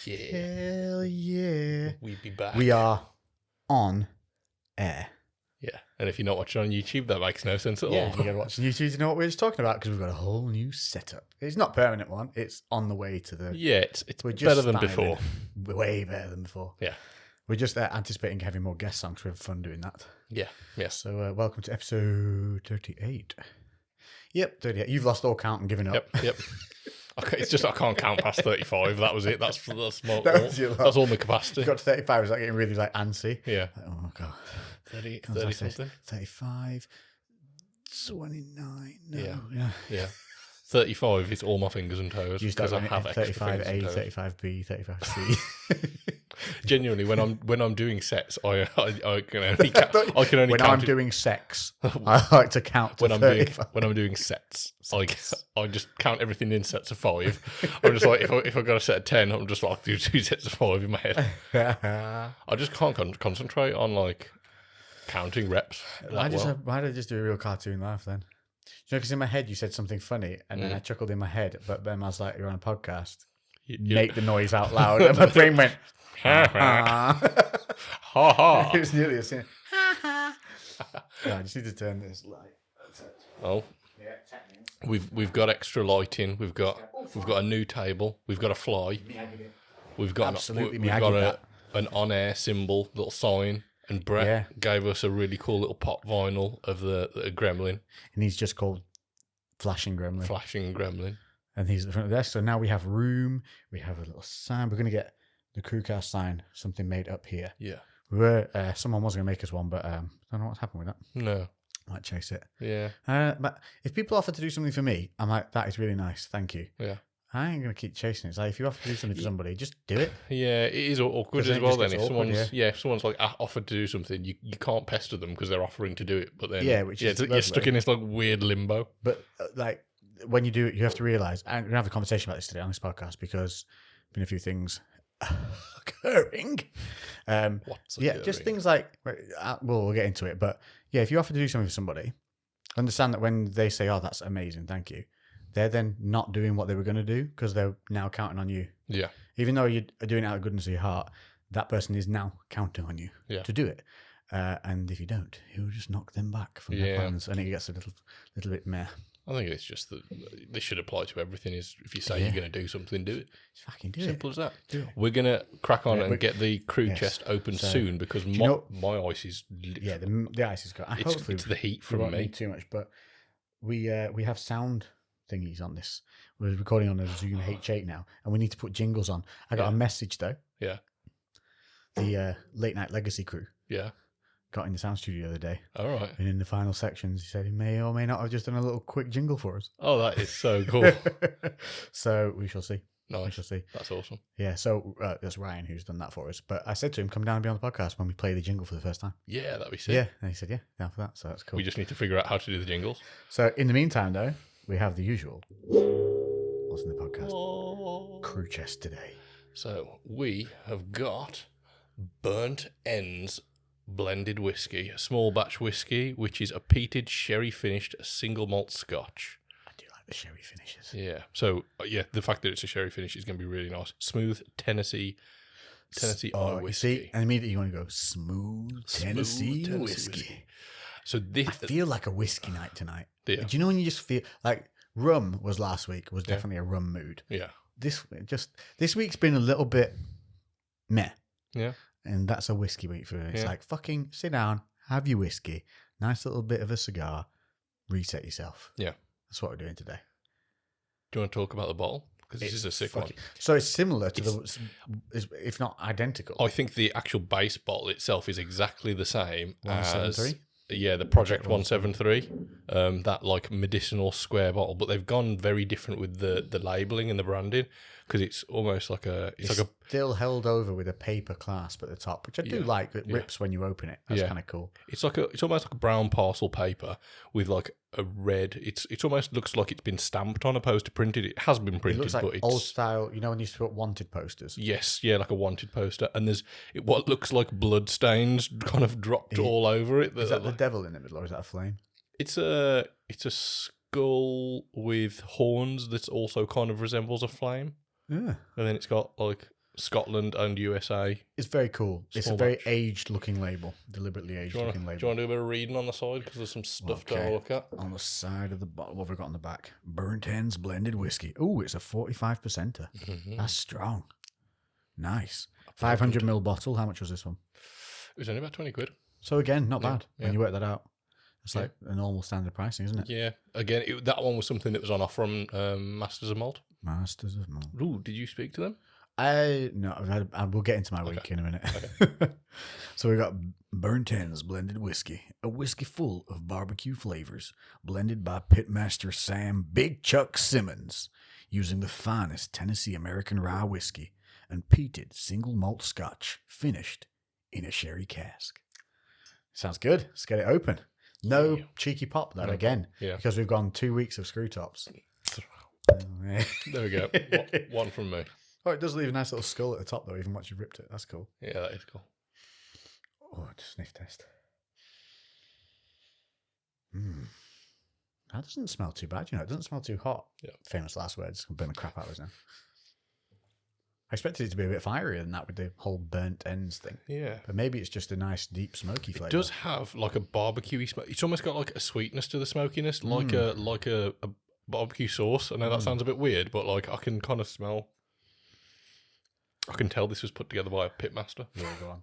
Yeah. Hell yeah. We be back. We are on air. Yeah. And if you're not watching on YouTube, that makes no sense at all. You gotta watch the YouTube to know what we're just talking about because we've got a whole new setup. It's not a permanent one. It's on the way to the... Yeah, it's We're just better than styling. before. Way better than before. Yeah. We're just anticipating having more guest songs. We have fun doing that. Yeah. Yes. So welcome to episode 38. Yep, 38. You've lost all count and given up. Yep. Okay, it's just I can't count past 35. That was it. That's all my capacity. You got to 35. Is that getting really like antsy? Yeah. Like, oh my god. 30 Something. something. 35. 29. No. Yeah. 35 is all my fingers and toes because I have extra 35A, fingers and toes. 35B, 35C. Genuinely, when I'm doing sets, I can only count. When I'm doing sex, I like to count to 35. When I'm doing sets, I just count everything in sets of 5. I'm just like if I got a set of 10, I'm just like I'll do 2 sets of 5 in my head. I just can't concentrate on like counting reps. Why did I just do a real cartoon laugh then? You know, because in my head you said something funny, and then I chuckled in my head, but then I was like, "You're on a podcast. Make the noise out loud." And my brain went, "Ha ha, ha ha." It was nearly a scene. Ha ha. Yeah, I just need to turn this light. Oh, yeah. We've got extra lighting. We've got a new table. We've got a fly. We've got an on-air symbol, little sign. And Brett gave us a really cool little pop vinyl of the gremlin. And he's just called Flashing Gremlin. And he's at the front of the desk. So now we have room. We have a little sign. We're going to get the CREWCast sign, something made up here. Yeah. Someone was going to make us one, but I don't know what's happened with that. No. Might chase it. Yeah. But if people offer to do something for me, I'm like, that is really nice. Thank you. Yeah. I ain't going to keep chasing it. It's like, if you offer to do something for somebody, just do it. Yeah, it is awkward as well then. If awkward, someone's like offered to do something, you can't pester them because they're offering to do it. But then you're stuck in this like weird limbo. But like when you do it, you have to realise, and we're going to have a conversation about this today on this podcast because there's been a few things occurring. Just things like, we'll get into it. But yeah, if you offer to do something for somebody, understand that when they say, "Oh, that's amazing, thank you," they're then not doing what they were going to do because they're now counting on you. Yeah. Even though you're doing it out of goodness of your heart, that person is now counting on you to do it. And if you don't, you'll just knock them back from their plans, and it gets a little bit meh. I think it's just that this should apply to everything. Is if you say you're going to do something, do it. Just fucking do it. Simple as that. Do it. We're going to crack on and get the crew chest open soon because my ice is... Yeah, the ice is gone. It's the heat from me. Too much, but we have sound thingies on this. We're recording on a Zoom H8 now, and we need to put jingles on. I got a message though. Yeah. The Late Night Legacy crew. Yeah. Got in the sound studio the other day. All right. And in the final sections, he said he may or may not have just done a little quick jingle for us. Oh, that is so cool. So we shall see. Nice. We shall see. That's awesome. Yeah. So that's Ryan who's done that for us. But I said to him, come down and be on the podcast when we play the jingle for the first time. Yeah, that'd be sick. Yeah. And he said, yeah, down for that. So that's cool. We just need to figure out how to do the jingles. So in the meantime, though, we have the usual. What's in the podcast? Crew chest today. So we have got Burnt Ends blended whiskey, a small batch whiskey, which is a peated sherry finished single malt scotch. I do like the sherry finishes. Yeah. So the fact that it's a sherry finish is going to be really nice. Smooth Tennessee whiskey. You see, and immediately you want to go smooth Tennessee whiskey. So I feel like a whiskey night tonight. Yeah. Do you know when you just feel like rum was last week was definitely a rum mood. Yeah. This week's been a little bit meh. Yeah. And that's a whiskey week for me. It's like fucking sit down, have your whiskey, nice little bit of a cigar, reset yourself. Yeah. That's what we're doing today. Do you want to talk about the bottle? Because this is a sick one. So it's similar to if not identical. I think the actual base bottle itself is exactly the same 173? Yeah, the Project 173, that like medicinal square bottle, but they've gone very different with the labelling and the branding because it's almost like it's still held over with a paper clasp at the top, which I do like. It rips when you open it. That's kind of cool. It's almost like a brown parcel paper with like a red. It almost looks like it's been stamped on opposed to printed. It has been printed, it looks like but it's old style. You know when you used to put wanted posters. Yes, yeah, like a wanted poster, and there's what looks like blood stains kind of dropped all over it. Is that the devil in the middle, or is that a flame? It's a skull with horns that also kind of resembles a flame. Yeah. And then it's got like Scotland and USA. It's very cool. It's a very aged-looking label, deliberately aged-looking label. Do you want to do a bit of reading on the side? Because there's some stuff to have a look at. On the side of the bottle, what have we got on the back? Burnt Ends Blended Whiskey. Oh, it's a 45%er. That's strong. Nice. 500ml bottle. How much was this one? It was only about 20 quid. So again, not bad when you work that out. It's like a normal standard pricing, isn't it? Yeah. Again, that one was something that was on offer from Masters of Malt. Masters of Malt. Ooh, did you speak to them? No, we'll get into my week in a minute. Okay. So we got Burnt Ends Blended Whiskey, a whiskey full of barbecue flavors, blended by Pitmaster Sam Big Chuck Simmons, using the finest Tennessee American rye whiskey and peated single malt scotch, finished in a sherry cask. Sounds good. Let's get it open. No cheeky pop though, again, because we've gone 2 weeks of screw tops. There we go. One from me. Oh, it does leave a nice little skull at the top though, even once you've ripped it. That's cool. Yeah, that is cool. Oh, sniff test. That doesn't smell too bad, It doesn't smell too hot. Yeah. Famous last words. I'm burning the crap out of us now. I expected it to be a bit fierier than that with the whole burnt ends thing. Yeah. But maybe it's just a nice, deep, smoky flavour. It does have like a barbecue-y smoke. It's almost got like a sweetness to the smokiness, like a barbecue sauce. I know that sounds a bit weird, but like I can kind of smell. I can tell this was put together by a pitmaster. Yeah, go on.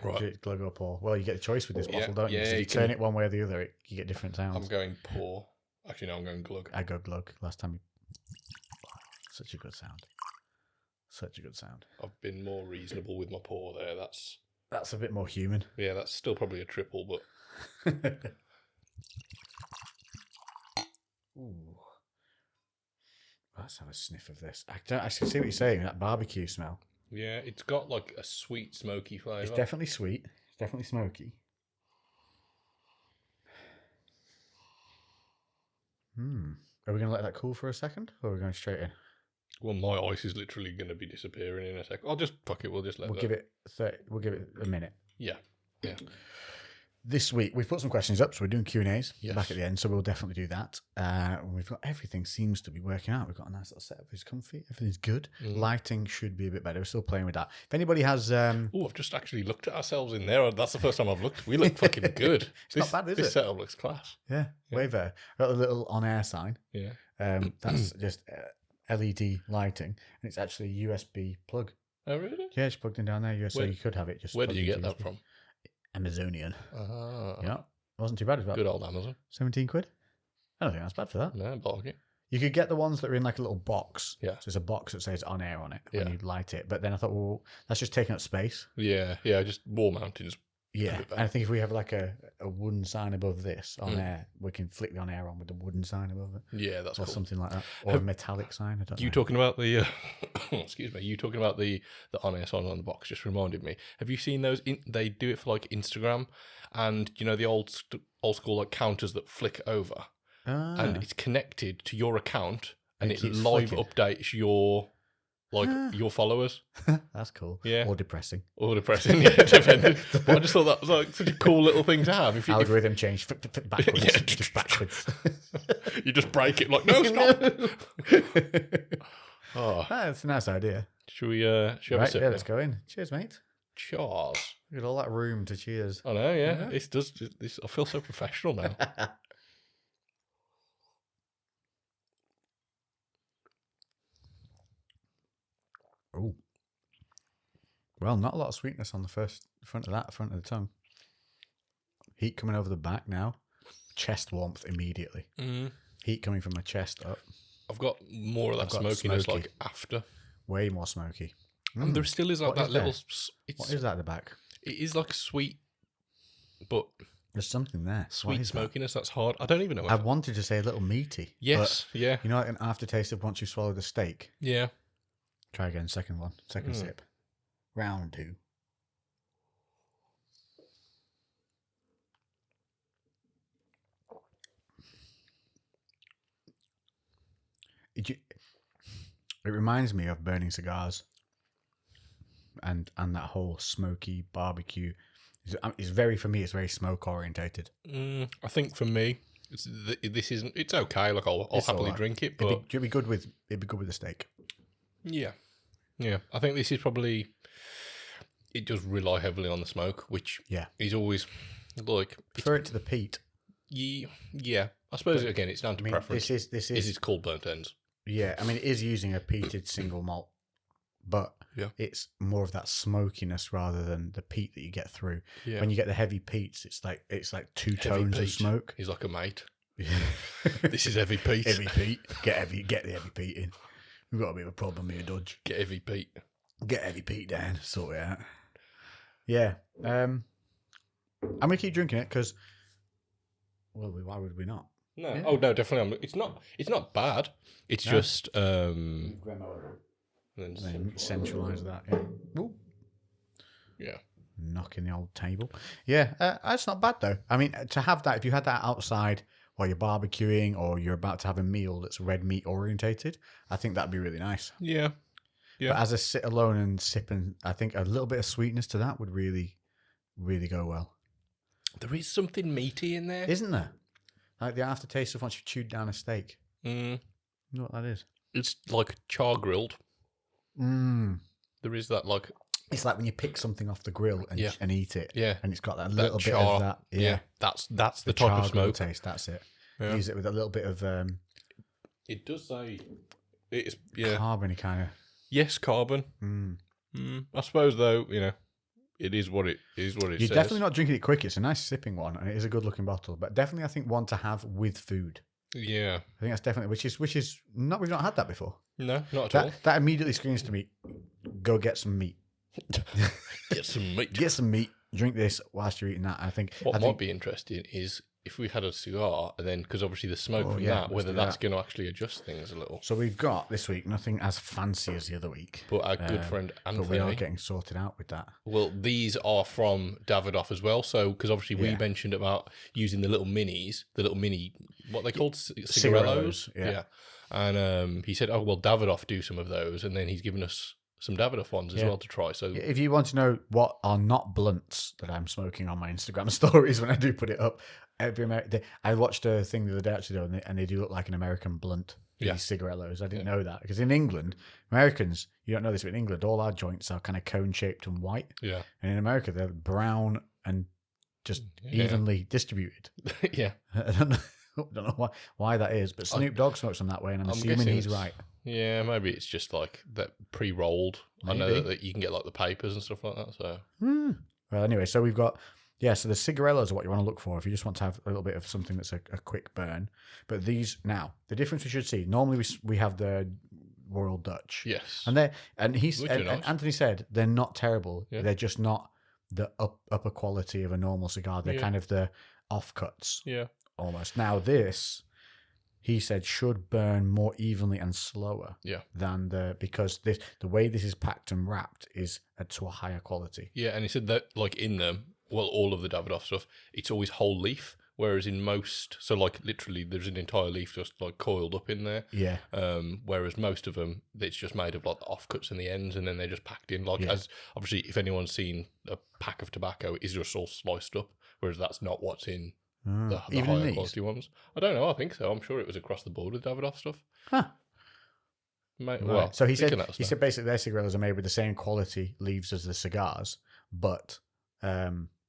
Right. Glug or pour. Well, you get a choice with this bottle, don't you? Yeah, So if you turn it one way or the other, you get different sounds. I'm going pour. Actually, no, I'm going glug. I go glug. Last time such a good sound. Such a good sound. I've been more reasonable with my pour there. That's a bit more human. Yeah, that's still probably a triple, but Ooh. Let's have a sniff of this. I can see what you're saying. That barbecue smell. yeah, it's got like a sweet, smoky flavour. It's definitely sweet. It's definitely smoky. Are we going to let that cool for a second, or are we going straight in? Well, my ice is literally going to be disappearing in a sec. I'll just fuck it. We'll just let. We'll give it a minute. Yeah. This week we've put some questions up, so we're doing Q&As back at the end. So we'll definitely do that. We've got everything seems to be working out. We've got a nice little setup. It's comfy. Everything's good. Lighting should be a bit better. We're still playing with that. If anybody has, I've just actually looked at ourselves in there. That's the first time I've looked. We look fucking good. Not bad, is it? This setup looks class. Yeah, way better. Got a little on-air sign. Yeah. That's just LED lighting, and it's actually a USB plug. Oh, really? Yeah, it's plugged in down there. So you could have it just. Where did you get that from? Amazonian. Ah. Yeah. Wasn't too bad. Good old Amazon. 17 quid? I don't think that's bad for that. No, bargain. You could get the ones that are in like a little box. Yeah. So it's a box that says on air on it when you light it. But then I thought, well, that's just taking up space. Yeah, just wall mountains. Yeah. And I think if we have like a wooden sign above this on air, we can flick the on air on with the wooden sign above it. Yeah, that's or cool. something like that. Or a metallic sign. I don't know. You talking about the excuse me, you talking about the on air sign on the box just reminded me. Have you seen those they do it for like Instagram and the old school like counters that flick over. And it's connected to your account and it live updates your your followers. That's cool. Yeah. Or depressing. Yeah, depending. But I just thought that was like such a cool little thing to have. If algorithm change backwards. Just backwards. You just break it like, no, stop. That's a nice idea. Should we have a sip? Yeah, let's go in. Cheers, mate. Cheers. We've got all that room to cheers. I know, yeah. This does. I feel so professional now. Oh, well, not a lot of sweetness on the front of the tongue. Heat coming over the back now. Chest warmth immediately. Heat coming from my chest up. I've got more of that smokiness like after. Way more smoky. And there still is like that little. What is that at the back? It is like sweet, but there's something there. Sweet smokiness. That's hard. I don't even know. I wanted to say a little meaty. Yes. Yeah. You know, like an aftertaste of once you swallowed a steak. Yeah. Try again. Second sip. Round 2. It reminds me of burning cigars and that whole smoky barbecue. It's very smoke orientated. I think for me, it's okay. Like I'll happily drink it, but it'd be good with the steak. Yeah. Yeah, I think this is probably. It does rely heavily on the smoke, which is always like prefer it to the peat. Yeah. I suppose again, it's down to preference. This is called burnt ends. Yeah, I mean, it is using a peated single malt, but it's more of that smokiness rather than the peat that you get through. Yeah. When you get the heavy peats, it's like two tones of smoke. He's like a mate. This is heavy peat. Heavy peat. Get the heavy peat in. We've got a bit of a problem here, Dodge. Get heavy peat. Get heavy peat down. Sort it out. Yeah. I'm gonna keep drinking it because. Well, why would we not? No. Yeah. Oh no, definitely. It's not bad. It's just then centralise that. Yeah. Ooh. Yeah. Knocking the old table. Yeah. That's not bad though. I mean, to have that, if you had that outside while you're barbecuing or you're about to have a meal that's red meat orientated, I think that'd be really nice. Yeah. Yeah. But as a sit alone and sipping, I think a little bit of sweetness to that would really, really go well. There is something meaty in there, isn't there? Like the aftertaste of once you've chewed down a steak. You know what that is? It's like char grilled. There is that like. It's like when you pick something off the grill and eat it. Yeah. And it's got that little bit of that. Yeah. That's the type of smoke taste. That's it. Yeah. Use it with a little bit of. It does say. It's carbony kind of. Yes, carbon. I suppose though, it is what it is. You're says. Definitely not drinking it quick. It's a nice sipping one, and it is a good looking bottle. But definitely, I think one to have with food. Yeah, I think that's definitely which is not. We've not had that before. No, not at all. That immediately screams to me. Go get some meat. Get some meat. Get some meat. Drink this whilst you're eating that. I think what might be interesting is if we had a cigar, and then because obviously the smoke from that, whether that's going to actually adjust things a little. So we've got this week nothing as fancy as the other week, but our good friend Anthony. But we are getting sorted out with that. Well, these are from Davidoff as well. So because obviously we mentioned about using the little minis, what they called cigarellos. Yeah. And he said, "Oh well, Davidoff do some of those," and then he's given us some Davidoff ones as well to try. So if you want to know what are not blunts that I'm smoking on my Instagram stories when I do put it up, I watched a thing the other day actually, and they do look like an American blunt. These cigarellos. I didn't know that because in England, Americans, you don't know this, but in England, all our joints are kind of cone shaped and white. Yeah. And in America, they're brown and just evenly distributed. Yeah. I don't know why that is, but Snoop Dogg smokes them that way, and I'm assuming he's right. Yeah, maybe it's just like that pre-rolled. Maybe. I know that you can get like the papers and stuff like that. So, well, anyway, so we've got so the cigarellos are what you want to look for if you just want to have a little bit of something that's a quick burn. But these now, the difference we should see. Normally we have the Royal Dutch. Yes, and Anthony said they're not terrible. Yeah. They're just not the upper quality of a normal cigar. They're kind of the offcuts. Yeah, almost. Now this, he said, should burn more evenly and slower than because the way this is packed and wrapped is to a higher quality. Yeah, and he said that like in them, well, all of the Davidoff stuff, it's always whole leaf, whereas in most, so like literally there's an entire leaf just like coiled up in there. Yeah. Whereas most of them, it's just made of like the offcuts and the ends, and then they're just packed in. Like as obviously, if anyone's seen a pack of tobacco, it is just all sliced up, whereas that's not what's in the higher quality ones. I don't know. I think so. I'm sure it was across the board with Davidoff stuff. Huh. Right. Well, so he said basically their cigarillos are made with the same quality leaves as the cigars, but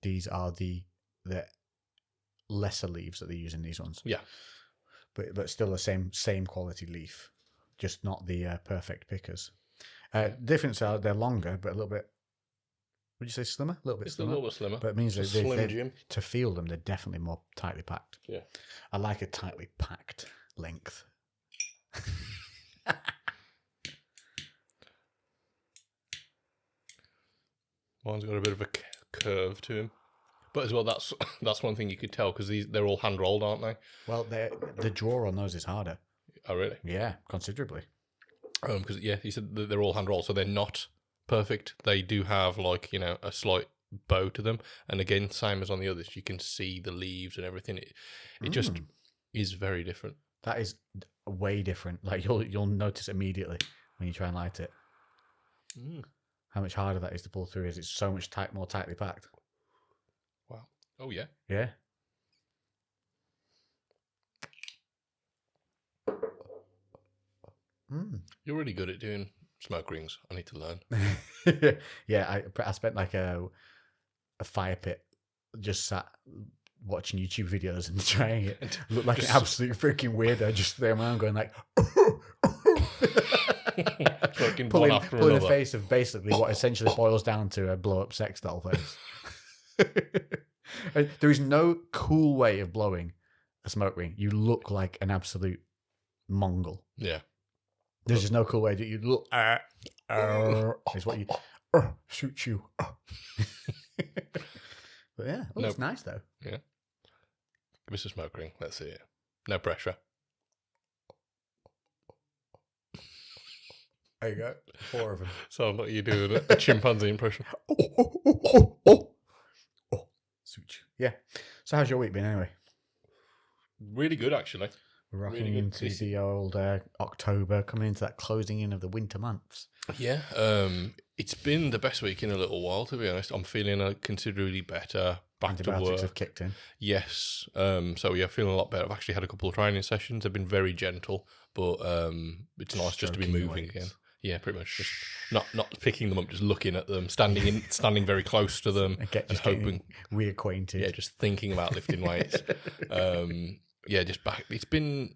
these are the lesser leaves that they use in these ones. Yeah, but still the same quality leaf, just not the perfect pickers. Difference are they're longer, but a little bit. Would you say slimmer? A little bit slimmer. A little bit slimmer. But it means they to feel them, they're definitely more tightly packed. Yeah. I like a tightly packed length. Mine's got a bit of a curve to him. But as well, that's one thing you could tell because they're all hand rolled, aren't they? Well, the draw on those is harder. Oh, really? Yeah, considerably. Because he said that they're all hand rolled, so they're not perfect. They do have like a slight bow to them, and again, same as on the others, you can see the leaves and everything. It just is very different. That is way different. Like you'll notice immediately when you try and light it. How much harder that is to pull through. Is it's so much more tightly packed. Wow. Oh yeah. Yeah. You're really good at doing smoke rings. I need to learn. Yeah, I spent like a fire pit just sat watching YouTube videos and trying it. Looked like an absolute freaking weirdo just there around going like pulling the face of basically what essentially boils down to a blow up sex doll face. There is no cool way of blowing a smoke ring. You look like an absolute Mongol. Yeah. There's just no cool way that you look. Is what you shoot you. But yeah, it's nice though. Yeah. Give us a smoke ring. Let's see it. No pressure. There you go. 4 of them. So like you do a chimpanzee impression. Suit you. Yeah. So how's your week been anyway? Really good, actually. We're rocking into the old October, coming into that closing in of the winter months. Yeah. It's been the best week in a little while, to be honest. I'm feeling considerably better. Back to work. Antibiotics have kicked in. Yes. So yeah, feeling a lot better. I've actually had a couple of training sessions. They've been very gentle, but it's nice just to be moving again. Yeah, pretty much. Just not picking them up, just looking at them, standing very close to them, and hoping reacquainted. Yeah, just thinking about lifting weights. Yeah, just back. There's been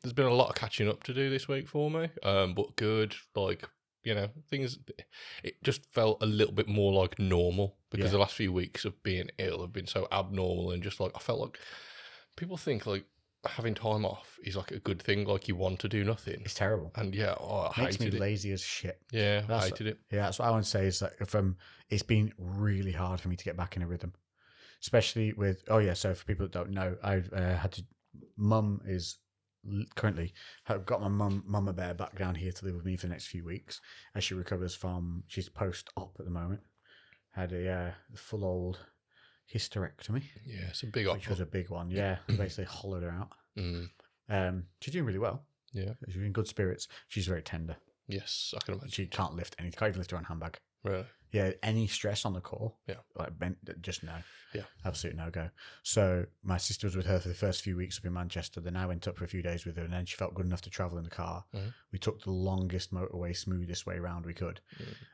a lot of catching up to do this week for me. But good. Like, you know, things. It just felt a little bit more like normal because the last few weeks of being ill have been so abnormal, and just like I felt like people think like having time off is like a good thing, like you want to do nothing. It's terrible. And yeah, I makes hated me it. lazy as shit. Yeah, I hated it. Yeah, that's what I want to say is that it's been really hard for me to get back in a rhythm, especially with so for people that don't know, I've had to. Mum is currently got my mama bear back down here to live with me for the next few weeks as she recovers from. She's post-op at the moment. Had a full old hysterectomy. Yeah, it's a big op. Which was a big one. Yeah, basically hollowed her out. She's doing really well. Yeah, she's in good spirits. She's very tender. Yes, I can imagine. She can't lift anything. Can't even lift her own handbag. Really? Yeah, any stress on the core. Yeah, like just no. Yeah, absolute no go. So my sister was with her for the first few weeks up in Manchester. Then I went up for a few days with her, and then she felt good enough to travel in the car. We took the longest motorway, smoothest way around we could,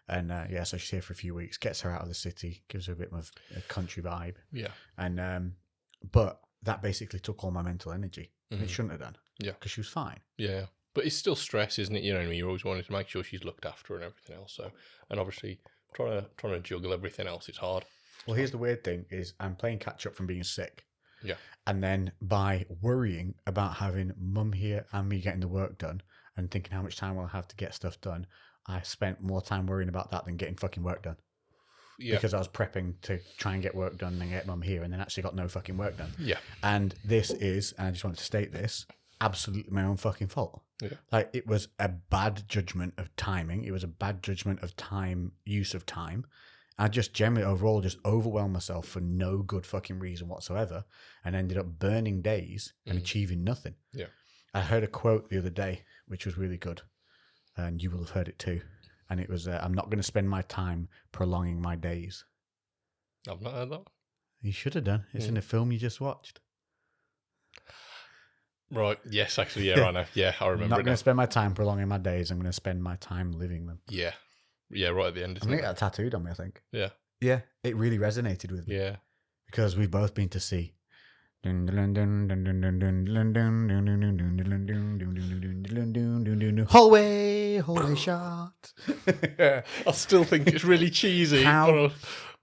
and so she's here for a few weeks. Gets her out of the city, gives her a bit of a country vibe. Yeah, and but that basically took all my mental energy. It shouldn't have done. Yeah, because she was fine. Yeah. But it's still stress, isn't it? You know what I mean? You're always wanting to make sure she's looked after and everything else. So, and obviously trying to juggle everything else, it's hard. Well, here's the weird thing: is I'm playing catch up from being sick. Yeah. And then by worrying about having mum here and me getting the work done and thinking how much time I'll have to get stuff done, I spent more time worrying about that than getting fucking work done. Yeah. Because I was prepping to try and get work done and get mum here, and then actually got no fucking work done. Yeah. And this is, and I just wanted to state this, absolutely my own fucking fault. Yeah. Like, it was a bad judgment of timing. It was a bad judgment of time, use of time. I just generally overall just overwhelmed myself for no good fucking reason whatsoever, and ended up burning days and achieving nothing. Yeah. I heard a quote the other day, which was really good, and you will have heard it too. And it was, I'm not going to spend my time prolonging my days. I've not heard that. You should have done. It's in a film you just watched. Right. Yes, actually, yeah, I know. Yeah, I remember. I'm not going to spend my time prolonging my days. I'm going to spend my time living them. Yeah. Yeah, right at the end. I'm going to get that tattooed on me, I think. Yeah. Yeah, it really resonated with me. Yeah. Because we've both been to sea. Hallway shot. I still think it's really cheesy. I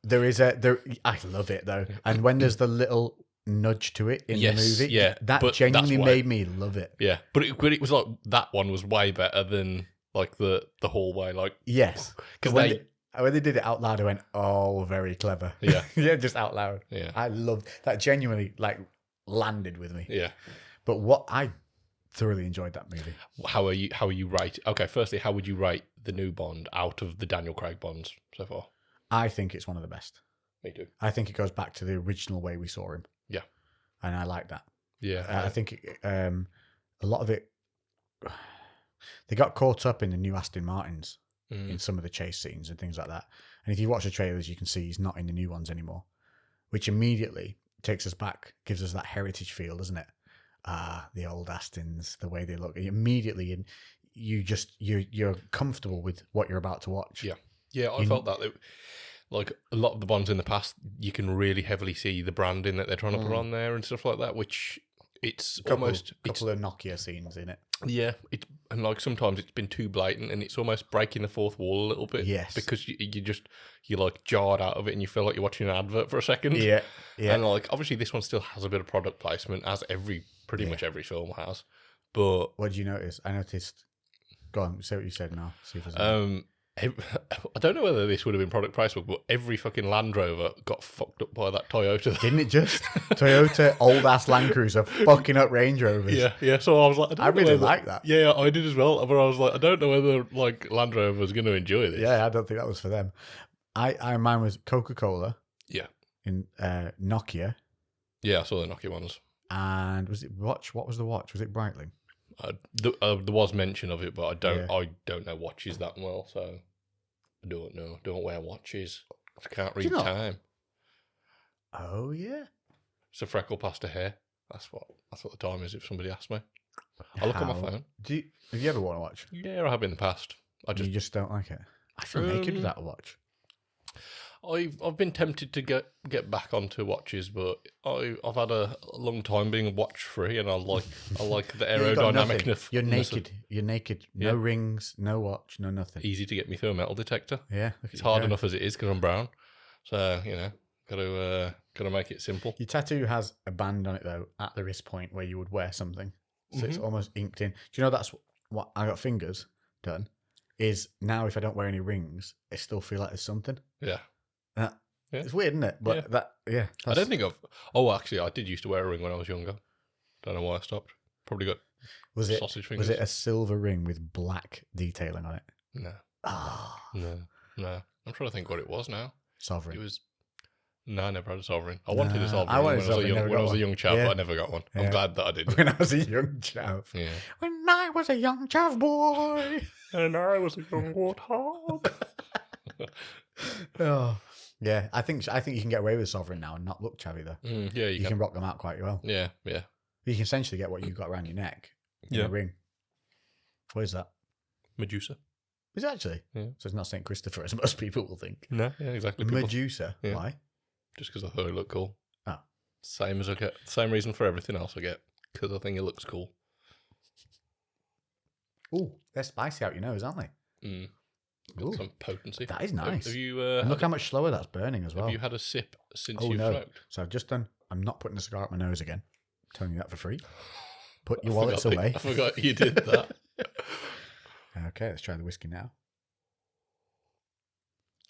love it though. And when there's the little nudge to it in the movie, that genuinely made me love it. Yeah, but it was like that one was way better than like the hallway. Like yes, because when they did it out loud, I went, "Oh, very clever." Yeah, yeah, just out loud. Yeah, I loved that. Genuinely, like, landed with me. Yeah, but what I thoroughly enjoyed that movie. How are you rate? Okay, firstly, how would you rate the new Bond out of the Daniel Craig Bonds so far? I think it's one of the best. Me too. I think it goes back to the original way we saw him. Yeah, and I like that. Yeah, I think a lot of it. They got caught up in the new Aston Martins in some of the chase scenes and things like that. And if you watch the trailers, you can see he's not in the new ones anymore, which immediately takes us back, gives us that heritage feel, doesn't it? The old Astons, the way they look. Immediately, and you're comfortable with what you're about to watch. Yeah. I felt that. Like a lot of the Bonds in the past, you can really heavily see the branding that they're trying to put on there and stuff like that, which it's almost a couple of Nokia scenes in it. Yeah, and like sometimes it's been too blatant and it's almost breaking the fourth wall a little bit. Yes, because you're like jarred out of it and you feel like you're watching an advert for a second. Yeah. And like obviously this one still has a bit of product placement, as pretty much every film has. But what did you notice? I noticed. Go on, say what you said now. See if there's I don't know whether this would have been product placement, but every fucking Land Rover got fucked up by that Toyota. Didn't it just? Toyota old ass Land Cruiser fucking up Range Rovers. Yeah. So I was like, I really like that. Yeah, I did as well. But I was like, I don't know whether like Land Rover was going to enjoy this. Yeah, I don't think that was for them. Mine was Coca-Cola. Yeah. In Nokia. Yeah, I saw the Nokia ones. And was it watch? What was the watch? Was it Breitling? There was mention of it, but I don't know watches that well, so I don't know. Don't wear watches. I can't read time. Oh yeah, it's a freckle past a hair. That's what the time is. If somebody asks me, I look at my phone. Have you ever worn a watch? Yeah, I have in the past. You just don't like it. I feel naked without a watch. I've been tempted to get back onto watches, but I've had a long time being watch free, and I like the aerodynamic. You're naked. You're naked. No rings, no watch, no nothing. Easy to get me through a metal detector. Yeah, it's hard enough as it is because I'm brown. So gotta make it simple. Your tattoo has a band on it though at the wrist point where you would wear something, so it's almost inked in. Do you know that's what I got fingers done? Is now if I don't wear any rings, I still feel like there's something. Yeah. It's weird, isn't it? But I don't think I've. Oh, actually, I did used to wear a ring when I was younger. Don't know why I stopped. Probably got sausage fingers. Was it a silver ring with black detailing on it? No. No. I'm trying to think what it was now. Sovereign. It was. No, I never had a sovereign. I wanted a sovereign when I was a young chap, but I nenever got one. Yeah. I'm glad that I didn't. When I was a young chav. Yeah. When I was a young chav boy. And I was a young warthog. Oh. Yeah, I think you can get away with sovereign now and not look chavvy though. Yeah, you can rock them out quite well. Yeah. You can essentially get what you got around your neck in a ring. What is that? Medusa. Is it actually? Yeah. So it's not St. Christopher as most people will think. No, yeah, exactly. Medusa. Yeah. Why? Just because I thought it looked cool. Oh. Same as I get. Same reason for everything else I get. Because I think it looks cool. Ooh, they're spicy out your nose, aren't they? Mm. Some potency. That is nice. Have you? And look how much slower that's burning as well. Have you had a sip since you've smoked? So I've just done. I'm not putting the cigar up my nose again. I'm telling you that for free. Put your wallets away. I forgot you did that. Okay, let's try the whiskey now.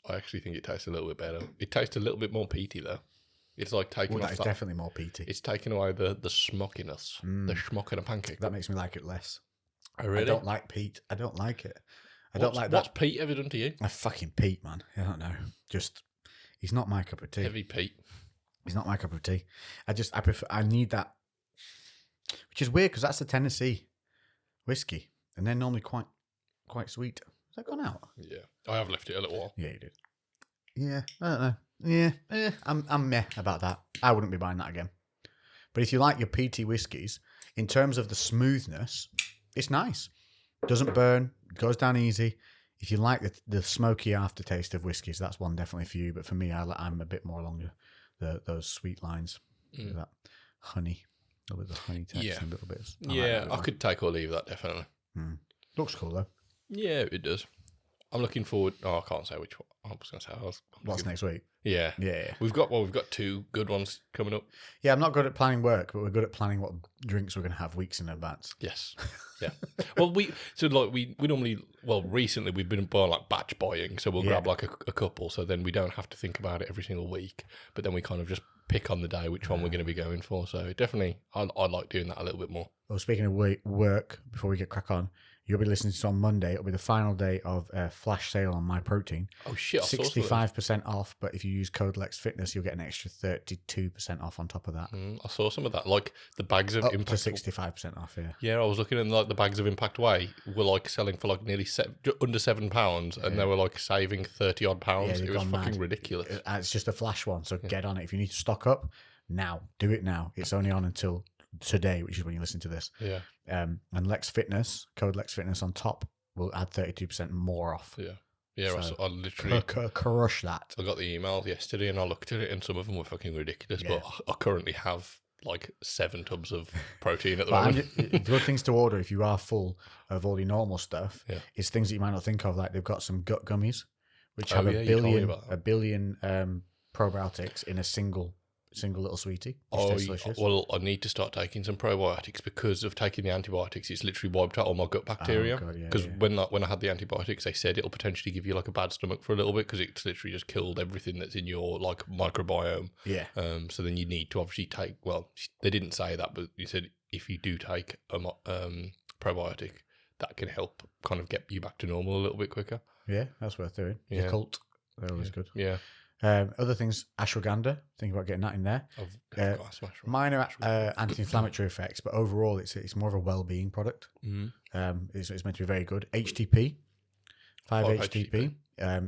I actually think it tastes a little bit better. It tastes a little bit more peaty though. It's like taking. That is definitely more peaty. It's taking away the smockiness, the schmock in a pancake. That makes me like it less. Oh, really? I don't like peat. I don't like it. I don't like that. What's Pete ever done to you? I fucking Pete, man. I don't know. He's not my cup of tea. Heavy Pete. He's not my cup of tea. I need that, which is weird because that's the Tennessee whiskey, and they're normally quite sweet. Has that gone out? Yeah, I have left it a little while. Yeah, you did. Yeah, I don't know. Yeah, I'm meh about that. I wouldn't be buying that again. But if you like your peaty whiskies, in terms of the smoothness, it's nice. Doesn't burn, goes down easy. If you like the smoky aftertaste of whiskies, that's one definitely for you. But for me, I'm a bit more along those sweet lines. That honey, a little bit of honey taste and a little bit. I could take or leave that definitely. Looks cool though. Yeah, it does. I'm looking forward. Oh, I can't say which one. I was going to say. What's next week? Yeah. We've got two good ones coming up. Yeah, I'm not good at planning work, but we're good at planning what drinks we're going to have weeks in advance. Yes. Yeah. Well, we normally, recently we've been buying like batch buying, so we'll grab like a couple, so then we don't have to think about it every single week. But then we kind of just pick on the day which one we're going to be going for. So definitely, I like doing that a little bit more. Well, speaking of work, before we get crack on, you'll be listening to this on Monday. It'll be the final day of a flash sale on My Protein. Oh shit! 65% off, but if you use code LexFitness, you'll get an extra 32% off on top of that. I saw some of that, like the bags of Up Impact. to 65% off. Yeah. Yeah, I was looking at like the bags of Impact Whey were like selling for like nearly under £7, and they were like saving 30 odd pounds. It was fucking ridiculous. It's just a flash one, so get on it. If you need to stock up now, do it now. It's only on until today, which is when you listen to this. Yeah. And Lex Fitness, code Lex Fitness on top will add 32% more off. Yeah. Yeah, So, I literally crush that. I got the email yesterday and I looked at it and some of them were fucking ridiculous. Yeah. But I currently have like 7 tubs of protein at the moment. The good things to order if you are full of all your normal stuff is things that you might not think of. Like they've got some gut gummies, which have a billion probiotics in a single little sweetie. Well, I need to start taking some probiotics because of taking the antibiotics. It's literally wiped out all my gut bacteria. Because when I had the antibiotics, they said it'll potentially give you like a bad stomach for a little bit because it's literally just killed everything that's in your like microbiome. Yeah. So then you need to obviously take. Well, they didn't say that, but you said if you do take a probiotic, that can help kind of get you back to normal a little bit quicker. Yeah, that's worth doing. Yeah. Yakult, they're always good. Yeah. Other things, ashwagandha. Think about getting that in there. Minor anti-inflammatory effects, but overall, it's more of a well-being product. It's meant to be very good. HTP, 5-HTP.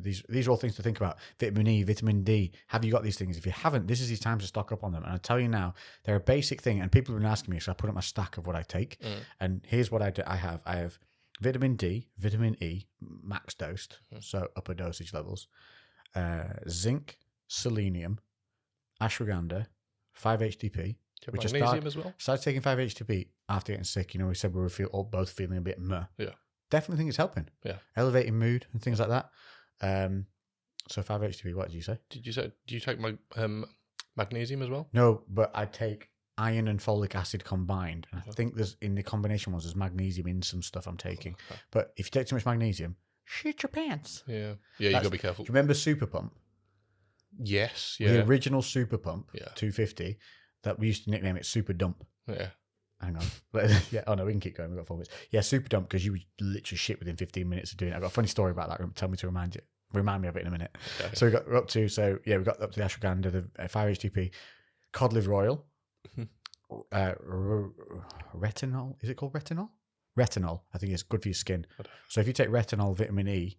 These are all things to think about. Vitamin E, vitamin D. Have you got these things? If you haven't, this is the time to stock up on them. And I tell you now, they're a basic thing. And people have been asking me, so I put up my stack of what I take. And here's what I do. I have vitamin D, vitamin E, max dosed, so upper dosage levels. Zinc, selenium, ashwagandha, 5-HTP. Which magnesium as well? Started taking 5-HTP after getting sick. We said we were both feeling a bit meh. Yeah. Definitely think it's helping. Yeah. Elevating mood and things like that. So 5-HTP, what did you say? Do you take magnesium as well? No, but I take iron and folic acid combined. And I think there's in the combination ones, there's magnesium in some stuff I'm taking. Okay. But if you take too much magnesium, shit your pants. Yeah. Yeah, you got to be careful. Do you remember Super Pump? Yes. Yeah. The original Super Pump, 250, that we used to nickname it Super Dump. Yeah. Hang on. Yeah. Oh, no, we can keep going. We've got 4 minutes. Yeah, Super Dump, because you would literally shit within 15 minutes of doing it. I've got a funny story about that. Tell me to remind me of it in a minute. Okay. So we got up to the ashwagandha, the 5-HTP, cod liver oil, retinol. Is it called retinol? Retinol. I think it's good for your skin. So if you take retinol, vitamin E,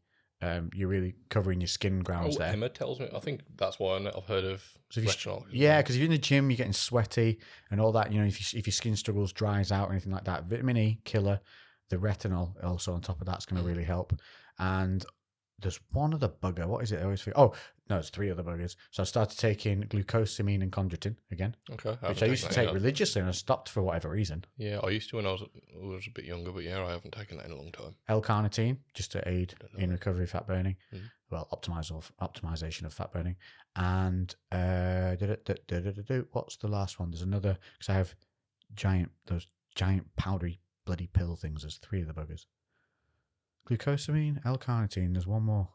you're really covering your skin grounds there. Emma tells me. I think that's why I've heard of retinol. Yeah, because if you're in the gym, you're getting sweaty and all that. If your skin struggles, dries out, or anything like that, vitamin E, killer. The retinol also on top of that's going to really help. And there's one other bugger. What is it? I always forget. Oh, no, it's 3 other buggers. So I started taking glucosamine and chondroitin again. Okay. Which I used to take religiously, and I stopped for whatever reason. Yeah, I used to when I was a bit younger, but I haven't taken that in a long time. L-carnitine, just to aid in recovery of fat burning. Well, optimization of fat burning. And what's the last one? There's another, because I have those giant powdery bloody pill things. There's 3 of the buggers. Glucosamine, L-carnitine. There's one more.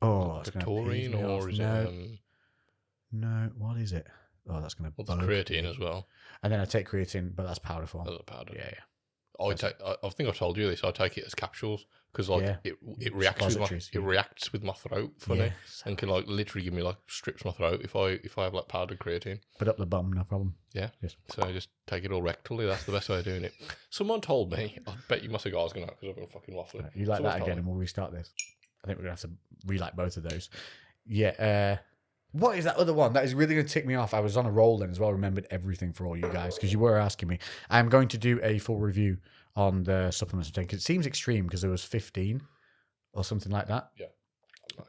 Oh, it's going to taurine, or is it? No, what is it? Oh, that's going to. Well, there's creatine as well. And then I take creatine, but that's powder form. That's a powder. Yeah. I think I've told you this. I take it as capsules because it reacts with my throat funny and can literally give me strips my throat if I have powdered creatine. Put up the bum, no problem. Yeah. Yes. So I just take it all rectally. That's the best way of doing it. Someone told me. I bet you my cigar's going out because I've been fucking waffling. You like that again, and we'll restart this. I think we're gonna have to relight both of those. Yeah. What is that other one? That is really going to tick me off. I was on a roll then as well. Remembered everything for all you guys because you were asking me. I'm going to do a full review on the supplements I'm taking. It seems extreme because there was 15 or something like that. Yeah.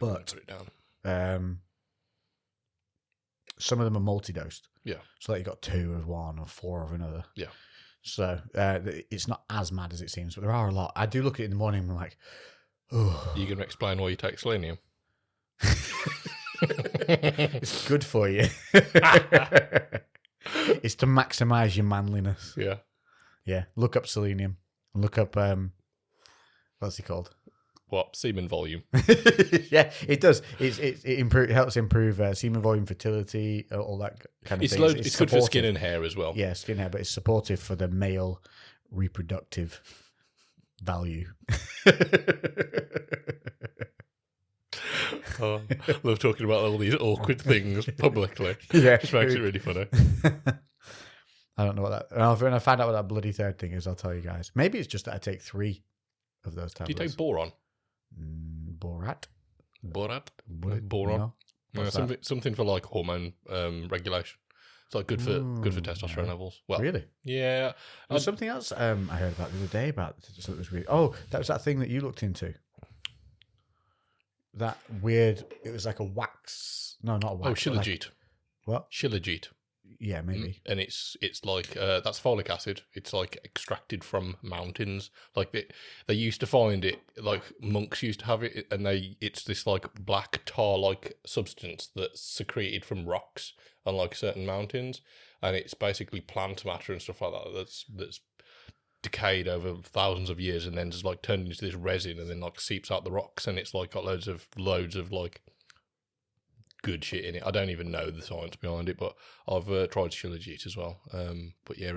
But put it down. Some of them are multi-dosed. Yeah. So that you got 2 of one or 4 of another. Yeah. So it's not as mad as it seems, but there are a lot. I do look at it in the morning and I'm like, oh. You going to explain why you take selenium? It's good for you. It's to maximize your manliness. Yeah. Look up selenium. Look up what's it called? What? Semen volume. Yeah, it does. It helps improve semen volume, fertility, all that kind of thing. It's good for skin and hair as well. Yeah, skin and hair, but it's supportive for the male reproductive value. Oh, love talking about all these awkward things publicly. Yeah, which makes it really funny. I don't know what that. When I find out what that bloody third thing is, I'll tell you guys. Maybe it's just that I take 3 of those tablets. Do you take boron? Borat. Boron. No. Something for hormone regulation. It's like good for testosterone levels. Well, really? Yeah. There's something else I heard about the other day about something that was weird. Oh, that was that thing that you looked into. That weird. It was like a wax. No, not a wax. Oh, Shilajit. What? Shilajit. Yeah, maybe. And it's like that's folic acid. It's like extracted from mountains. Like they used to find it, like monks used to have it, and it's this like black tar like substance that's secreted from rocks on like certain mountains, and it's basically plant matter and stuff like that that's decayed over thousands of years and then just like turned into this resin and then like seeps out the rocks, and it's like got loads of like good shit in it. I don't even know the science behind it, but I've tried Shilajit as well. But yeah,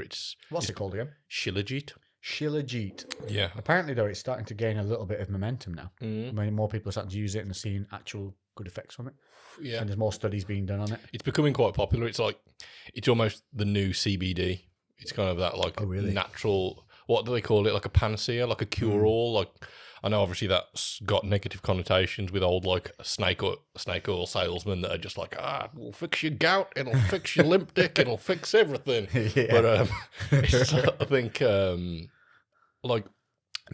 what's it called again? Shilajit. Shilajit. Yeah. Apparently, though, it's starting to gain a little bit of momentum now. When more people are starting to use it and seeing actual good effects from it. Yeah. And there's more studies being done on it. It's becoming quite popular. It's like it's almost the new CBD. It's kind of that like natural. What do they call it? Like a panacea, like a cure-all. Like I know, obviously, that's got negative connotations with old like snake oil salesmen that are just like, it'll fix your gout, it'll fix your limp dick, it'll fix everything. Yeah. But I think like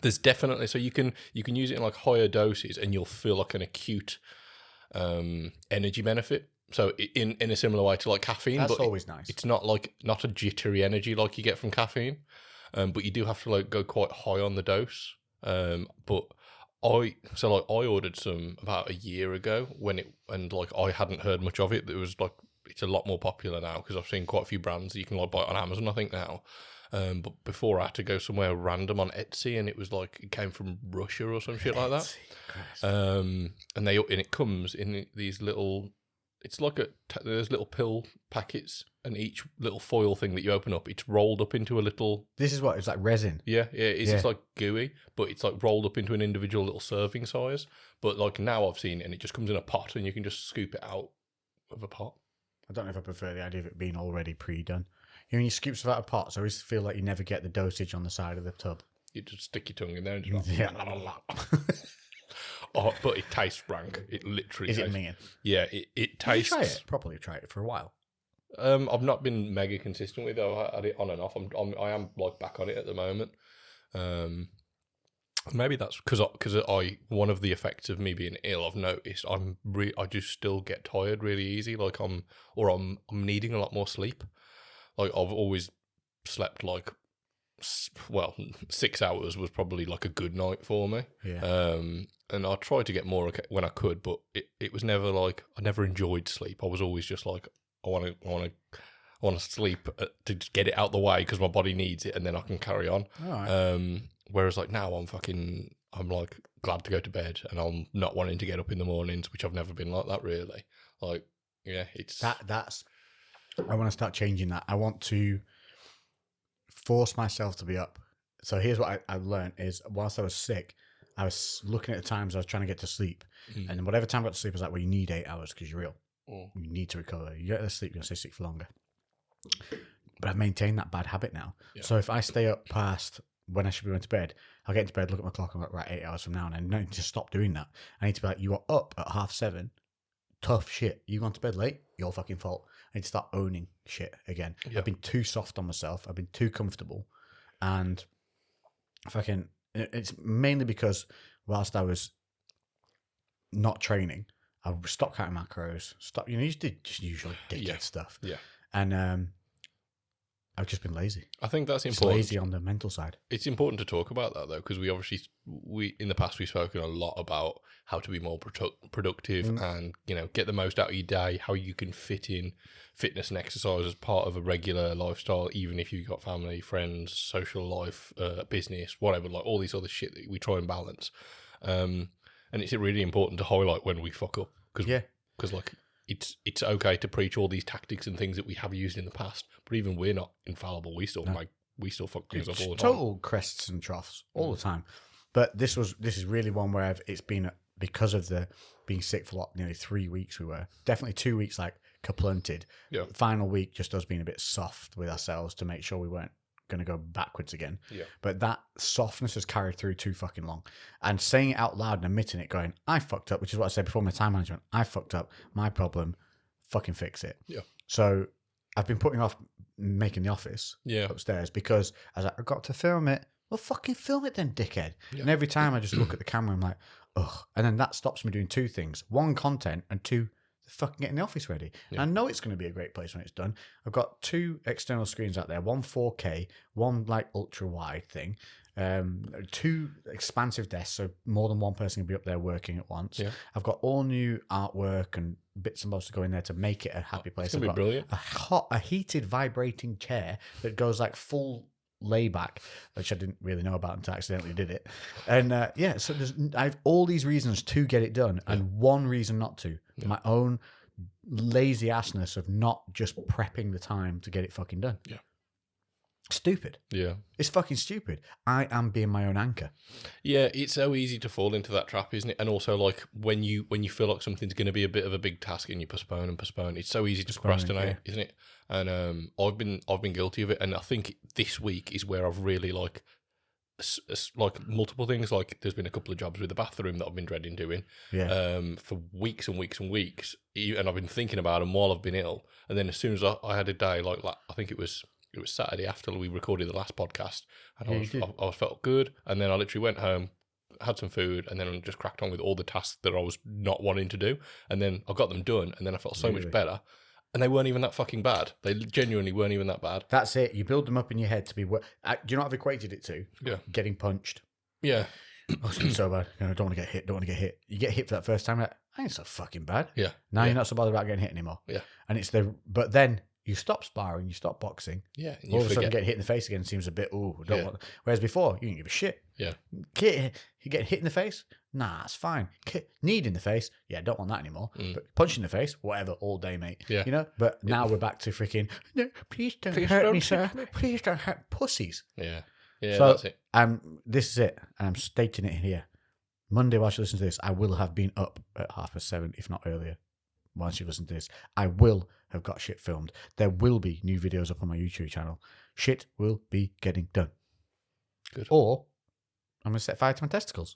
there's definitely you can use it in like higher doses and you'll feel like an acute energy benefit. So in a similar way to like caffeine, that's but always nice. It's not a jittery energy like you get from caffeine, but you do have to like go quite high on the dose. But I ordered some about a year ago I hadn't heard much of it. It was like it's a lot more popular now because I've seen quite a few brands that you can like buy on Amazon, I think now. But before I had to go somewhere random on Etsy, and it was like it came from Russia or some shit like that. And it comes in these little. It's like there's little pill packets, and each little foil thing that you open up, it's rolled up into a little. This is what it's like resin. Yeah, it's just like gooey, but it's like rolled up into an individual little serving size. But like now I've seen it, and it just comes in a pot, and you can just scoop it out of a pot. I don't know if I prefer the idea of it being already pre-done. You know, when you scoop stuff out of pots, I always feel like you never get the dosage on the side of the tub. You just stick your tongue in there and just Oh, but it tastes rank. It literally is it minging? Yeah, it tastes. Did you try it? Properly try it for a while. I've not been mega consistent with it. I had it on and off. I am like back on it at the moment. Maybe that's because one of the effects of me being ill, I've noticed I just still get tired really easy. Like I'm needing a lot more sleep. Like I've always slept like 6 hours was probably like a good night for me. Yeah. And I tried to get more when I could, but it was never like I never enjoyed sleep. I was always just like I want to sleep to just get it out the way because my body needs it, and then I can carry on. All right. Whereas like now I'm like glad to go to bed, and I'm not wanting to get up in the mornings, which I've never been like that really. Like yeah, it's that's. I want to start changing that. I want to force myself to be up. So here's what I learned is whilst I was sick, I was looking at the times I was trying to get to sleep. And whatever time I got to sleep, I was like, well, you need 8 hours because you're ill. You need to recover. You get to sleep, you're going to stay sick for longer. But I've maintained that bad habit now. Yeah. So if I stay up past when I should be going to bed, I'll get into bed, look at my clock, and I'm like, right, 8 hours from now. And I need to stop doing that. I need to be like, you are up at 7:30. Tough shit. You gone to bed late? Your fucking fault. I need to start owning shit again. Yeah. I've been too soft on myself. I've been too comfortable. And it's mainly because whilst I was not training, I stopped counting macros. You just did just usual dickhead stuff. Yeah. And I've just been lazy. I think that's just important. Lazy on the mental side. It's important to talk about that though, because we in the past we've spoken a lot about how to be more productive and get the most out of your day, how you can fit in fitness and exercise as part of a regular lifestyle, even if you've got family, friends, social life, business, whatever, like all these other shit that we try and balance. And it's really important to highlight when we fuck up because like it's okay to preach all these tactics and things that we have used in the past, but even we're not infallible. We still fuck things up all the time. Total crests and troughs all the time. But this is really one where it's been because of the being sick for nearly 3 weeks. We were definitely 2 weeks like kaplunted. Yeah. Final week just us being a bit soft with ourselves to make sure we weren't going to go backwards again. Yeah. But that softness has carried through too fucking long. And saying it out loud and admitting it, going, I fucked up, which is what I said before my time management. I fucked up. My problem. Fucking fix it. Yeah. So I've been putting off making the office upstairs because I was like, I've got to film it. Well, fucking film it then, dickhead. Yeah. And every time I just look at the camera, I'm like, ugh. And then that stops me doing two things. one, content, and two, fucking getting the office ready. Yeah. I know it's going to be a great place when it's done. I've got 2 external screens out there, one 4K, one like ultra wide thing, 2 expansive desks, so more than one person can be up there working at once. Yeah. I've got all new artwork and bits and bobs to go in there to make it a happy place. It's going to be brilliant. A heated, vibrating chair that goes like full layback, which I didn't really know about until I accidentally did it. And so I have all these reasons to get it done, and one reason not to. Yeah. My own lazy assness of not just prepping the time to get it fucking done. Yeah. Stupid. Yeah. It's fucking stupid. I am being my own anchor. Yeah, it's so easy to fall into that trap, isn't it? And also, like, when you feel like something's going to be a bit of a big task and you postpone and postpone, it's so easy to procrastinate, isn't it? And I've been guilty of it, and I think this week is where I've really like multiple things. Like, there's been a couple of jobs with the bathroom that I've been dreading doing, for weeks and weeks and weeks, and I've been thinking about them while I've been ill. And then as soon as I had a day like I think it was Saturday after we recorded the last podcast, and I felt good, and then I literally went home, had some food, and then I just cracked on with all the tasks that I was not wanting to do, and then I got them done, and then I felt so much better. And they weren't even that fucking bad. They genuinely weren't even that bad. That's it. You build them up in your head to be... Do you know what I've equated it to? Yeah. Getting punched. Yeah. Oh, it's so bad. I don't want to get hit. You get hit for that first time, like, I ain't so fucking bad. Yeah. Now you're not so bothered about getting hit anymore. Yeah. And but then you stop sparring, you stop boxing. Yeah. All of a sudden, getting hit in the face again seems a bit, want. Whereas before, you didn't give a shit. Yeah. You get hit in the face? Nah, it's fine. Need in the face? Yeah, don't want that anymore. But punch in the face? Whatever, all day, mate. Yeah. You know? But now we're back to freaking, no, please don't hurt me, sir. Please don't hurt pussies. Yeah. Yeah, so, that's it. This is it. And I'm stating it here. Monday, while you listen to this, I will have been up at 7:30, if not earlier. Once you listen to this, I will have got shit filmed. There will be new videos up on my YouTube channel. Shit will be getting done. Good. Or I'm going to set fire to my testicles.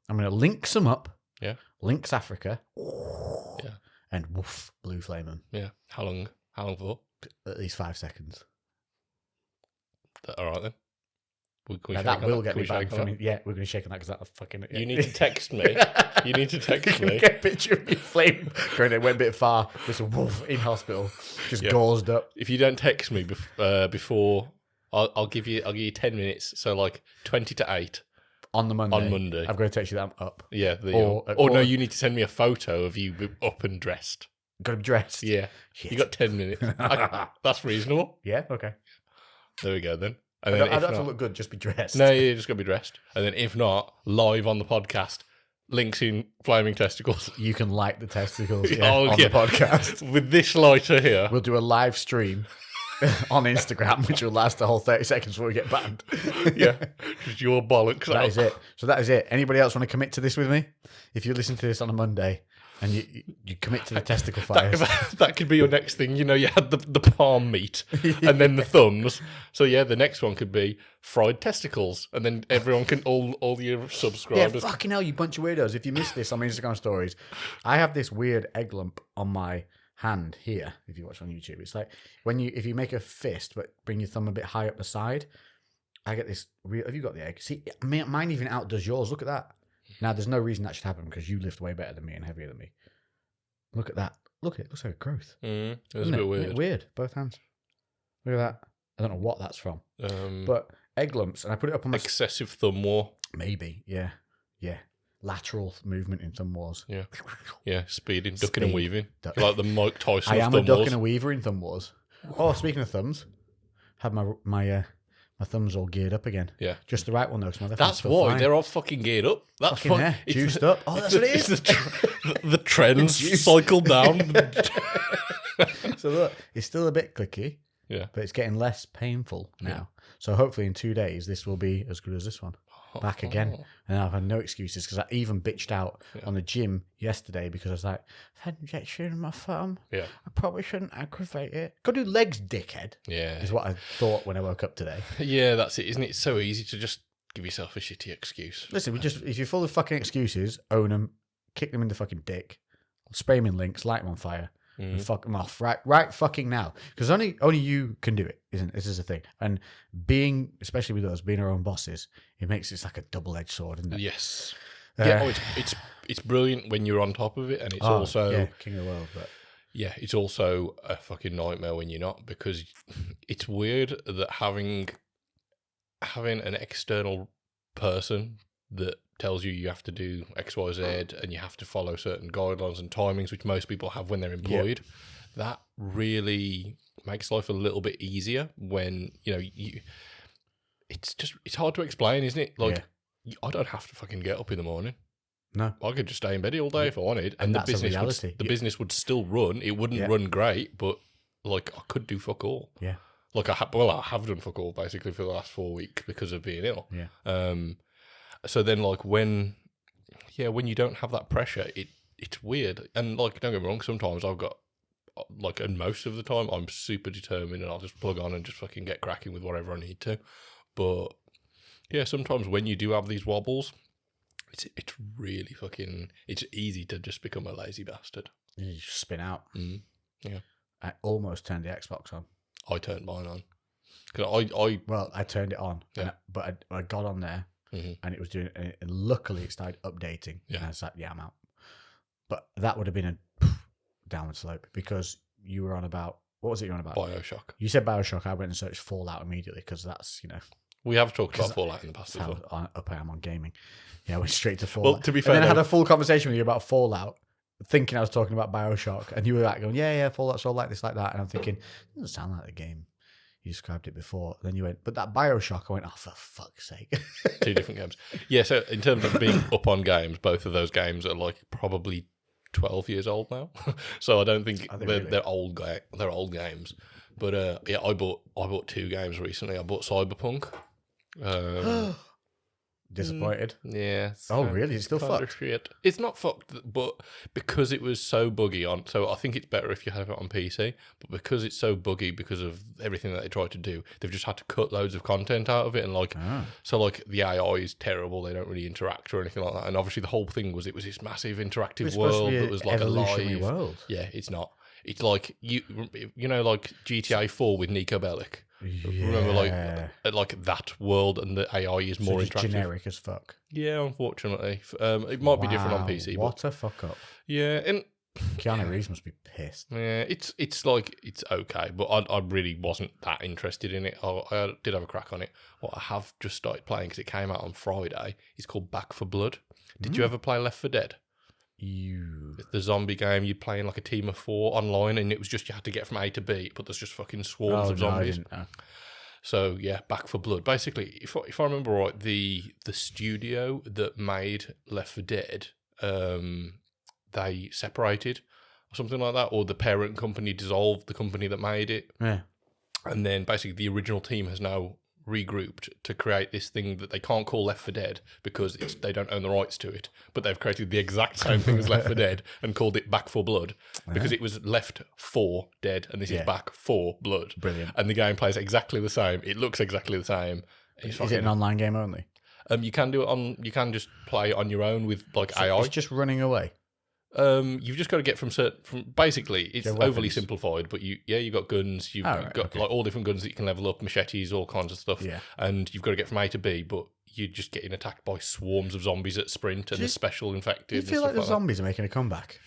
I'm going to link some up. Yeah. Lynx Africa. Yeah. And woof, blue flame them. Yeah. How long for? At least 5 seconds. All right then. That will get me back from it. Yeah, we're going to shake on that because that'll fucking... You need to text me. You need to text me. Get a picture of me flame going. It went a bit far. Just a wolf in hospital, just gauzed up. If you don't text me before, I'll give you 10 minutes. So like 20 to 8 on the Monday. On Monday, I'm going to text you that I'm up. Yeah. Or no, you need to send me a photo of you up and dressed. Got to be dressed. Yeah. Shit. You got 10 minutes. That's reasonable. Yeah. Okay. There we go then. And I don't have to look good, just be dressed. No, you just got to be dressed. And then if not, live on the podcast, links in flaming testicles. You can light the testicles on the podcast. With this lighter here. We'll do a live stream on Instagram, which will last the whole 30 seconds before we get banned. Yeah. Just your bollocks That is it. So that is it. Anybody else want to commit to this with me? If you listen to this on a Monday... And you commit to the testicle fires. That could be your next thing. You know, you had the palm meat and then the thumbs. So yeah, the next one could be fried testicles, and then everyone can all your subscribers. Yeah, fucking hell, you bunch of weirdos! If you missed this on my Instagram stories, I have this weird egg lump on my hand here. If you watch on YouTube, it's like if you make a fist but bring your thumb a bit high up the side. I get this weird. Have you got the egg? See, mine even outdoes yours. Look at that. Now, there's no reason that should happen because you lift way better than me and heavier than me. Look at that. Look at it. It looks like a growth. It's a bit weird. Isn't it weird? Both hands. Look at that. I don't know what that's from. But egg lumps, and I put it up on my... Excessive thumb war. Maybe, yeah. Yeah. Lateral movement in thumb wars. Yeah. Yeah, speeding, ducking and weaving. Like the Mike Tyson of thumb wars. I am a duck and a weaver in thumb wars. Oh, speaking of thumbs, had my thumbs all geared up again. Yeah. Just the right one, though. That's why fine. They're all fucking geared up. That's fucking juiced up. Oh, that's what it is. The trends cycle down. So look, it's still a bit clicky. Yeah. But it's getting less painful now. Yeah. So hopefully in 2 days, this will be as good as this one. Back again. And I've had no excuses because I even bitched out on the gym yesterday because I was like, I've had an injection in my thumb. Yeah. I probably shouldn't aggravate it. Go do legs, dickhead. Yeah. Is what I thought when I woke up today. Yeah, that's it, isn't it? It's so easy to just give yourself a shitty excuse. Listen, if you're full of fucking excuses, own them, kick them in the fucking dick, spray them in links, light them on fire. and fuck them off right fucking now. Because only you can do it, isn't it? This is the thing. And especially with us, being our own bosses, it makes it like a double-edged sword, isn't it? Yes. It's brilliant when you're on top of it, and it's also king of the world, but yeah, it's also a fucking nightmare when you're not, because it's weird that having an external person that tells you have to do X, Y, Z, and you have to follow certain guidelines and timings, which most people have when they're employed, that really makes life a little bit easier when, it's hard to explain, isn't it? Like, I don't have to fucking get up in the morning. No, I could just stay in bed all day if I wanted, and the business would still run. It wouldn't run great, but like I could do fuck all. Yeah, like I have done fuck all basically for the last 4 weeks because of being ill. Yeah. So then, like when you don't have that pressure, it's weird. And like, don't get me wrong, sometimes I've got and most of the time I'm super determined, and I'll just plug on and just fucking get cracking with whatever I need to. But yeah, sometimes when you do have these wobbles, it's really it's easy to just become a lazy bastard. You just spin out. Yeah. I almost turned the Xbox on. I turned mine on. I turned it on, but I got on there, and it was doing. And luckily, it started updating. Yeah. And I was like, "Yeah, I'm out." But that would have been a downward slope, because you were on about, what was it you were on about? BioShock. You said BioShock. I went and searched Fallout immediately, because that's we have talked about Fallout in the past as well. How up I am on gaming. Yeah, I went straight to Fallout. Well, to be fair, and then I had a full conversation with you about Fallout, thinking I was talking about BioShock, and you were like going, yeah, Fallout's all like this, like that, and I'm thinking, it doesn't sound like the game you described it before. And then you went, but that BioShock, I went, oh, for fuck's sake. 2 different games. Yeah, so in terms of being up on games, both of those games are like probably 12 years old now. So I don't think they're old games. But I bought 2 games recently. I bought Cyberpunk. Disappointed? Yeah. Oh, really? It's still fucked? Shit. It's not fucked, but because it was so buggy so I think it's better if you have it on PC, but because it's so buggy because of everything that they tried to do, they've just had to cut loads of content out of it, and so the AI is terrible, they don't really interact or anything like that, and obviously the whole thing was, it was this massive interactive world that was like a live world. Yeah, it's not. It's like like GTA 4 with Nico Bellic. Yeah. Remember, like that world, and the AI is more interactive. Generic as fuck. Yeah, unfortunately, it might be different on PC. What a fuck up! Yeah, and Keanu Reeves must be pissed. Yeah, it's okay, but I really wasn't that interested in it. I did have a crack on it. What I have just started playing, because it came out on Friday, is called Back 4 Blood. Did you ever play Left 4 Dead? It's the zombie game. You're playing like a team of 4 online, and it was just you had to get from A to B, but there's just fucking swarms of zombies. So yeah, Back 4 Blood. Basically, if I remember right, the studio that made Left 4 Dead, they separated or something like that, or the parent company dissolved the company that made it. Yeah. And then basically the original team has now regrouped to create this thing that they can't call Left 4 Dead because they don't own the rights to it, but they've created the exact same thing as Left 4 Dead and called it Back 4 Blood because it was Left 4 Dead and this is Back 4 Blood. Brilliant. And the game plays exactly the same. It looks exactly the same. Is it an online game only? You can do it you can just play on your own with like AI. It's just running away. You've just got to get from basically it's overly simplified, but you've got guns, you've got like all different guns that you can level up, machetes, all kinds of stuff, and you've got to get from A to B, but you're just getting attacked by swarms of zombies at sprint and the special infected. Do you feel like the zombies are making a comeback?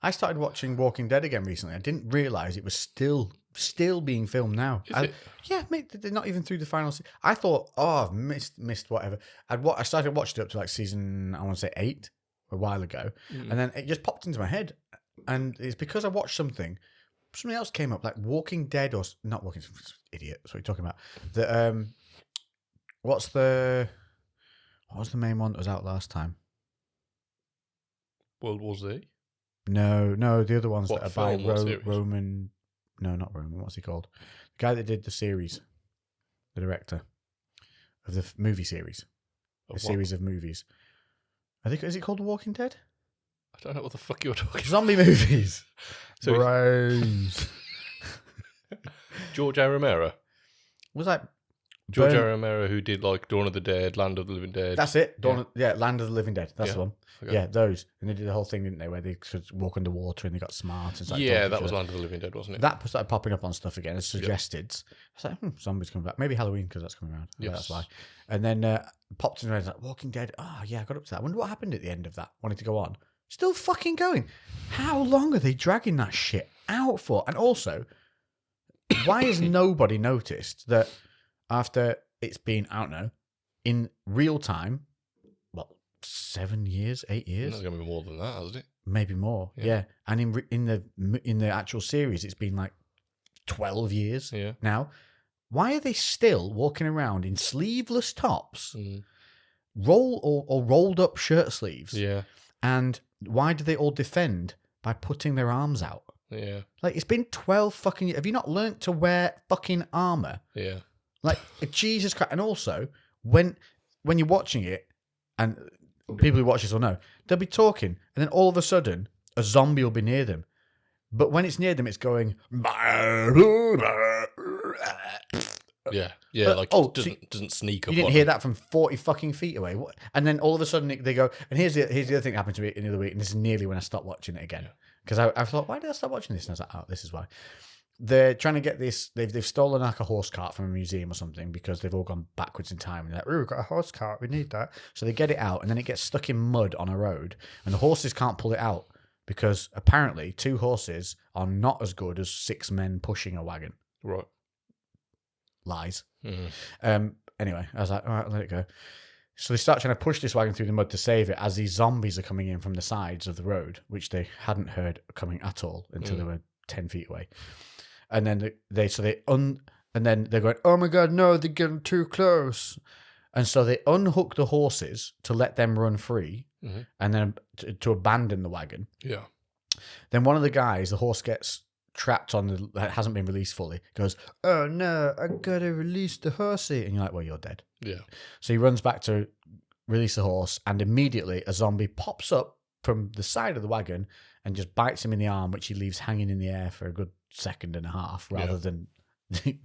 I started watching Walking Dead again recently. I didn't realise it was still being filmed now. Is it? Yeah, mate, they're not even through the final season. I thought, I've missed whatever. I started watching it up to like season, I want to say 8. A while ago, and then it just popped into my head, and it's because I watched something else came up, like Walking Dead or not Walking Dead, idiot, that's what you're talking about. The what was the main one that was out last time? World War Z? No, the other ones that are by Roman. No, not Roman. What's he called? The guy that did the series, the director of the movie series, series of movies. Is it called The Walking Dead? I don't know what the fuck you're talking about. Zombie movies. Brains. George A. Romero. Was that George R. Romero, who did like Dawn of the Dead, Land of the Living Dead. That's it. Land of the Living Dead. That's the one. Okay. Yeah, those. And they did the whole thing, didn't they, where they could walk underwater and they got smart. And that was Land of the Living Dead, wasn't it? That started popping up on stuff again. It's suggested. I was like, zombies coming back. Maybe Halloween because that's coming around. Yes. That's why. And then popped in and like, Walking Dead. Oh, yeah, I got up to that. I wonder what happened at the end of that. Wanted to go on. Still fucking going. How long are they dragging that shit out for? And also, why has nobody noticed that after it's been, I don't know, in real time, 7 years, 8 years? It's going to be more than that, hasn't it? Maybe more, yeah. And in the actual series, it's been like 12 years now. Why are they still walking around in sleeveless tops, rolled up shirt sleeves? Yeah. And why do they all defend by putting their arms out? Yeah. Like, it's been 12 fucking years. Have you not learnt to wear fucking armor? Yeah. Like, Jesus Christ. And also, when you're watching it, and people who watch this will know, they'll be talking, and then all of a sudden, a zombie will be near them. But when it's near them, it's going... Yeah, doesn't sneak up. You didn't hear that from 40 fucking feet away. And then all of a sudden they go, and here's the other thing that happened to me in the other week, and this is nearly when I stopped watching it again. Because I thought, why did I stop watching this? And I was like, oh, this is why. They're trying to get this, they've stolen like a horse cart from a museum or something because they've all gone backwards in time. And they're like, oh, we've got a horse cart, we need that. So they get it out, and then it gets stuck in mud on a road, and the horses can't pull it out because apparently 2 horses are not as good as 6 men pushing a wagon. Right. Lies. Anyway, I was like, all right, let it go. So they start trying to push this wagon through the mud to save it as these zombies are coming in from the sides of the road, which they hadn't heard coming at all until they were 10 feet away. And then and then they're going, oh my God, no, they're getting too close. And so they unhook the horses to let them run free, and then to abandon the wagon. Yeah. Then one of the guys, the horse gets trapped on that hasn't been released fully, goes, oh no, I gotta release the horsey. And you're like, well, you're dead. Yeah. So he runs back to release the horse, and immediately a zombie pops up from the side of the wagon and just bites him in the arm, which he leaves hanging in the air for a good second and a half rather than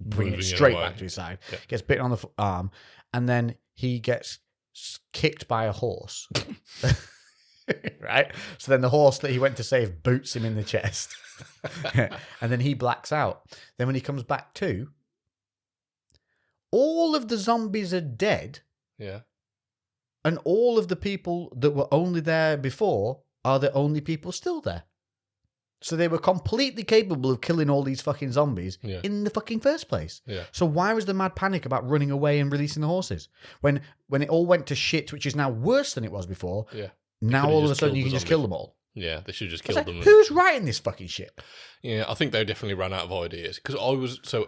bringing it straight back to his side. Yeah. Gets bitten on the arm, and then he gets kicked by a horse. Right? So then the horse that he went to save boots him in the chest. And then he blacks out. Then when he comes back to, all of the zombies are dead. Yeah. And all of the people that were only there before are the only people still there. So they were completely capable of killing all these fucking zombies in the fucking first place. Yeah. So why was the mad panic about running away and releasing the horses? When it all went to shit, which is now worse than it was before, now all of a sudden you can just kill them all. Yeah, they should just kill them. Who's writing this fucking shit? Yeah, I think they definitely ran out of ideas. Because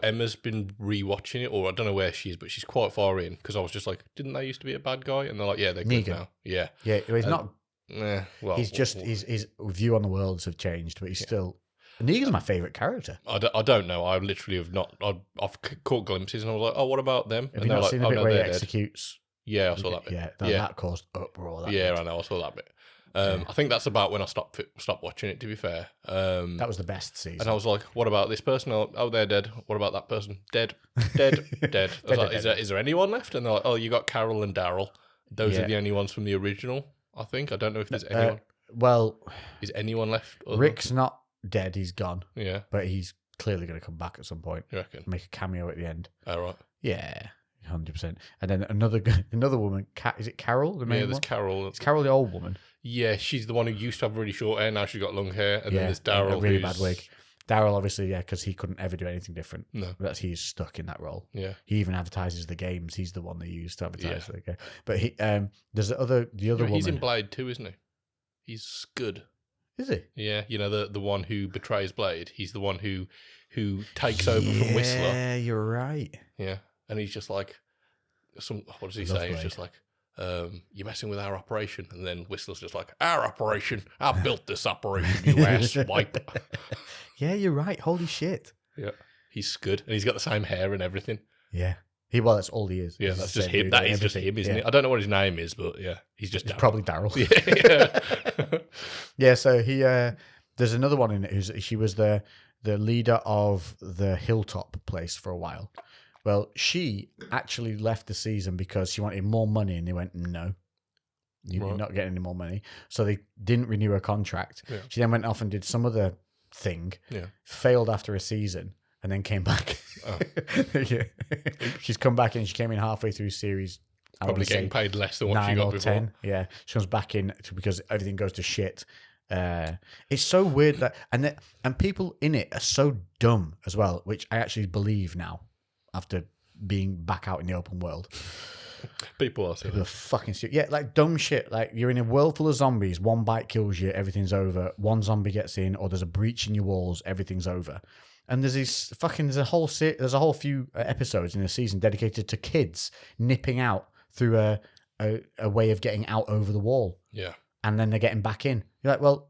Emma's been rewatching it, or I don't know where she is, but she's quite far in. Because I was just like, didn't they used to be a bad guy? And they're like, yeah, they're good now. Yeah. Yeah, he's not. Well, he's just his view on the worlds have changed, but he's still. Negan's my favourite character. I don't know. I literally have not. I've caught glimpses, and I was like, oh, what about them? Have you not seen the bit where he executes? Yeah, I saw that bit. Yeah, that caused uproar. I know. I saw that bit. I think that's about when I stopped watching it, to be fair. That was the best season. And I was like, what about this person? Oh, they're dead. What about that person? Dead. Dead. I was like, is there anyone left? And they're like, oh, you got Carol and Daryl. Those are the only ones from the original, I think. I don't know if there's anyone. Well, is anyone left? Rick's not dead. He's gone. Yeah. But he's clearly going to come back at some point. You reckon? Make a cameo at the end. Oh, right. Yeah. 100%. And then another woman, is it Carol? The main there's one? Carol. It's Carol, the old woman. Yeah, she's the one who used to have really short hair. Now she's got long hair. And then there's Daryl. A really bad wig. Daryl, obviously, because he couldn't ever do anything different. No. He's stuck in that role. Yeah. He even advertises the games. He's the one they use to advertise the game. But there's the other woman. He's in Blade too, isn't he? He's good. Is he? Yeah, you know, the one who betrays Blade. He's the one who takes over from Whistler. Yeah, you're right. Yeah. And he's just like, what does he say? He's just like, you're messing with our operation. And then Whistler's just like, our operation? I built this operation, you ass wipe. Yeah, you're right. Holy shit. Yeah. He's good. And he's got the same hair and everything. Yeah. That's all he is. Yeah, that's just him. That is just him, isn't it? I don't know what his name is, but yeah, he's just Daryl. Probably Daryl. Yeah. Yeah, so he, there's another one in it she was the leader of the Hilltop place for a while. Well, she actually left the season because she wanted more money, and they went, no, you're not getting any more money. So they didn't renew her contract. Yeah. She then went off and did some other thing, failed after a season, and then came back. Oh. Yeah. She's come back and she came in halfway through series. Probably getting paid less than what she got before. 10. Yeah, she comes back in because everything goes to shit. It's so weird that and people in it are so dumb as well, which I actually believe now after being back out in the open world. People are fucking stupid. Yeah, like dumb shit. Like you're in a world full of zombies. One bite kills you. Everything's over. One zombie gets in, or there's a breach in your walls. Everything's over. And there's a whole few episodes in the season dedicated to kids nipping out through a way of getting out over the wall. Yeah. And then they're getting back in. You're like, well,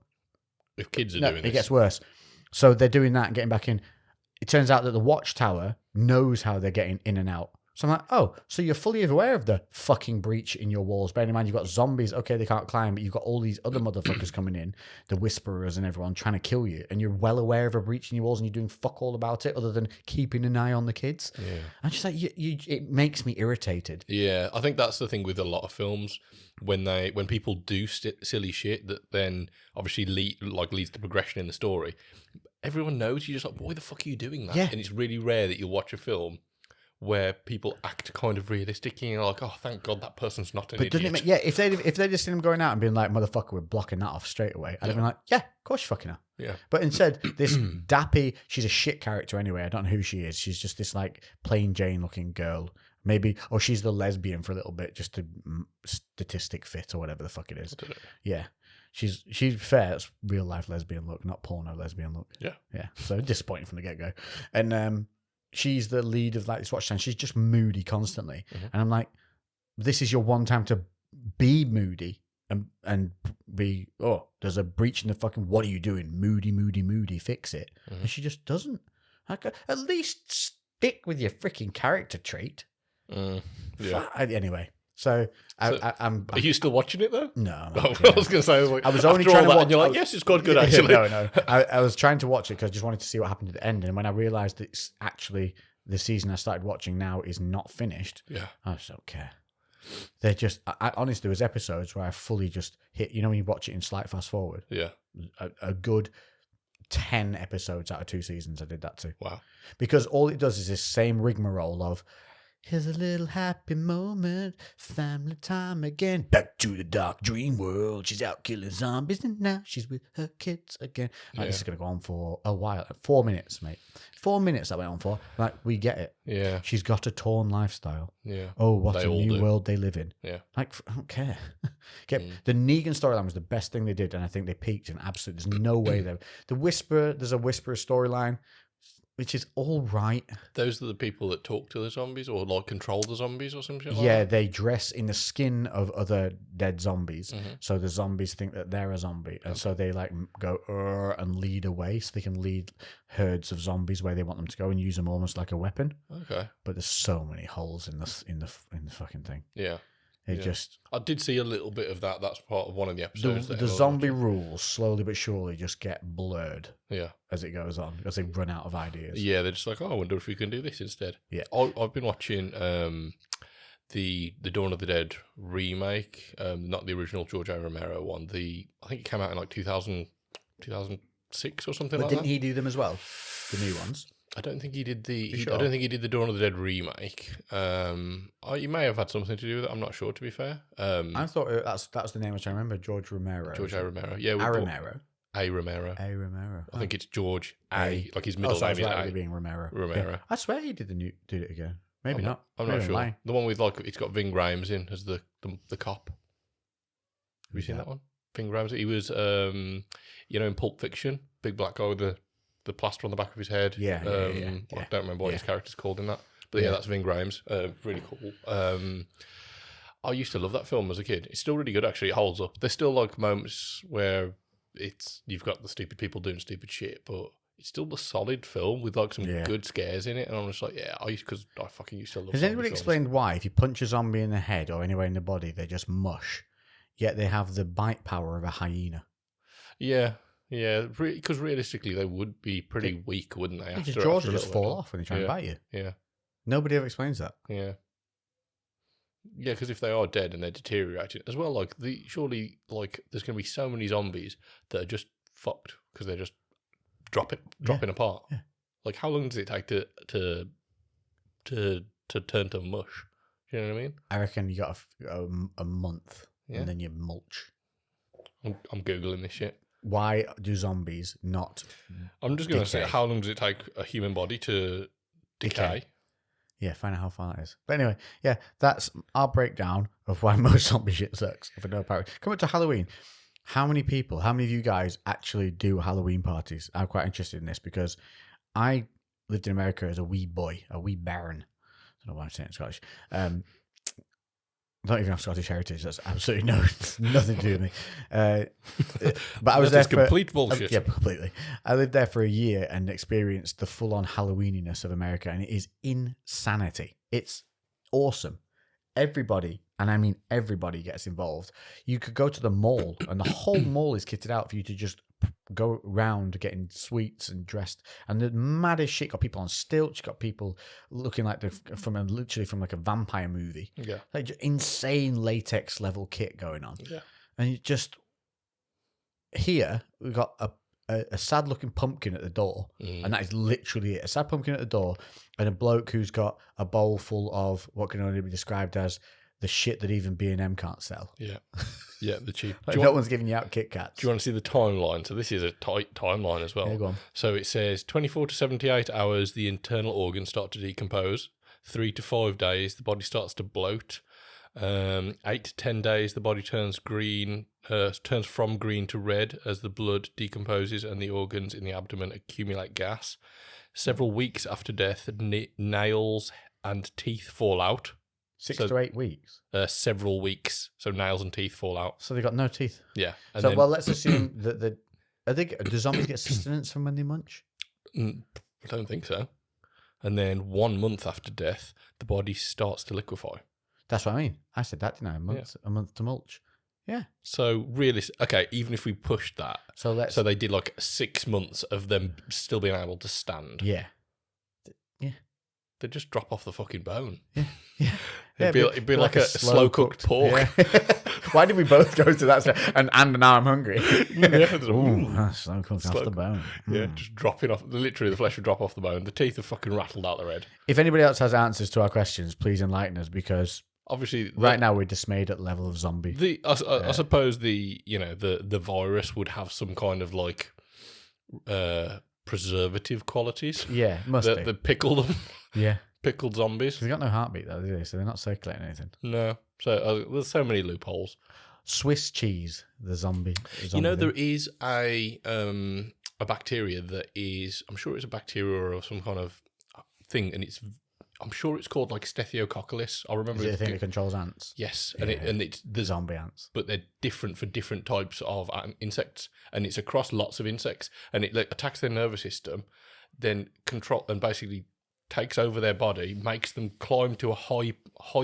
if kids are doing this, it gets worse. So they're doing that and getting back in. It turns out that the watchtower knows how they're getting in and out. So I'm like, oh, so you're fully aware of the fucking breach in your walls. Bearing in mind, you've got zombies. Okay, they can't climb, but you've got all these other motherfuckers coming in, the whisperers and everyone trying to kill you. And you're well aware of a breach in your walls and you're doing fuck all about it other than keeping an eye on the kids. Yeah. I'm just like, it makes me irritated. Yeah, I think that's the thing with a lot of films. When people do silly shit that then obviously leads to progression in the story, everyone knows. You're just like, why the fuck are you doing that? Yeah. And it's really rare that you'll watch a film where people act kind of realistic and you're like, oh, thank God that person's not an idiot. Doesn't it if they'd just seen him going out and being like, motherfucker, we're blocking that off straight away, I'd have been like, yeah, of course you fucking are. Yeah. But instead, this dappy, she's a shit character anyway. I don't know who she is. She's just this like plain Jane looking girl. Maybe, or she's the lesbian for a little bit, just to statistic fit or whatever the fuck it is. Yeah. She's fair. It's real life lesbian look, not porno lesbian look. Yeah. Yeah. So disappointing from the get go. And she's the lead of like this watch town. She's just moody constantly. Mm-hmm. And I'm like, this is your one time to be moody and be, oh, there's a breach in the fucking, what are you doing? Moody, fix it. Mm-hmm. And she just doesn't. At least stick with your freaking character trait. Yeah. Anyway, so I'm. Are you still watching it though? No. I was going to say, I was only trying to watch. And you're like, yes, it's got good actually. No. I was trying to watch it because I just wanted to see what happened at the end, and when I realised that it's actually the season I started watching now is not finished. Yeah, I just don't care. They're just. Honestly, there was episodes where I fully just hit. You know, when you watch it in slight fast forward. Yeah. A good 10 episodes out of 2 seasons, I did that too. Wow. Because all it does is this same rigmarole of, here's a little happy moment, family time again, back to the dark dream world, she's out killing zombies and now she's with her kids again. Like, this is going to go on for a while. 4 minutes, mate. 4 minutes that went on for. Like, we get it. Yeah. She's got a torn lifestyle. Yeah. Oh, what a new world they live in. Yeah. Like, I don't care. The Negan storyline was the best thing they did, and I think they peaked in absolute. There's no way there. There's a Whisperer storyline, which is all right. Those are the people that talk to the zombies or like control the zombies or some shit like that? Yeah, they dress in the skin of other dead zombies. Mm-hmm. So the zombies think that they're a zombie. And so they like go and lead away so they can lead herds of zombies where they want them to go and use them almost like a weapon. Okay. But there's so many holes in the fucking thing. Yeah. I did see a little bit of that. That's part of one of the episodes. The zombie rules slowly but surely just get blurred. Yeah, as it goes on, as they run out of ideas. Yeah, they're just like, oh, I wonder if we can do this instead. Yeah, I've been watching the Dawn of the Dead remake, not the original George A. Romero one. I think it came out in like 2006 or something. But like didn't he do them as well? The new ones. I don't think he did I don't think he did the Dawn of the Dead remake. He may have had something to do with it. I'm not sure, to be fair. I thought that's the name which I remember. George Romero. George A. Romero. Yeah. Romero. A. Romero. A. Romero. I think it's George A. Like his middle name is A. being Romero. Romero. Yeah. I swear he did it again. Maybe not. I'm not sure. The one with like it's got Ving Rhames in as the cop. Have you seen that one? Ving Rhames. He was in Pulp Fiction, big black guy with the plaster on the back of his head. Yeah. I don't remember what his character's called in that. But that's Ving Rhames. Really cool. I used to love that film as a kid. It's still really good, actually. It holds up. There's still like moments where you've got the stupid people doing stupid shit, but it's still a solid film with like some good scares in it. And I'm just like, because I fucking used to love it. Has anybody explained why, if you punch a zombie in the head or anywhere in the body, they just mush, yet they have the bite power of a hyena? Yeah. Yeah, because realistically they would be pretty weak, wouldn't they? Your jaws will just fall off when they try and bite you. Yeah. Nobody ever explains that. Yeah. Yeah, because if they are dead and they're deteriorating as well, like surely like there's going to be so many zombies that are just fucked because they're just dropping apart. Yeah. Like how long does it take to turn to mush? Do you know what I mean? I reckon you got a month and then you mulch. I'm googling this shit. Why do zombies not? I'm just going to say, how long does it take a human body to decay? Yeah, find out how far that is. But anyway, yeah, that's our breakdown of why most zombie shit sucks. For no power. Coming to Halloween, how many of you guys actually do Halloween parties? I'm quite interested in this because I lived in America as a wee boy, a wee baron. I don't know why I'm saying it in Scottish. I don't even have Scottish heritage. That's absolutely nothing to do with me. But I was there for complete bullshit. Yeah, completely. I lived there for a year and experienced the full-on Halloweeniness of America, and it is insanity. It's awesome. Everybody, and I mean everybody, gets involved. You could go to the mall, and the whole mall is kitted out for you to just go around getting sweets and dressed, and the maddest shit. Got people on stilts, got people looking like they're literally from like a vampire movie. Yeah, like just insane latex level kit going on. Yeah, and you just here we've got a sad looking pumpkin at the door, and that is literally it. A sad pumpkin at the door, and a bloke who's got a bowl full of what can only be described as the shit that even B&M can't sell. Yeah. Yeah, the cheap. Like no one's giving you out Kit Kats. Do you want to see the timeline? So this is a tight timeline as well. Yeah, go on. So it says 24 to 78 hours, the internal organs start to decompose. 3 to 5 days, the body starts to bloat. 8 to 10 days, the body turns from green to red as the blood decomposes and the organs in the abdomen accumulate gas. Several weeks after death, nails and teeth fall out. 6 to 8 weeks? Several weeks. So nails and teeth fall out. So they got no teeth? Yeah. Well, let's assume that do zombies get sustenance from when they munch? I don't think so. And then 1 month after death, the body starts to liquefy. That's what I mean. I said that, didn't I? A month to mulch. Yeah. So really, okay, even if we pushed that, so they did like 6 months of them still being able to stand. Yeah. Yeah. They'd just drop off the fucking bone. Yeah. Yeah. It'd be like a slow cooked pork. Yeah. Why did we both go to that? And now I'm hungry. Slow cooked off the bone. Yeah, just dropping off. Literally, the flesh would drop off the bone. The teeth are fucking rattled out the head. If anybody else has answers to our questions, please enlighten us, because obviously right now we're dismayed at the level of zombie. I suppose the virus would have some kind of like preservative qualities. Yeah, must be. They pickle them. Yeah. Pickled zombies. They've got no heartbeat though, do they? So they're not circulating anything. No. So there's so many loopholes. Swiss cheese, the zombie there is a bacteria that is, I'm sure it's a bacteria or some kind of thing, and I'm sure it's called like Staphylococcus. I remember is it the thing that controls ants? Yes, yeah. and it's the zombie ants, but they're different for different types of insects, and it's across lots of insects, and it attacks their nervous system, then basically takes over their body, makes them climb to a high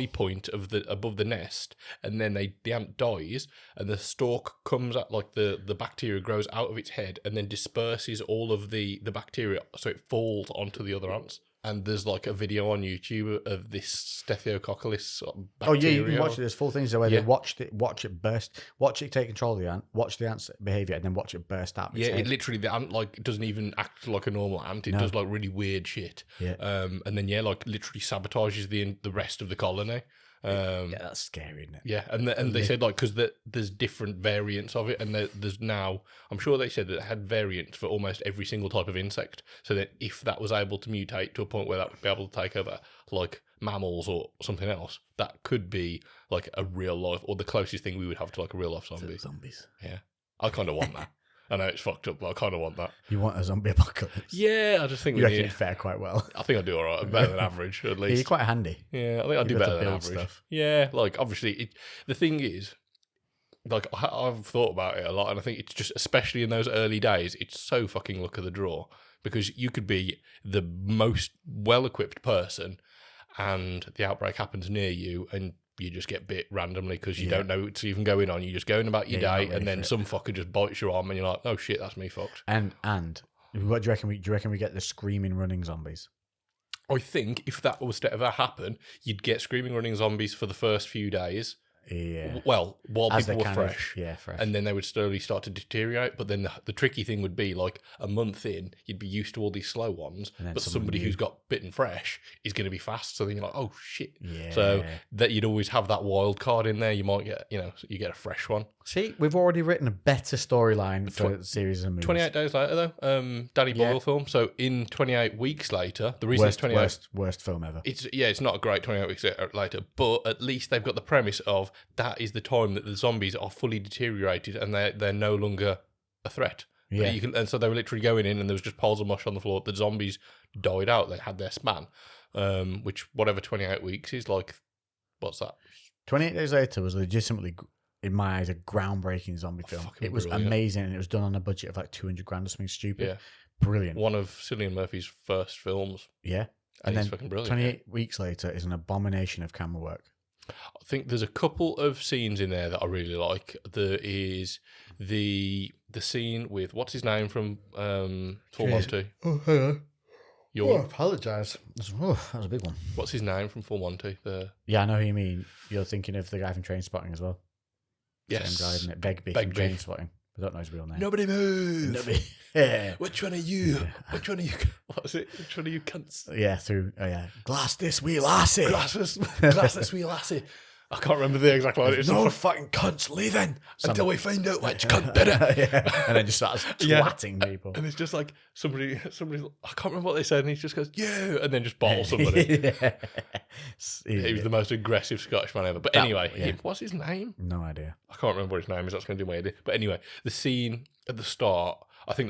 point above the nest, and then the ant dies, and the stalk comes out, like the bacteria grows out of its head, and then disperses all of the bacteria, so it falls onto the other ants. And there's like a video on YouTube of this Staphylococcus bacteria. Oh yeah, you can watch it. There's full things where they watch it burst, watch it take control of the ant, watch the ant's behavior, and then watch it burst out. Yeah, it literally, the ant like doesn't even act like a normal ant. It does like really weird shit. Yeah. And then like literally sabotages the rest of the colony. Yeah, that's scary, isn't it? Yeah, and they said like because there's different variants of it, and there's now, I'm sure they said that it had variants for almost every single type of insect. So that if that was able to mutate to a point where that would be able to take over like mammals or something else, that could be like a real life, or the closest thing we would have to like a real life zombie. Zombies. Yeah, I kind of want that. I know it's fucked up, but I kind of want that. You want a zombie apocalypse? Yeah, I just think you reckon it'd fare quite well. I think I do all right. I'm better than average, at least. Yeah, you're quite handy. Yeah, I think I do better than average. Stuff. Yeah, like obviously, the thing is, like I've thought about it a lot, and I think it's just, especially in those early days, it's so fucking luck of the draw, because you could be the most well-equipped person, and the outbreak happens near you, and you just get bit randomly because you don't know it's even going on. You're just going about your day, and then some fucker just bites your arm, and you're like, "Oh shit, that's me fucked." And what do you reckon? Do you reckon we get the screaming, running zombies? I think if that was to ever happen, you'd get screaming, running zombies for the first few days. Yeah. Well, while As people they were kind of- fresh. yeah, fresh. And then they would slowly start to deteriorate. But then the tricky thing would be like a month in, you'd be used to all these slow ones. And then But someone somebody new. who's got bitten fresh is going to be fast. So then you're like, oh shit. Yeah. So that you'd always have that wild card in there. You might get, you get a fresh one. See, we've already written a better storyline for the series of movies. 28 days later, though, Danny Boyle film. So in 28 weeks later, the reason it's 28... Worst film ever. It's not a great 28 weeks later, but at least they've got the premise of that is the time that the zombies are fully deteriorated and they're no longer a threat. Yeah. And so they were literally going in and there was just piles of mush on the floor. The zombies died out. They had their span, which whatever 28 weeks is like, what's that? 28 Days Later was legitimately, in my eyes, a groundbreaking zombie film. It was brilliant. amazing, and it was done on a budget of like 200 grand or something stupid. Yeah. Brilliant. One of Cillian Murphy's first films. Yeah. And then it's fucking brilliant. 28 weeks later is an abomination of camera work. I think there's a couple of scenes in there that I really like. There is the scene with what's his name from Full Monty. Oh, hello. I apologise. That was a big one. What's his name from Full Monty? Yeah, I know who you mean. You're thinking of the guy from Trainspotting as well. Yes. Same guy, isn't it? Begbie from Trainspotting. I don't know his real name. Nobody move. Yeah. Which one are you? Which one are you? What is it? Which one are you cunts? Yeah, Glass this wee lassie. Glass this wee lassie. I can't remember the exact line. It's no fucking cunts leaving until we find out which cunt better. Yeah. And then just starts twatting people. And it's just like somebody. I can't remember what they said, and he just goes, "Yeah," and then just bottles somebody. He was the most aggressive Scottish man ever. But anyway, what's his name? No idea. I can't remember what his name is. That's going to do my idea. But anyway, the scene at the start, I think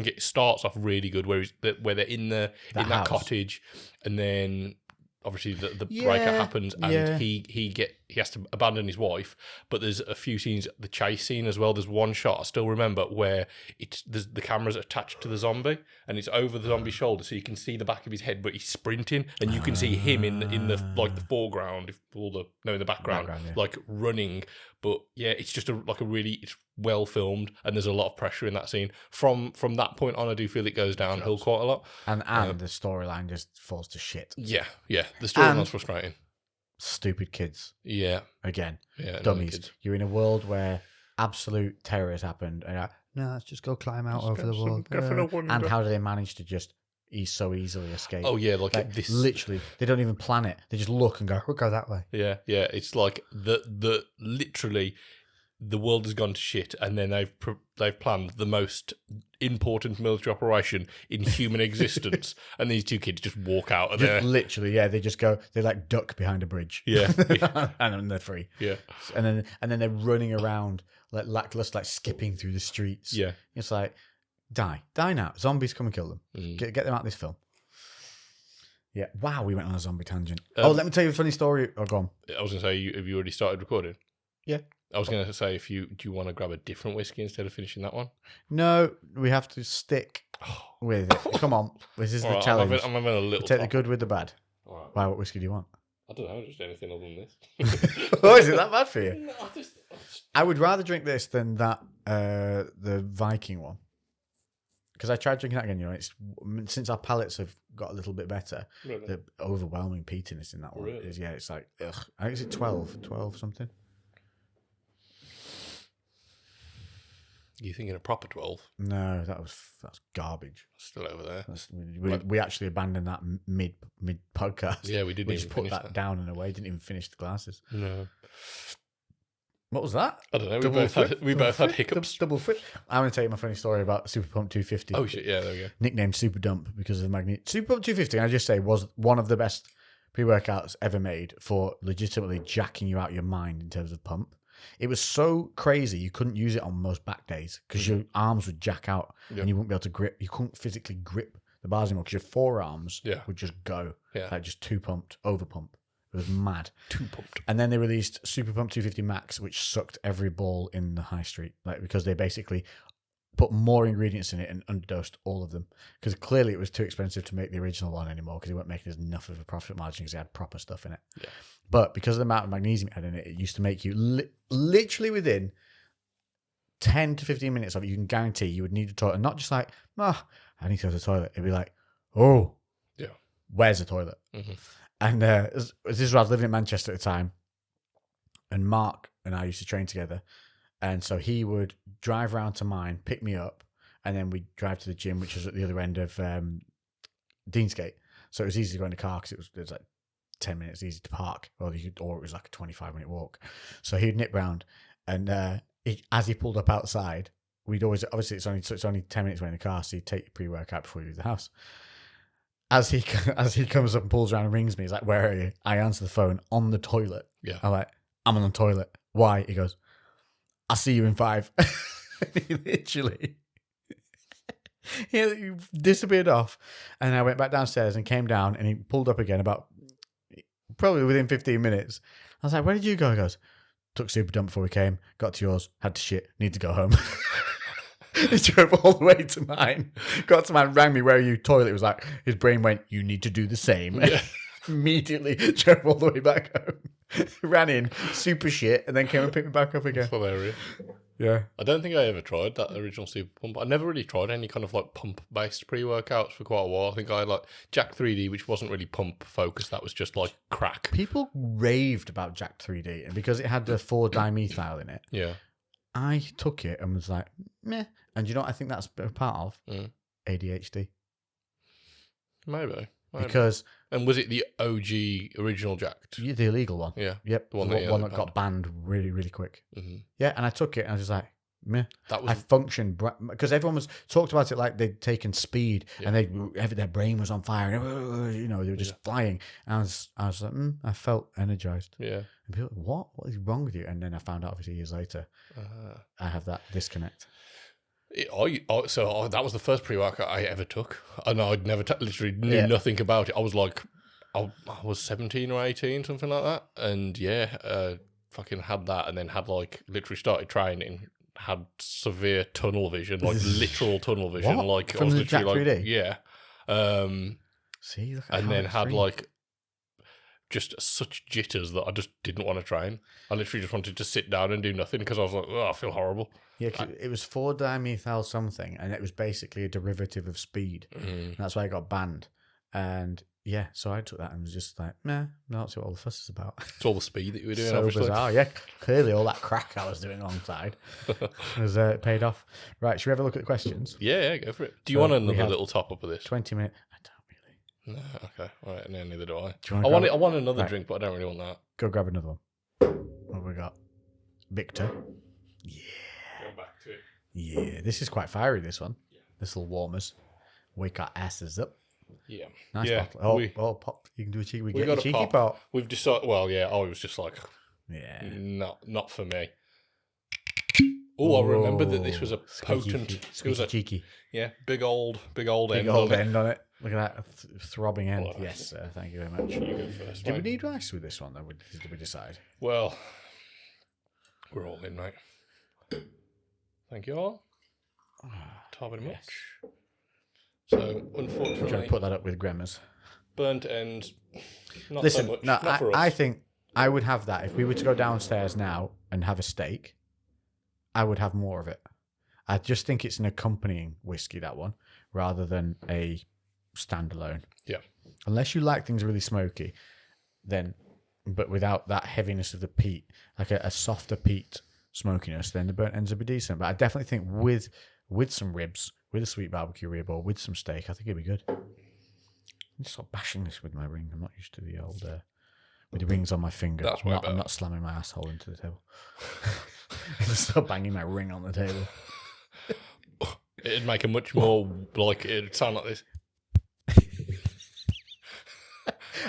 it starts off really good, where they're in that cottage, and then obviously the breakup happens, and he has to abandon his wife. But there's a few scenes, the chase scene as well. There's one shot I still remember where the camera's attached to the zombie, and it's over the zombie's shoulder, so you can see the back of his head, but he's sprinting, and you can see him in the like the foreground, in the background, like running. But yeah, it's just it's well filmed, and there's a lot of pressure in that scene. From that point on, I do feel it goes downhill quite a lot, and the storyline just falls to shit. Yeah, the storyline's frustrating. Stupid kids. Yeah. Again. Yeah. Dummies. You're in a world where absolute terror has happened. And you're like, no, let's just go climb out over the wall. And how do they manage to just so easily escape? Oh, yeah. Like this. Literally, they don't even plan it. They just look and go, we'll go that way. Yeah. It's like literally the world has gone to shit, and then they've planned the most important military operation in human existence, and these two kids just walk out of there. Literally, they just go. They like duck behind a bridge. Yeah. And then they're free. Yeah, and then they're running around like lackluster, like skipping through the streets. Yeah, it's like die now. Zombies come and kill them. Get them out of this film. Yeah. Wow, we went on a zombie tangent. Let me tell you a funny story. Oh, go on. I was going to say, have you already started recording? Yeah. I was going to say, do you want to grab a different whiskey instead of finishing that one? No, we have to stick with it. Come on. This is the challenge. I'm having a little Take the good with the bad. All right. Why, what whiskey do you want? I don't know, just anything other than this. Oh, is it that bad for you? No, I would rather drink this than that, the Viking one. Because I tried drinking that again, since our palates have got a little bit better, really? The overwhelming peatiness in that one is, it's like, ugh. I think it's 12 something. You thinking a proper 12? No, that's garbage. Still over there. We actually abandoned that mid podcast. Yeah, we didn't. We just put that down and away. Didn't even finish the glasses. No. What was that? I don't know. We both had hiccups. Double flip. I'm going to tell you my funny story about Super Pump 250. Oh shit! Yeah, there we go. Nicknamed Super Dump because of the magnet. Super Pump 250, I just say, was one of the best pre-workouts ever made for legitimately jacking you out your mind in terms of pump. It was so crazy you couldn't use it on most back days because your arms would jack out and you wouldn't be able to grip. You couldn't physically grip the bars anymore because your forearms would just go. Yeah. Like just too pumped, over pump. It was mad. Too pumped. And then they released Super Pump 250 Max, which sucked every ball in the high street, because they basically put more ingredients in it and underdosed all of them. Because clearly it was too expensive to make the original one anymore because they weren't making enough of a profit margin because they had proper stuff in it. Yeah. But because of the amount of magnesium it had in it, it used to make you literally within 10 to 15 minutes of it, you can guarantee you would need a toilet. And not just like, I need to go to the toilet. It'd be like, oh, where's the toilet? Mm-hmm. And this is where I was living in Manchester at the time. And Mark and I used to train together. And so he would drive around to mine, pick me up, and then we'd drive to the gym, which was at the other end of Deansgate. So it was easy to go in the car because it was like 10 minutes easy to park, or it was like a 25-minute walk. So he'd nip round, and as he pulled up outside, we'd always, obviously it's only 10 minutes away in the car, so he'd take your pre-workout before you leave the house. As he comes up and pulls around and rings me, he's like, "Where are you?" I answer the phone on the toilet. Yeah. I'm like, "I'm on the toilet." "Why?" He goes, "I'll see you in 5. He literally he disappeared off. And I went back downstairs and came down, and he pulled up again about probably within 15 minutes. I was like, "Where did you go?" He goes, "Took super dump before we came, got to yours, had to shit, need to go home." He drove all the way to mine, got to mine, rang me, "Where are you?" Toilet. Was like, his brain went, "You need to do the same." Yeah. Immediately drove all the way back home, ran in, super shit, and then came and picked me back up again. That's hilarious. Yeah. I don't think I ever tried that original Super Pump. I never really tried any kind of like pump-based pre-workouts for quite a while. I think I had like Jack 3D, which wasn't really pump-focused. That was just like crack. People raved about Jack 3D, and because it had the 4-dimethyl in it, Yeah. I took it and was like, meh. And you know what I think that's a part of? ADHD. Maybe. Because... And was it the OG original Jack? The illegal one. Yeah. Yep. The one that got banned really, really quick. Mm-hmm. Yeah, and I took it and I was just like, meh. That was... I functioned... Because everyone was talked about it like they'd taken speed, and their brain was on fire. And, you know, they were just flying. And I was like, I felt energized. Yeah. And people were like, what is wrong with you? And then I found out obviously years later, I have that disconnect. So that was the first pre-workout I ever took, and I'd never literally knew nothing about it. I was like, I was 17 or 18, something like that, and fucking had that, and then had like literally started training, had severe tunnel vision, like literal tunnel vision, what? Like From I was the literally Jack 3D? Yeah. See, look at and how then had extreme. like just such jitters that I just didn't want to train. I literally just wanted to sit down and do nothing because I was like, oh, I feel horrible. Yeah, cause it was 4-dimethyl something, and it was basically a derivative of speed. And that's why it got banned. And yeah, so I took that and was just like, nah, no, that's what all the fuss is about. It's all the speed that you were doing. So obviously. Bizarre. Yeah, clearly all that crack I was doing alongside was paid off. Right, should we have a look at the questions? Yeah, go for it. Do you want another little top up of this? 20 minutes. I don't really. No, okay. All right, no, neither do I. I want another drink, but I don't really want that. Go grab another one. What have we got? Victor. Yeah. Go back to it. Yeah, this is quite fiery, this one. Yeah. This little warmers. Wake our asses up. Yeah. Nice bottle. Oh, pop. You can do a cheeky. We get a cheeky pop. We've decided, well, yeah, I was just like, yeah, not for me. Oh, I remember that this was a potent. It was a cheeky. Yeah, big old end on it. Look at that throbbing end. Well, yes, thank you very much. You go first. Did we need rice with this one, though? Did we decide? Well, we're all in, mate. Thank you all. Top very much. So, unfortunately, I'm trying to put that up with Gremmers. Burnt ends. Not Listen, so much. no, Not for us. I think I would have that if we were to go downstairs now and have a steak. I would have more of it. I just think it's an accompanying whiskey, that one, rather than a standalone. Yeah. Unless you like things really smoky, then, but without that heaviness of the peat, like a softer peat smokiness, then the burnt ends would be decent. But I definitely think with some ribs, with a sweet barbecue rib or with some steak, I think it'd be good. I'm just sort of bashing this with my ring. I'm not used to the old, with the rings on my finger. That's I'm not slamming my asshole into the table. Just start banging my ring on the table. It'd make a much more, like, it'd sound like this.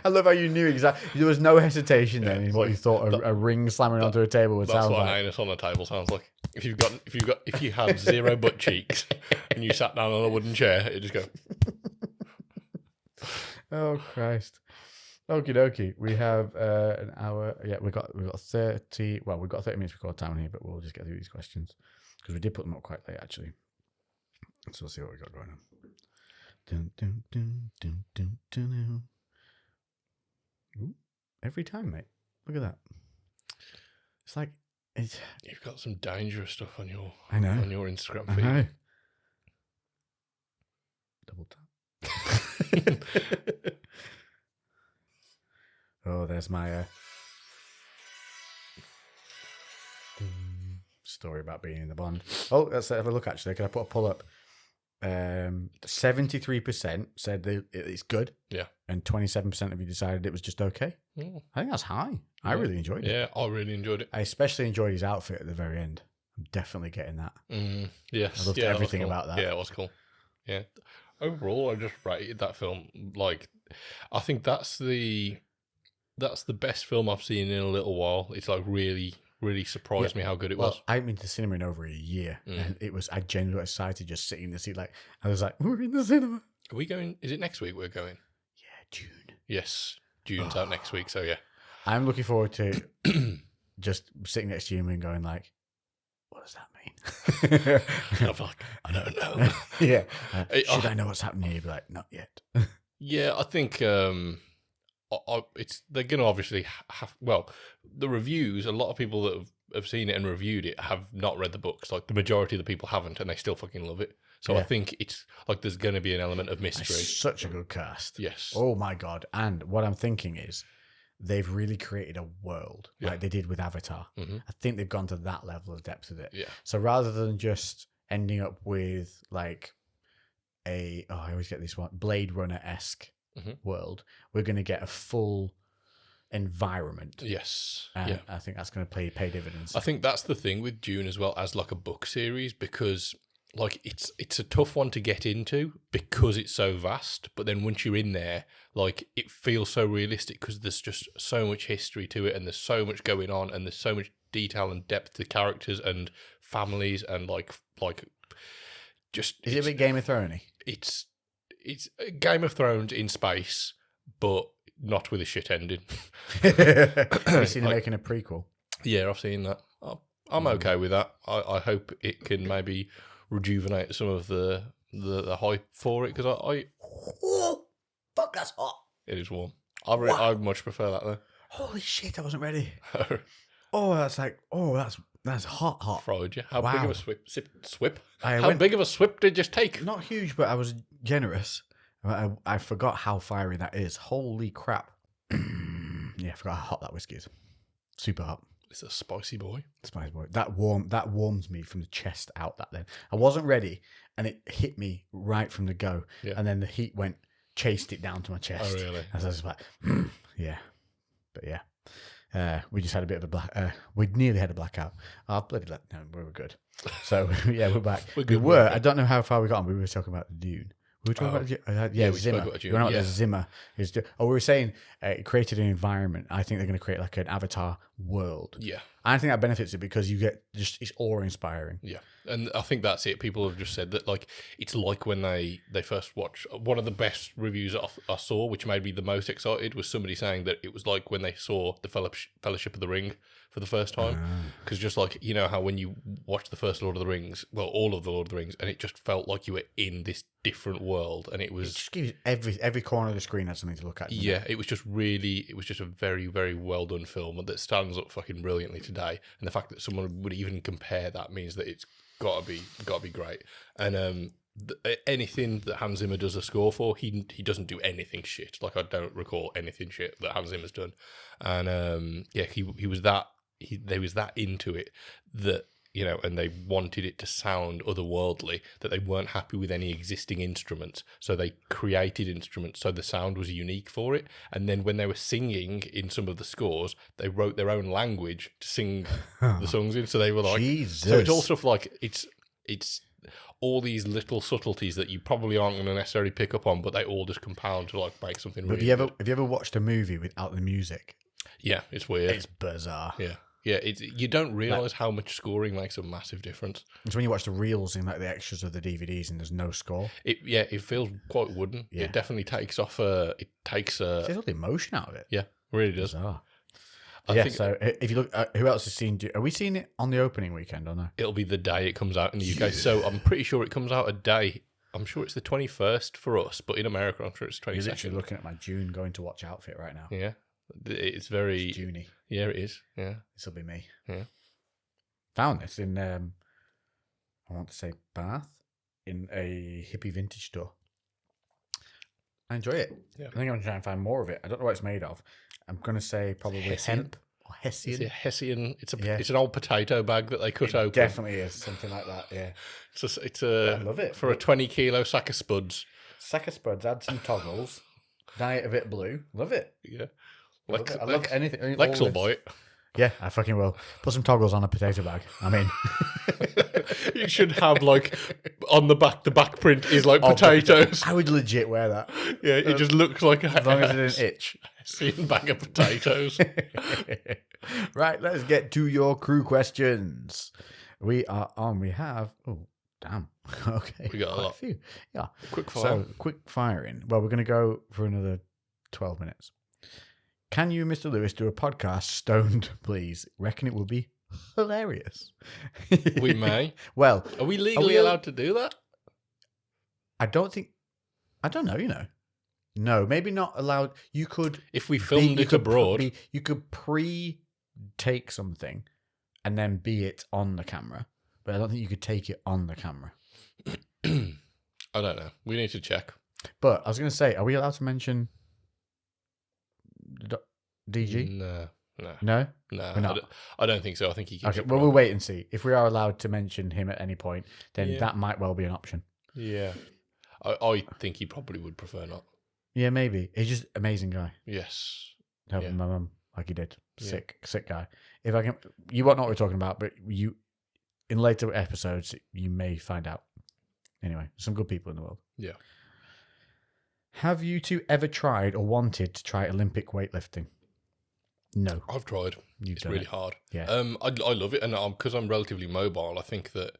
I love how you knew exactly. There was no hesitation then in what you thought a ring slamming onto a table would sound like. That's what an anus on a table sounds like. If you had zero butt cheeks and you sat down on a wooden chair, it'd just go. Oh Christ. Okie dokie. We have an hour. Yeah, we've got 30. Well, we've got 30 minutes record time here, but we'll just get through these questions because we did put them up quite late actually. So we'll see what we got going on. Dun, dun, dun, dun, dun, dun, dun. Ooh, every time, mate. Look at that. It's like You've got some dangerous stuff on your Instagram feed. I know. Double tap. Oh, there's my story about being in the Bond. Oh, let's have a look, actually. Can I put a pull up? 73% said that it's good. Yeah. And 27% of you decided it was just okay. I think that's high. I really enjoyed it. Yeah, I really enjoyed it. I especially enjoyed his outfit at the very end. I'm definitely getting that. Yes. I loved everything about that. Yeah, it was cool. Yeah. Overall, I just rated that film like, I think that's the best film I've seen in a little while. It's like really surprised me how good it was. I haven't been to the cinema in over a year, and I genuinely was excited just sitting in the seat. Like, I was like, we're in the cinema. Are we going? Is it next week we're going? Yeah, June. Yes, June's out next week. So yeah, I'm looking forward to just sitting next to you and going like, what does that mean? I'm like, I don't know. Yeah. Should I know what's happening? You'd be like, not yet. Yeah, I think they're going to obviously have, well, the reviews, a lot of people that have seen it and reviewed it have not read the books. Like, the majority of the people haven't, and they still fucking love it. So I think it's like there's going to be an element of mystery. It's such a good cast. Yes. Oh my God. And what I'm thinking is they've really created a world like they did with Avatar. I think they've gone to that level of depth with it. Yeah. So rather than just ending up with like I always get this one, Blade Runner-esque world, we're going to get a full environment. Yes. And I think that's going to pay dividends. I think that's the thing with Dune as well as like a book series, because like it's a tough one to get into because it's so vast, but then once you're in there, like it feels so realistic because there's just so much history to it, and there's so much going on, and there's so much detail and depth to characters and families, and like just is it a bit Game of Thrones-y? It's Game of Thrones in space, but not with a shit ending. Have you seen them making a prequel? Yeah, I've seen that. I'm okay with that. I hope it can maybe rejuvenate some of the hype for it, because Oh, fuck, that's hot. It is warm. I much prefer that though. Holy shit, I wasn't ready. That's hot. Fried you. How big of a swip? How big of a swip did you take? Not huge, but I was generous. I forgot how fiery that is. Holy crap. Yeah, I forgot how hot that whiskey is. Super hot. It's a spicy boy. Spicy boy. That warms me from the chest out that then. I wasn't ready, and it hit me right from the go. Yeah. And then the heat chased it down to my chest. Oh, really? And so I was like, yeah. But yeah. We just had a bit of a we nearly had a blackout. No, we were good. So yeah, we're back. I don't know how far we got on. We were talking about Dune. We were talking about we spoke about Dune. What Zimmer is doing. We were saying it created an environment. I think they're going to create like an Avatar world. Yeah. I think that benefits it because you get it's awe-inspiring. Yeah. And I think that's it. People have just said that, like, it's like when they first watched. One of the best reviews I saw, which made me the most excited, was somebody saying that it was like when they saw the Fellowship of the Ring for the first time. Because just like, you know how when you watch the first Lord of the Rings, well, all of the Lord of the Rings, and it just felt like you were in this different world, and it was... It just gives every corner of the screen has something to look at. Yeah, it was just a very, very well done film that stands up fucking brilliantly today. And the fact that someone would even compare that means that it's got to be great. And anything that Hans Zimmer does a score for, he doesn't do anything shit. Like, I don't recall anything shit that Hans Zimmer's done. And he was that into it that, you know, and they wanted it to sound otherworldly, that they weren't happy with any existing instruments, so they created instruments so the sound was unique for it. And then when they were singing in some of the scores, they wrote their own language to sing the songs in. So they were like, Jesus. So it's all stuff like it's all these little subtleties that you probably aren't going to necessarily pick up on, but they all just compound to like make something. Really good. Have you ever watched a movie without the music? Yeah, it's weird. It's bizarre. Yeah, you don't realise how much scoring makes a massive difference. It's when you watch the reels in like the extras of the DVDs and there's no score. It feels quite wooden. Yeah. It definitely takes off it takes all the emotion out of it. Yeah, really does. Bizarre. I think, so if you look, who else has seen? Are we seeing it on the opening weekend or no? It'll be the day it comes out in the UK. So I'm pretty sure it comes out a day. I'm sure it's the 21st for us, but in America, I'm sure it's 22nd. You're literally looking at my June going to watch outfit right now. Yeah. It's very Juney. Yeah, it is. Yeah, this will be me. Yeah, found this in I want to say Bath, in a hippie vintage store. I enjoy it. Yeah. I think I'm going to try and find more of it. I don't know what it's made of. I'm going to say probably Hessian? hemp or Hessian. It's a Hessian. It's an old potato bag that they cut open. Definitely is something like that. Yeah. It's a I love it. For a 20-kilo sack of spuds. Sack of spuds. Add some toggles. Dye it a bit blue. Love it. Yeah. I love anything. Lex will buy it. Yeah, I fucking will. Put some toggles on a potato bag. I'm in. You should have on the back print is potatoes. I would legit wear that. Yeah, it just looks like as long as it didn't itch. Hessian bag of potatoes. Right, let's get to your crew questions. We are on. We have. Oh, damn. Okay. We got quite a lot. Few. Yeah. Quick fire. So, quick firing. Well, we're going to go for another 12 minutes. Can you, Mr. Lewis, do a podcast stoned, please? Reckon it would be hilarious. We may. Well, are we legally allowed to do that? I don't know, No, maybe not allowed. You could. If we filmed it abroad. You could pre-take something and then be it on the camera. But I don't think you could take it on the camera. I don't know. We need to check. But I was going to say, are we allowed to mention DG? No. No? We're not. I don't think so. I think he keeps Okay, it well, we'll wait and see. If we are allowed to mention him at any point, then that might well be an option. Yeah. I think he probably would prefer not. Yeah, maybe. He's just an amazing guy. Yes. Helping my mum like he did. Sick guy. If I can, you won't know what we're talking about, but in later episodes, you may find out. Anyway, some good people in the world. Yeah. Have you two ever tried or wanted to try Olympic weightlifting? No. I've tried. It's really hard. Yeah. I love it, and because I'm relatively mobile, I think that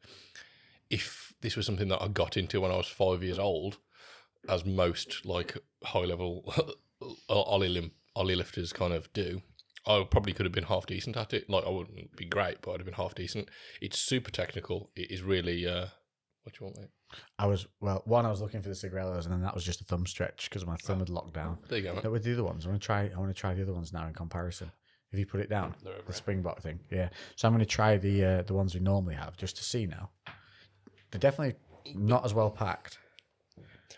if this was something that I got into when I was 5 years old, as most high level ollie lifters kind of do, I probably could have been half decent at it. I wouldn't be great, but I'd have been half decent. It's super technical. It is really. What do you want, mate? I was looking for the cigarellos, and then that was just a thumb stretch because my thumb had locked down. There you go, mate. With the other ones, I want to try the other ones now in comparison. If you put it down, the Springbok thing, yeah. So I'm going to try the ones we normally have just to see now. They're definitely not as well packed.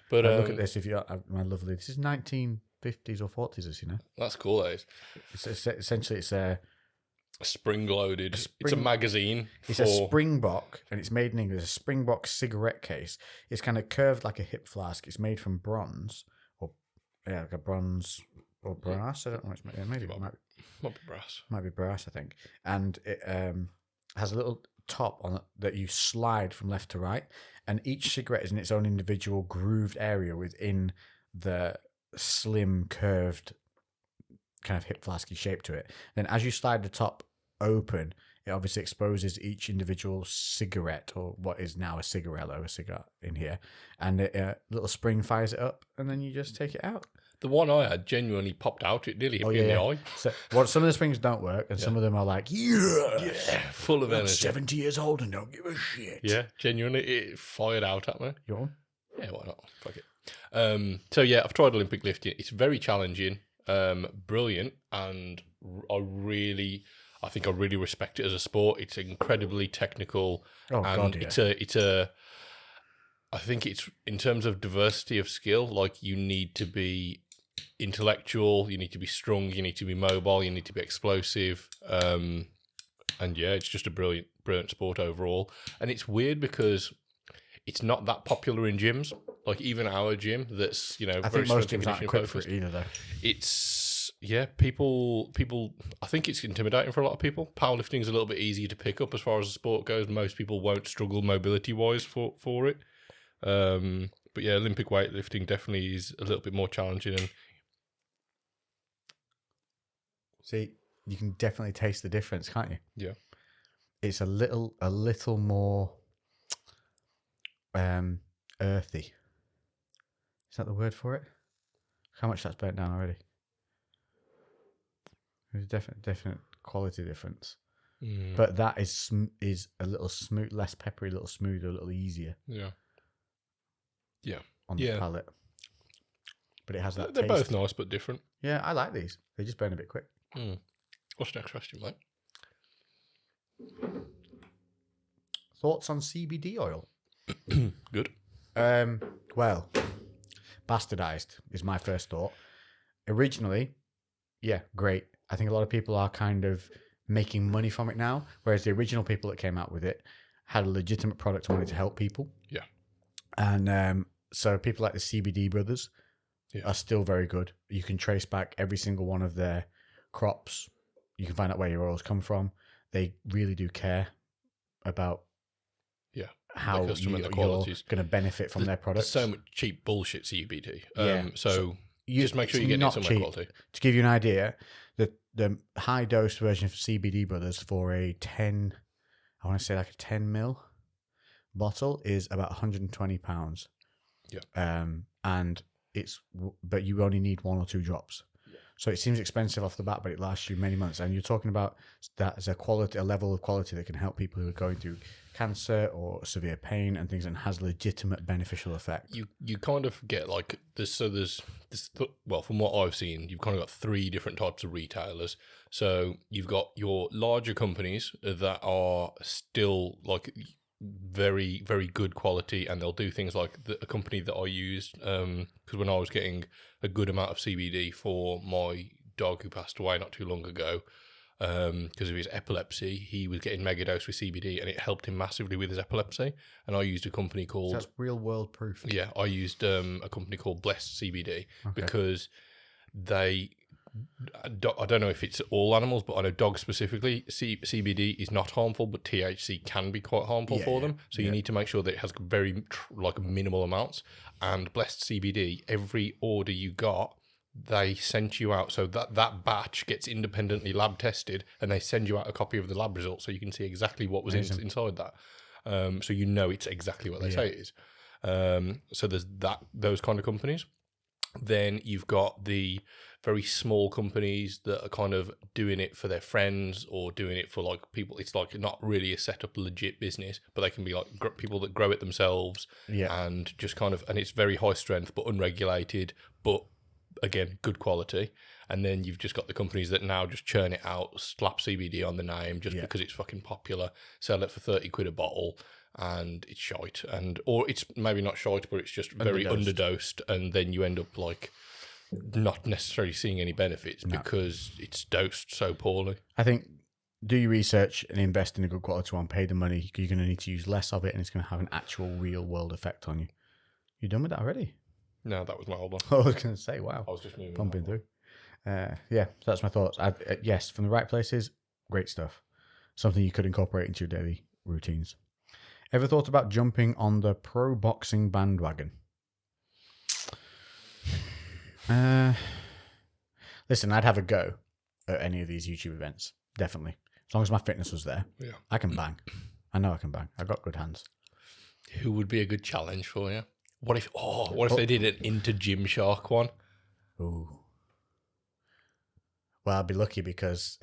But look at this. If you, my lovely, this is 1950s or 40s, as you know. That's cool. That is. It's essentially it's a spring-loaded. It's a magazine. It's a Springbok, and it's made in England. It's a Springbok cigarette case. It's kind of curved like a hip flask. It's made from bronze, like a bronze or brass. I don't know. Maybe it might be brass. Might be brass, I think. And it has a little top on it that you slide from left to right, and each cigarette is in its own individual grooved area within the slim, curved, kind of hip flasky shape to it. Then as you slide the top open, it obviously exposes each individual cigarette, or what is now a cigarello, a cigar in here, and a little spring fires it up, and then you just take it out. The one I had genuinely popped out. It nearly hit me in the eye. So, some of the springs don't work, and some of them are like, full of energy. 70 years old and don't give a shit. Yeah, genuinely, it fired out at me. You want? Yeah, why not? Fuck it. So yeah, I've tried Olympic lifting. It's very challenging, brilliant, and I think I really respect it as a sport. It's incredibly technical. Oh, and God, yeah. I think it's, in terms of diversity of skill, you need to be intellectual, you need to be strong, you need to be mobile, you need to be explosive. And yeah, it's just a brilliant sport overall. And it's weird because it's not that popular in gyms. Even our gym, that's, I think most gyms aren't equipped for it either, though. It's, people, I think it's intimidating for a lot of people. Powerlifting is a little bit easier to pick up as far as the sport goes. Most people won't struggle mobility-wise for it. But yeah, Olympic weightlifting definitely is a little bit more challenging. And see, you can definitely taste the difference, can't you? Yeah. It's a little more earthy. Is that the word for it? How much that's burnt down already? There's a definite quality difference. But that is a little smooth, less peppery, a little smoother, a little easier. Yeah. Yeah. On the palate. But it has that They're taste. both nice but different. Yeah, I like these. They just burn a bit quick. What's the next question, mate? Thoughts on CBD oil? Good. Well, bastardized is my first thought. Originally, yeah, great. I think a lot of people are kind of making money from it now, whereas the original people that came out with it had a legitimate product and wanted to help people. Yeah. And so people like the CBD brothers are still very good. You can trace back every single one of their crops. You can find out where your oils come from. They really do care about how you're going to benefit from their products. There's so much cheap bullshit CBD. So you just make sure you get it somewhere quality. To give you an idea, the high dose version of CBD Brothers for a 10 mil bottle is about £120. Yeah. But you only need 1 or 2 drops. Yeah. So it seems expensive off the bat, but it lasts you many months. And you're talking about that as a level of quality that can help people who are going through cancer or severe pain and things, and has legitimate beneficial effect. You kind of get like this. So there's this. Well, from what I've seen, you've kind of got 3 different types of retailers. So you've got your larger companies that are still like very, very good quality, and they'll do things like a company that I used because when I was getting a good amount of CBD for my dog who passed away not too long ago because of his epilepsy, he was getting megadose with CBD and it helped him massively with his epilepsy. And I used a company called... That's real world proof. Yeah, I used a company called Blessed CBD because they... I don't know if it's all animals, but I know dogs specifically, CBD is not harmful, but THC can be quite harmful for them. So you need to make sure that it has very minimal amounts. And Blessed CBD, every order you got, they sent you out. So that batch gets independently lab tested, and they send you out a copy of the lab results so you can see exactly what was inside that. So you know it's exactly what they say it is. So there's those kind of companies. Then you've got the very small companies that are kind of doing it for their friends or doing it for like people. It's like not really a set up legit business, but they can be like people that grow it themselves and just kind of, and it's very high strength but unregulated, but again, good quality. And then you've just got the companies that now just churn it out, slap CBD on the name just because it's fucking popular, sell it for 30 quid a bottle. And it's shite, or it's maybe not shite, but it's just very underdosed, and then you end up like not necessarily seeing any benefits because it's dosed so poorly. I think do your research and invest in a good quality one. Pay the money. You're going to need to use less of it, and it's going to have an actual real world effect on you. You done with that already? No, that was my old one. I was going to say, wow, I was just moving pumping through. So that's my thoughts. Yes, from the right places, great stuff. Something you could incorporate into your daily routines. Ever thought about jumping on the pro boxing bandwagon? Listen, I'd have a go at any of these YouTube events. Definitely. As long as my fitness was there. Yeah. I can bang. I know I can bang. I've got good hands. Who would be a good challenge for you? What if they did an into Gymshark one? Ooh. Well, I'd be lucky because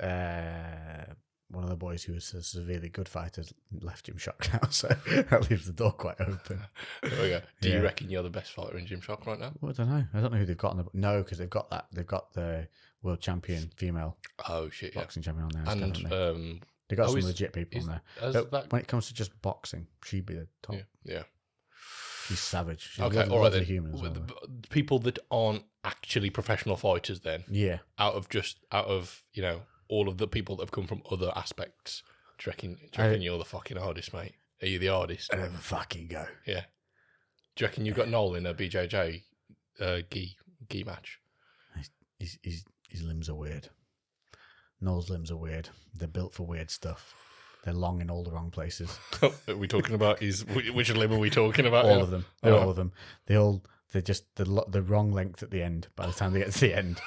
one of the boys who was a severely good fighter left Gymshark now, so that leaves the door quite open. Do you reckon you're the best fighter in Gymshark right now? Well, I don't know. I don't know who they've got. No, because they've got that. They've got the world champion female. Oh shit! Boxing champion on there. And they got some legit people on there. But when it comes to just boxing, she'd be the top. Yeah. She's savage. She's okay, all right then. Human as well, the people that aren't actually professional fighters, then. Yeah. Out of all of the people that have come from other aspects. Do you reckon you're the fucking hardest, mate? Are you the hardest? I'll fucking go. Yeah. Do you reckon you've got Noel in a BJJ gi match? His limbs are weird. Noel's limbs are weird. They're built for weird stuff. They're long in all the wrong places. Are we talking about which limb are we talking about? All of them. All of them. They're just the wrong length at the end. By the time they get to the end,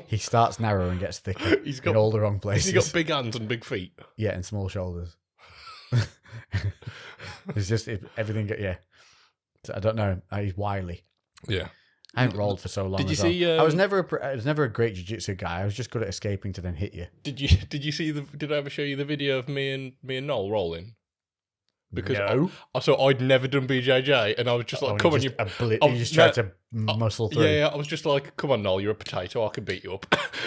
he starts narrow and gets thicker. He's got in all the wrong places. He's got big hands and big feet. Yeah, and small shoulders. It's just everything. Yeah, I don't know. He's wily. Yeah. I haven't rolled for so long. Did you see? I was never a great jiu-jitsu guy. I was just good at escaping to then hit you. Did you see Did I ever show you the video of me and Noel rolling? Because no. So I'd never done BJJ, and I was just like, "Come on, you!" You just tried to muscle through. Yeah. I was just like, "Come on, Noel, you're a potato. I can beat you up."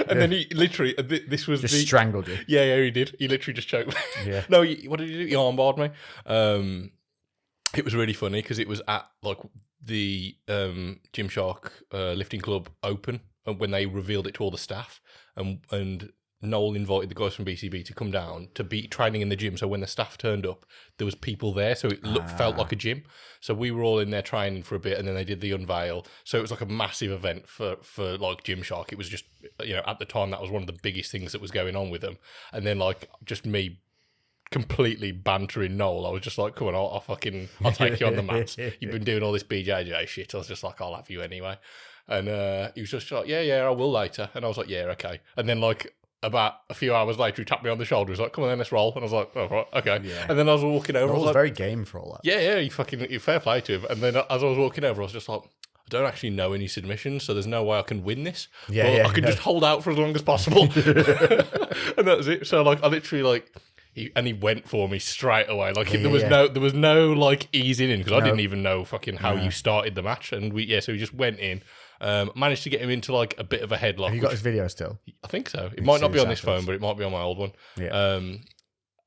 And then he literally, this was just strangled you. Yeah, he did. He literally just choked me. Yeah. No, what did he do? He armbarred me. It was really funny because it was at like the Gymshark lifting club open when they revealed it to all the staff, and Noel invited the guys from BCB to come down to be training in the gym. So when the staff turned up, there was people there, so it felt like a gym. So we were all in there training for a bit, and then they did the unveil. So it was like a massive event for like Gymshark. It was just, you know, at the time that was one of the biggest things that was going on with them. And then like just me completely bantering Noel. I was just like, come on, I'll take you on the mats. You've been doing all this BJJ shit. I was just like, I'll have you anyway. And he was just like, yeah, I will later. And I was like, yeah, okay. And then like about a few hours later, he tapped me on the shoulder. He was like, come on then, let's roll. And I was like, oh, right, okay. Yeah. And then I was walking over. I was like, very game for all that. Yeah, you fair play to him. And then as I was walking over, I was just like, I don't actually know any submissions, so there's no way I can win this. I can just hold out for as long as possible. And that was it. So like, I literally like, he went for me straight away. Like there was no like easing in because I didn't even know fucking how you started the match. And so we just went in, managed to get him into like a bit of a headlock. Have you got his video still? I think so. It might not be on this phone, but it might be on my old one. Yeah.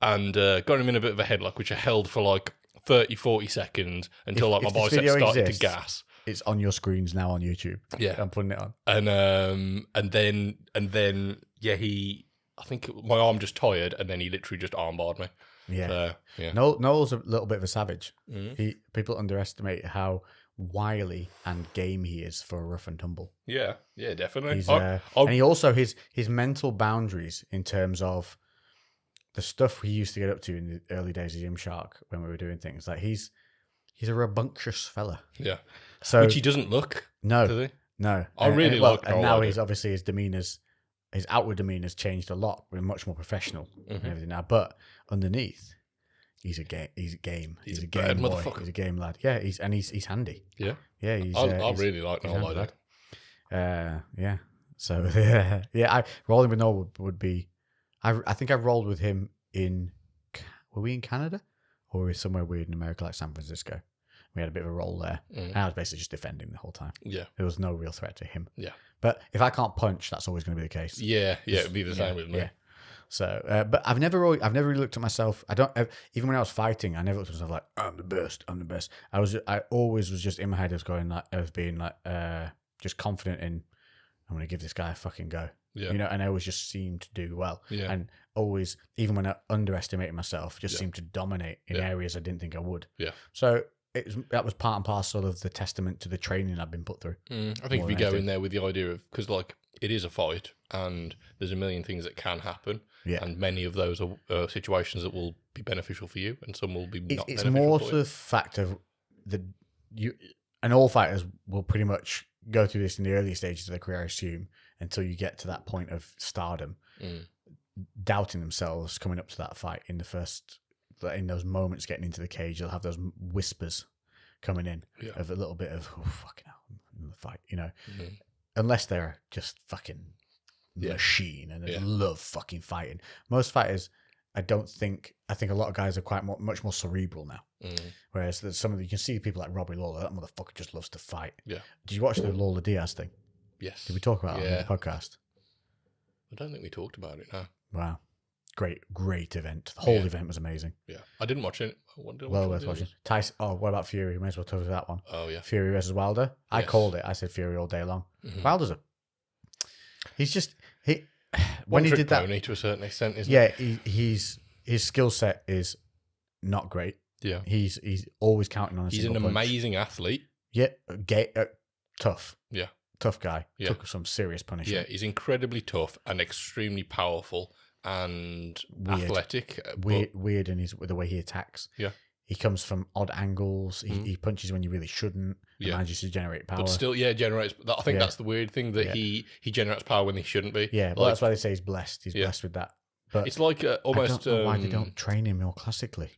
And got him in a bit of a headlock, which I held for like 30, 40 seconds until like my biceps started to gas. It's on your screens now on YouTube. Yeah, I'm putting it on. And then I think my arm just tired, and then he literally just armbarred me. Yeah. Noel's a little bit of a savage. People underestimate how wily and game he is for a rough and tumble. Yeah, definitely. And he also his mental boundaries in terms of the stuff he used to get up to in the early days of Gymshark when we were doing things. Like he's a rambunctious fella. Yeah. So which he doesn't look. No. Does he? No. I really like. And now he's obviously his outward demeanor's changed a lot. We're much more professional and everything now. But underneath, he's a game. He's a game boy. He's a game lad. Yeah, he's handy. Yeah. Yeah. I really like Noel like that. Yeah. So yeah. Rolling with Noel would be. I think I rolled with him were we in Canada or were we somewhere weird in America like San Francisco? We had a bit of a roll there. And I was basically just defending the whole time. Yeah. There was no real threat to him. Yeah. But if I can't punch, that's always going to be the case. Yeah, it'd be the same with me. Yeah. So, but I've never really looked at myself. Even when I was fighting, I never looked at myself like I'm the best. I always was just in my head of being just confident in I'm going to give this guy a fucking go. Yeah. You know, and I always just seemed to do well. Yeah. And always, even when I underestimated myself, just seemed to dominate in areas I didn't think I would. Yeah. So that was part and parcel of the testament to the training I've been put through. I think if you go in there with the idea of, because like it is a fight and there's a million things that can happen, and many of those are situations that will be beneficial for you, and some will be not. It's more to the fact of and all fighters will pretty much go through this in the early stages of their career, I assume, until you get to that point of stardom, doubting themselves coming up to that fight in those moments getting into the cage. They'll have those whispers coming in of a little bit of fucking hell in the fight, you know, unless they're just fucking machine and they love fucking fighting. Most fighters, I think a lot of guys are much more cerebral now. Whereas you can see people like Robbie Lawler, that motherfucker just loves to fight. Yeah. Did you watch the Lawler Diaz thing? Yes. Did we talk about it on the podcast? I don't think we talked about it, no. Wow. Great event. The whole event was amazing. Yeah. I didn't watch it. Well worth watching. Tyson, what about Fury? We may as well talk about that one. Oh, yeah. Fury versus Wilder. I called it. I said Fury all day long. Wilder's when he did that pony to a certain extent, isn't it? Yeah, his skill set is not great. Yeah. He's always counting on a single punch. He's an amazing athlete. Yeah, tough. Yeah. Tough guy. Yeah. Took some serious punishment. Yeah, he's incredibly tough and extremely powerful and athletic. Weird in the way he attacks. Yeah. He comes from odd angles. He punches when you really shouldn't. He manages to generate power. But still, generates. I think that's the weird thing, that he generates power when he shouldn't be. Yeah, well, that's why they say he's blessed. He's blessed with that. But it's like almost... I don't know why they don't train him more classically.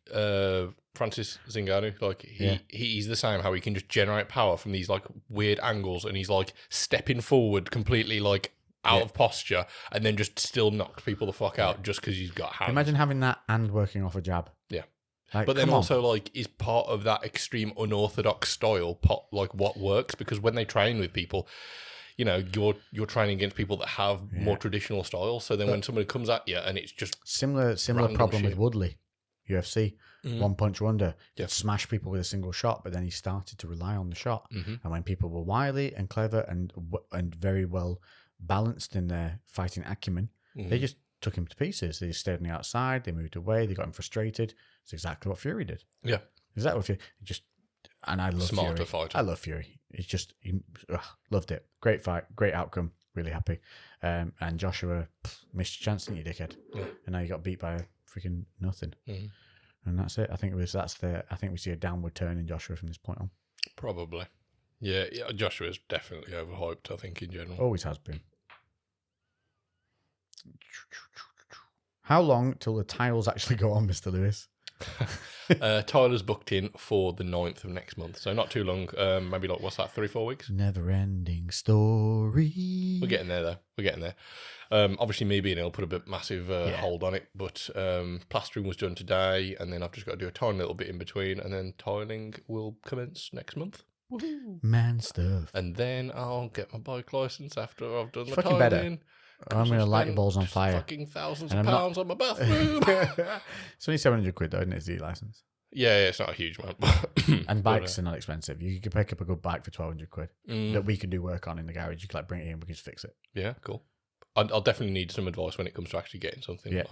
Francis Ngannou, like he's the same, how he can just generate power from these like weird angles, and he's like stepping forward completely like out of posture, and then just still knocked people the fuck out just because he's got hands. Imagine having that and working off a jab. Yeah. But then also, like, is part of that extreme unorthodox style, like, what works? Because when they train with people, you know, you're training against people that have more traditional styles. So then when somebody comes at you and it's just similar problem with Woodley, UFC. one punch wonder. He'd smash people with a single shot, but then he started to rely on the shot. And when people were wily and clever and very well balanced in their fighting acumen, they just took him to pieces. They just stayed on the outside. They moved away. They got him frustrated. It's exactly what Fury did. Yeah, exactly what Fury just. And I love Smarter Fury. fighter. I love Fury. It's just loved it. Great fight. Great outcome. Really happy. And Joshua missed your chance, didn't you, dickhead? Yeah. And now you got beat by freaking nothing. And that's it. I think we see a downward turn in Joshua from this point on. Probably. Yeah. Joshua's definitely overhyped, I think, in general. Always has been. How long till the titles actually go on, Mr. Lewis? Tyler's booked in for the 9th of next month, so not too long. Maybe like, what's that, 3-4 weeks? Never ending story. We're getting there though. We're getting there. Obviously me being ill put a bit massive hold on it, but plastering was done today, and then I've just got to do a tiny little bit in between, and then tiling will commence next month. Woohoo. Man stuff. And then I'll get my bike license after I've done the fucking tiling. Better. I'm going to light your balls on fire. Fucking thousands of pounds on my bathroom. It's only 700 quid though, isn't it? It's the license. Yeah, it's not a huge amount. And bikes are not expensive. You could pick up a good bike for 1,200 quid that we can do work on in the garage. You can like bring it in, we can just fix it. Yeah, cool. I'll definitely need some advice when it comes to actually getting something. Yeah.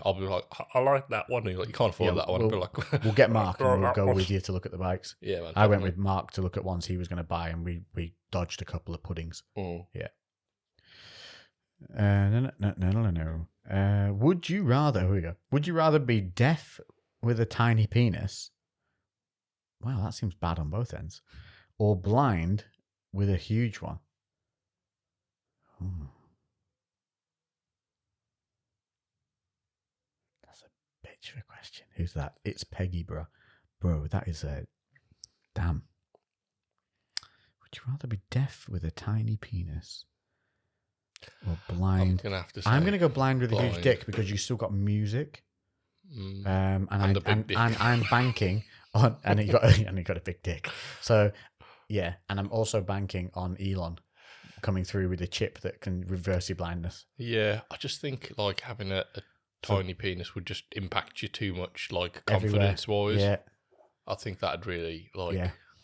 I'll be like, I like that one. And you're like, you can't afford that one. We'll get Mark and we'll go with you to look at the bikes. Yeah, man. I went with Mark to look at ones he was going to buy, and we dodged a couple of puddings. Yeah. No. Would you rather? Here we go. Would you rather be deaf with a tiny penis? Wow, that seems bad on both ends. Or blind with a huge one? That's a bitch of a question. Who's that? It's Peggy, bro. Bro, that is a damn. Would you rather be deaf with a tiny penis? Or blind? I'm gonna go blind with a huge dick because you still got music. And I'm banking on and you got a big dick. So yeah, and I'm also banking on Elon coming through with a chip that can reverse your blindness. Yeah, I just think like having a tiny penis would just impact you too much, like confidence wise. Yeah, I think that'd really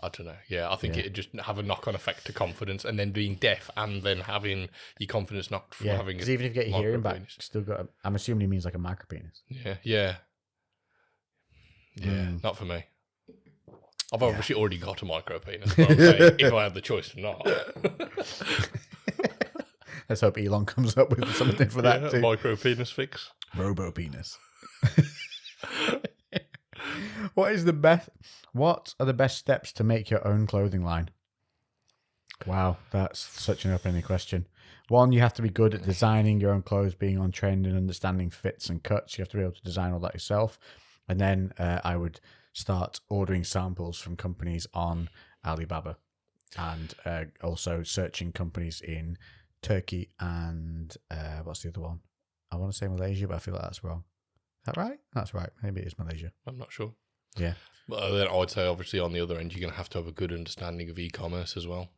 I don't know. Yeah, I think it'd just have a knock-on effect to confidence, and then being deaf and then having your confidence knocked from having. Because even if you get your hearing back, still got. I'm assuming he means like a micro penis. Yeah. Not for me. I've obviously already got a micro penis, but I'm saying if I had the choice or not. Let's hope Elon comes up with something for that too. Micro penis fix. Robo penis. What are the best steps to make your own clothing line? Wow, that's such an open-ended question. One, you have to be good at designing your own clothes, being on trend and understanding fits and cuts. You have to be able to design all that yourself. And then I would start ordering samples from companies on Alibaba, and also searching companies in Turkey and what's the other one? I want to say Malaysia, but I feel like that's wrong. Is that right? That's right. Maybe it is Malaysia. I'm not sure. Yeah. But then I would say, obviously, on the other end, you're going to have a good understanding of e-commerce as well.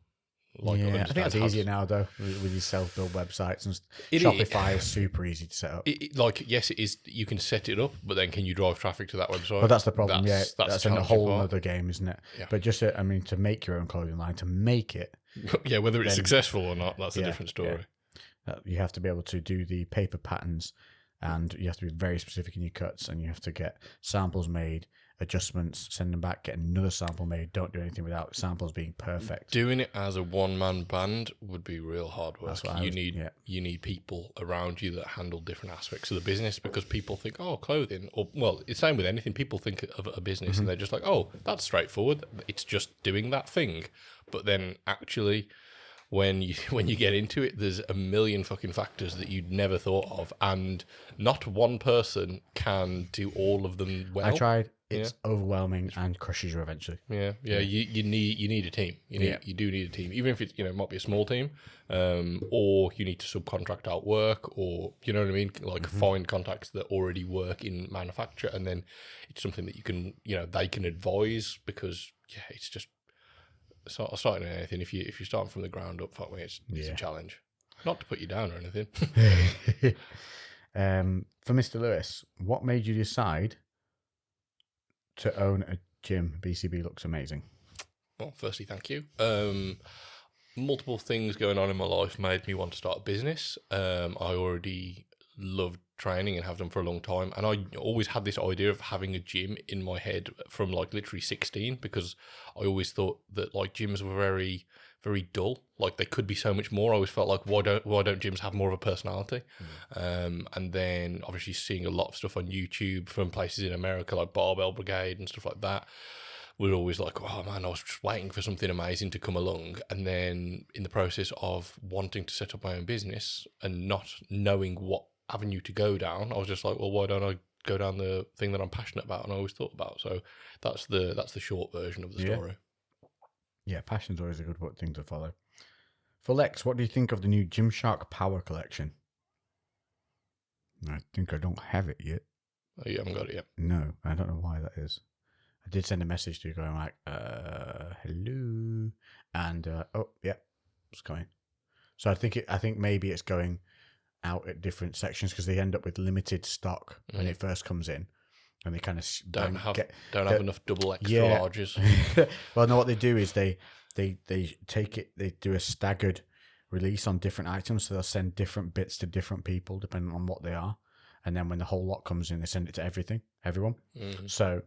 I think it's easier now, though, with your self-build websites. And Shopify is super easy to set up. Yes, it is. You can set it up, but then can you drive traffic to that website? Well, that's the problem. That's a whole other game, isn't it? Yeah. But just, to make your own clothing line, to make it. Yeah, whether it's successful or not, that's a different story. Yeah. You have to be able to do the paper patterns, and you have to be very specific in your cuts, and you have to get samples made, adjustments, send them back, get another sample made. Don't do anything without samples being perfect. Doing it as a one-man band would be real hard work. You need people around you that handle different aspects of the business, because people think, oh, clothing, or well, it's the same with anything. People think of a business and they're just like, oh, that's straightforward. It's just doing that thing. But then actually, when you get into it, there's a million fucking factors that you'd never thought of, and not one person can do all of them well. I tried. It's overwhelming and crushes you eventually. Yeah. You need a team. You do need a team, even if it might be a small team, or you need to subcontract out work, or you know what I mean, like find contacts that already work in manufacture, and then it's something that you can they can advise, because it's just starting anything. If you're starting from the ground up, fuck me, it's a challenge. Not to put you down or anything. For Mr. Lewis, what made you decide to own a gym. BCB looks amazing. Well, firstly, thank you. Multiple things going on in my life made me want to start a business. I already loved training and have done for a long time, and I always had this idea of having a gym in my head from like literally 16, because I always thought that like gyms were very, very dull. Like they could be so much more. I always felt like why don't gyms have more of a personality? And then obviously seeing a lot of stuff on YouTube from places in America like Barbell Brigade and stuff like that. We're always like, oh man, I was just waiting for something amazing to come along. And then in the process of wanting to set up my own business and not knowing what avenue to go down, I was just like, well, why don't I go down the thing that I'm passionate about and I always thought about? So that's the short version of the story. Yeah, passion's always a good thing to follow. For Lex, what do you think of the new Gymshark Power Collection? I think I don't have it yet. Oh, you haven't got it yet? No, I don't know why that is. I did send a message to you going like, hello, and oh yeah, it's coming. So I think maybe it's going out at different sections because they end up with limited stock when it first comes in, and they kind of don't have enough double extra larges. Well, no, what they do is they take it, they do a staggered release on different items, so they'll send different bits to different people depending on what they are, and then when the whole lot comes in, they send it to everyone. So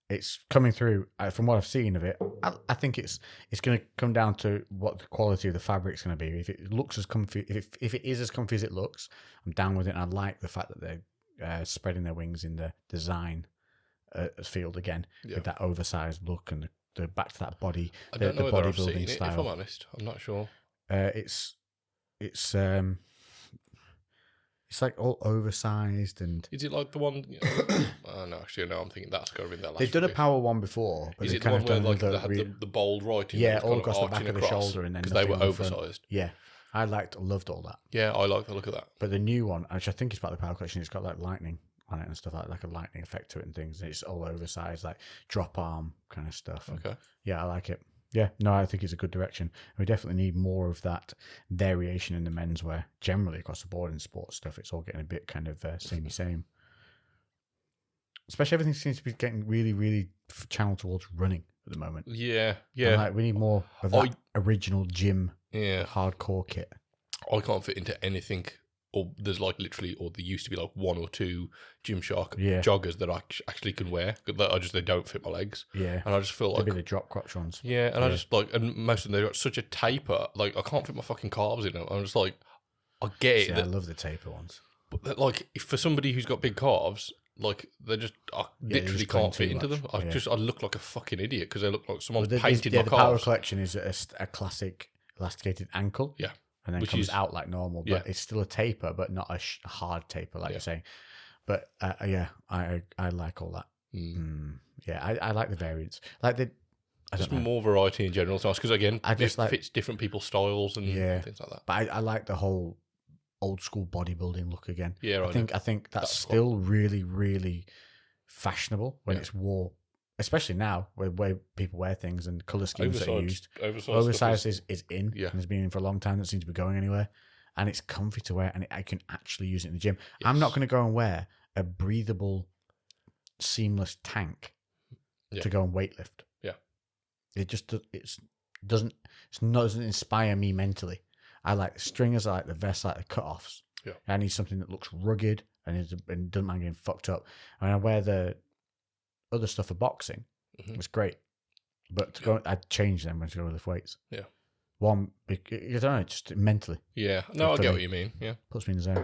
it's coming through. From what I've seen of it, I think it's going to come down to what the quality of the fabric's going to be. If it looks as comfy, if it is as comfy as it looks, I'm down with it. And I like the fact that they're spreading their wings in the design field again with that oversized look and the back to that body. I don't know whether I've seen it, if I'm honest. I'm not sure. It's like all oversized and. Is it like the one? Oh no, actually no. I'm thinking that's got to be their last. They've done a power one before. Is it the one where like they had the bold writing? Yeah, all across the back of the shoulder, and then because they were oversized. Yeah, I loved all that. Yeah, I like the look of that. But the new one, which I think is part of the power collection, it's got like lightning on it and stuff like a lightning effect to it and things. It's all oversized, like drop arm kind of stuff. Okay. Yeah, I like it. Yeah, no, I think it's a good direction. We definitely need more of that variation in the menswear. Generally across the board in sports stuff, it's all getting a bit kind of samey. Especially everything seems to be getting really, really channeled towards running at the moment. Yeah. Like, we need more of that original gym, hardcore kit. I can't fit into anything. Or there's like literally, or there used to be like one or two Gymshark joggers that I actually can wear. They don't fit my legs. Yeah, and I just feel like maybe the drop crotch ones. Yeah, and I just like, and most of them they've got such a taper. Like I can't fit my fucking carbs in them. I'm just like, I get it. I love the taper ones. But like, if for somebody who's got big calves, like they just literally can't fit into them. I look like a fucking idiot because they look like someone's painted my calves. The Power Collection is a classic elasticated ankle. Yeah. And then comes out like normal, but it's still a taper, but not a hard taper, like you're saying. But I like all that. Yeah, I like the variants. Like just more variety in general, because again, it fits different people's styles and things like that. But I like the whole old school bodybuilding look again. Yeah, I think that's still really, really fashionable when it's wore. Especially now, where people wear things and colour schemes that are used. Oversized is in, and has been in for a long time. Doesn't seem to be going anywhere. And it's comfy to wear, and I can actually use it in the gym. Yes. I'm not going to go and wear a breathable, seamless tank to go and weightlift. Yeah. It just doesn't inspire me mentally. I like the stringers, I like the vests, I like the cutoffs. Yeah. I need something that looks rugged and doesn't mind getting fucked up. And I wear the other stuff for boxing. It's great, but to go, I'd change them when to go lift weights. Yeah, one, I don't know, just mentally. Yeah, no, I get what you mean. Yeah, puts me in the zone.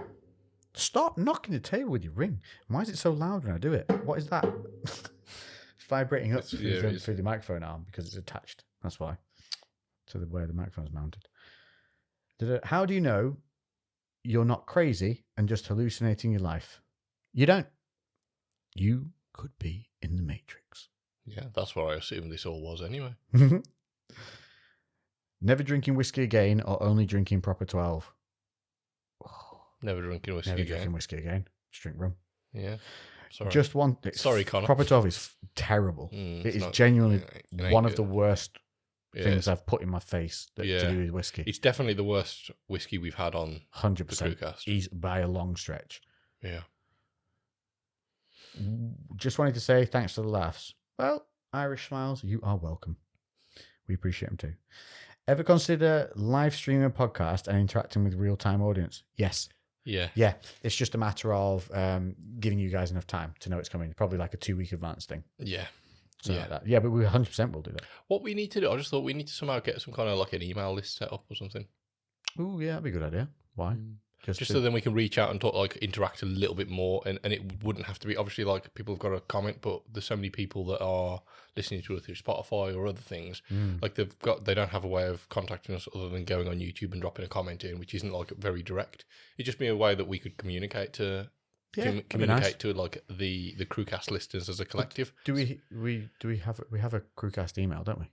Stop knocking the table with your ring. Why is it so loud when I do it? What is that? It's vibrating up through the microphone arm because it's attached. That's why. To where the microphone's mounted. How do you know you're not crazy and just hallucinating your life? You don't. You could be in the Matrix. Yeah, that's what I assumed this all was anyway. Never drinking whiskey again or only drinking proper 12? Never drinking whiskey Never drinking whiskey again. Just drink rum. Yeah. Sorry. Just one. Sorry, Connor. Proper 12 is terrible. It is genuinely one of the worst things I've put in my face to do with whiskey. It's definitely the worst whiskey we've had on 100%. the CREWCast. By a long stretch. Yeah. Just wanted to say thanks for the laughs. Well, Irish smiles, you are welcome. We appreciate them too. Ever consider live streaming a podcast and interacting with real-time audience? Yes. Yeah. Yeah. It's just a matter of giving you guys enough time to know it's coming. Probably like a 2-week advance thing. Yeah. Like that. Yeah, but we 100% will do that. What we need to do, I just thought we need to somehow get some kind of like an email list set up or something. Oh, yeah, that'd be a good idea. Why? Just so then we can reach out and talk, like interact a little bit more, and it wouldn't have to be obviously like people have got to comment, but there's so many people that are listening to it through Spotify or other things. Like they don't have a way of contacting us other than going on YouTube and dropping a comment in, which isn't like very direct. It'd just be a way that we could communicate to to like the CREWCast listeners as a collective. Do we have a CREWCast email, don't we?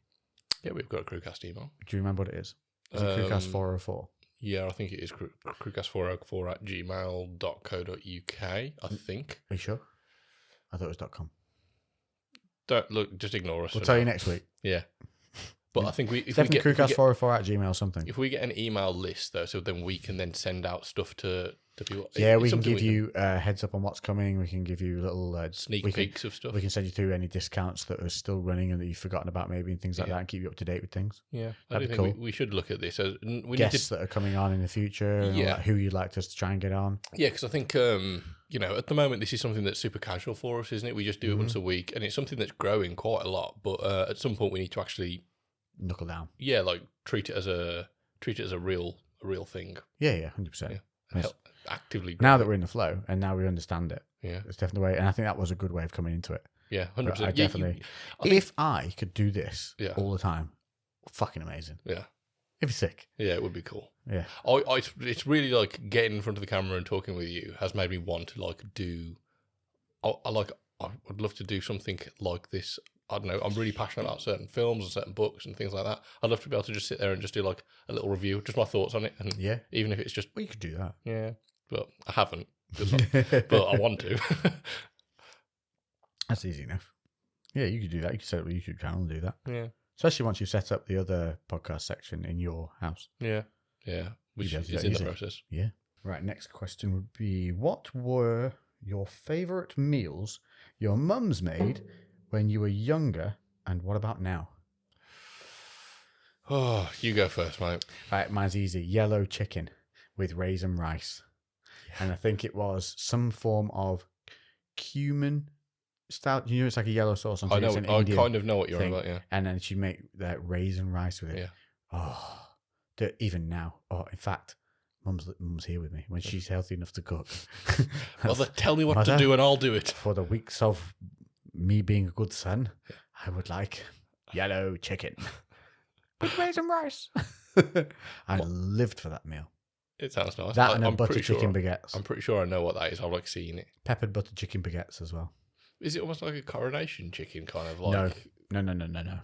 Yeah, we've got a CREWCast email. Do you remember what it is? Is it CREWCast 404? Yeah, I think it is CREWCast404@gmail.co.uk, I think. Are you sure? I thought it was .com. Don't look, just ignore us. We'll tell you next week. Yeah. But I think if we get CREWCast404@gmail or something. If we get an email list though, so then we can then send out stuff to people. Yeah, we can give you a heads up on what's coming. We can give you little sneak peeks of stuff. We can send you through any discounts that are still running and that you've forgotten about maybe and things like that, and keep you up to date with things. Yeah, that'd be cool. We should look at this as guests that are coming on in the future. And like who you'd like us to try and get on. Yeah, because I think at the moment this is something that's super casual for us, isn't it? We just do it once a week, and it's something that's growing quite a lot. But at some point, we need to actually knuckle down. Yeah, like treat it as a real thing. Yeah, 100%. Actively now that we're in the flow and now we understand it. Yeah, it's definitely the way, and I think that was a good way of coming into it. Yeah, 100%. I definitely. If I could do this all the time, fucking amazing. Yeah, it'd be sick. Yeah, it would be cool. Yeah, it's really like getting in front of the camera and talking with you has made me want to like do. I would love to do something like this. I don't know. I'm really passionate about certain films and certain books and things like that. I'd love to be able to just sit there and just do like a little review, just my thoughts on it. And even if it's just, well, you could do that. Yeah, but I haven't. But I want to. That's easy enough. Yeah, you could do that. You could set up a YouTube channel and do that. Yeah, especially once you set up the other podcast section in your house. Yeah, which is in the process. Yeah. Right. Next question would be: what were your favourite meals your mum's made when you were younger, and what about now? Oh, you go first, mate. Right, mine's easy. Yellow chicken with raisin rice. Yeah. And I think it was some form of cumin style. You know, it's like a yellow sauce. I know. I kind of know what you're on about, yeah. And then she'd make that raisin rice with it. Yeah. Oh, even now. Oh, in fact, Mum's here with me when she's healthy enough to cook. Mother, tell me what to do and I'll do it. For the weeks of me being a good son, I would like yellow chicken with raisin rice. I lived for that meal. It sounds nice. That and butter chicken baguettes. I'm pretty sure I know what that is. I've like seen it. Peppered butter chicken baguettes as well. Is it almost like a coronation chicken kind of like? No.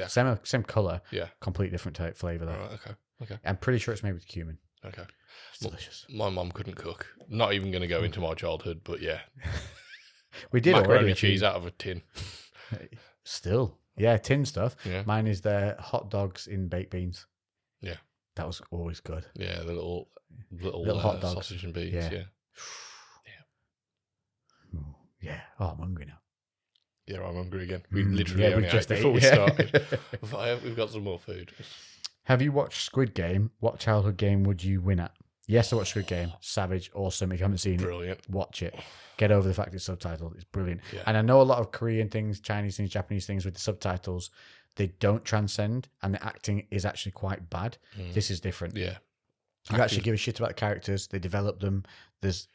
Same colour. Yeah. Complete different type flavour though. Right, okay. I'm pretty sure it's made with cumin. Okay. It's delicious. My mum couldn't cook. Not even going to go into my childhood, but yeah. We did macaroni already. Cheese out of a tin. Still. Yeah, tin stuff. Yeah. Mine is the hot dogs in baked beans. Yeah. That was always good. Yeah, the little hot dogs. Sausage and beans. Yeah. Ooh, yeah. Oh, I'm hungry now. Yeah, I'm hungry again. We literally only ate before we started. We've got some more food. Have you watched Squid Game? What childhood game would you win at? Yes, I watched Squid Game. Savage, awesome. If you haven't seen Brilliant. it, watch it. Get over the fact it's subtitled. It's brilliant. Yeah. And I know a lot of Korean things, Chinese things, Japanese things with the subtitles, they don't transcend and the acting is actually quite bad. This is different. Yeah. You actually give a shit about the characters. They develop them. There's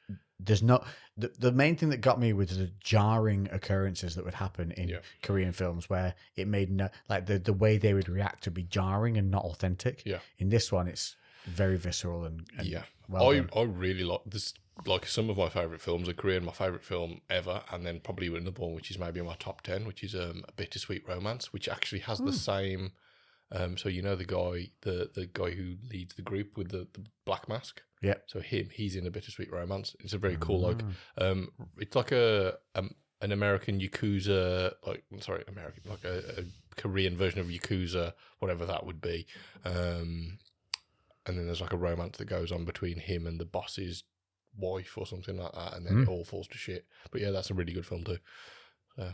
not the main thing that got me was the jarring occurrences that would happen in Korean films where it made the way they would react to be jarring and not authentic. Yeah. In this one, it's very visceral and well done. I really like this. Like some of my favourite films are Korean. My favourite film ever, and then probably another one which is maybe in my top 10, which is A Bittersweet Romance, which actually has the same. So you know the guy who leads the group with the black mask. Yeah. So he's in A Bittersweet Romance. It's a very cool it's like an American Yakuza a Korean version of Yakuza, whatever that would be. And then there's like a romance that goes on between him and the boss's wife or something like that, and then it all falls to shit. But yeah, that's a really good film too. So,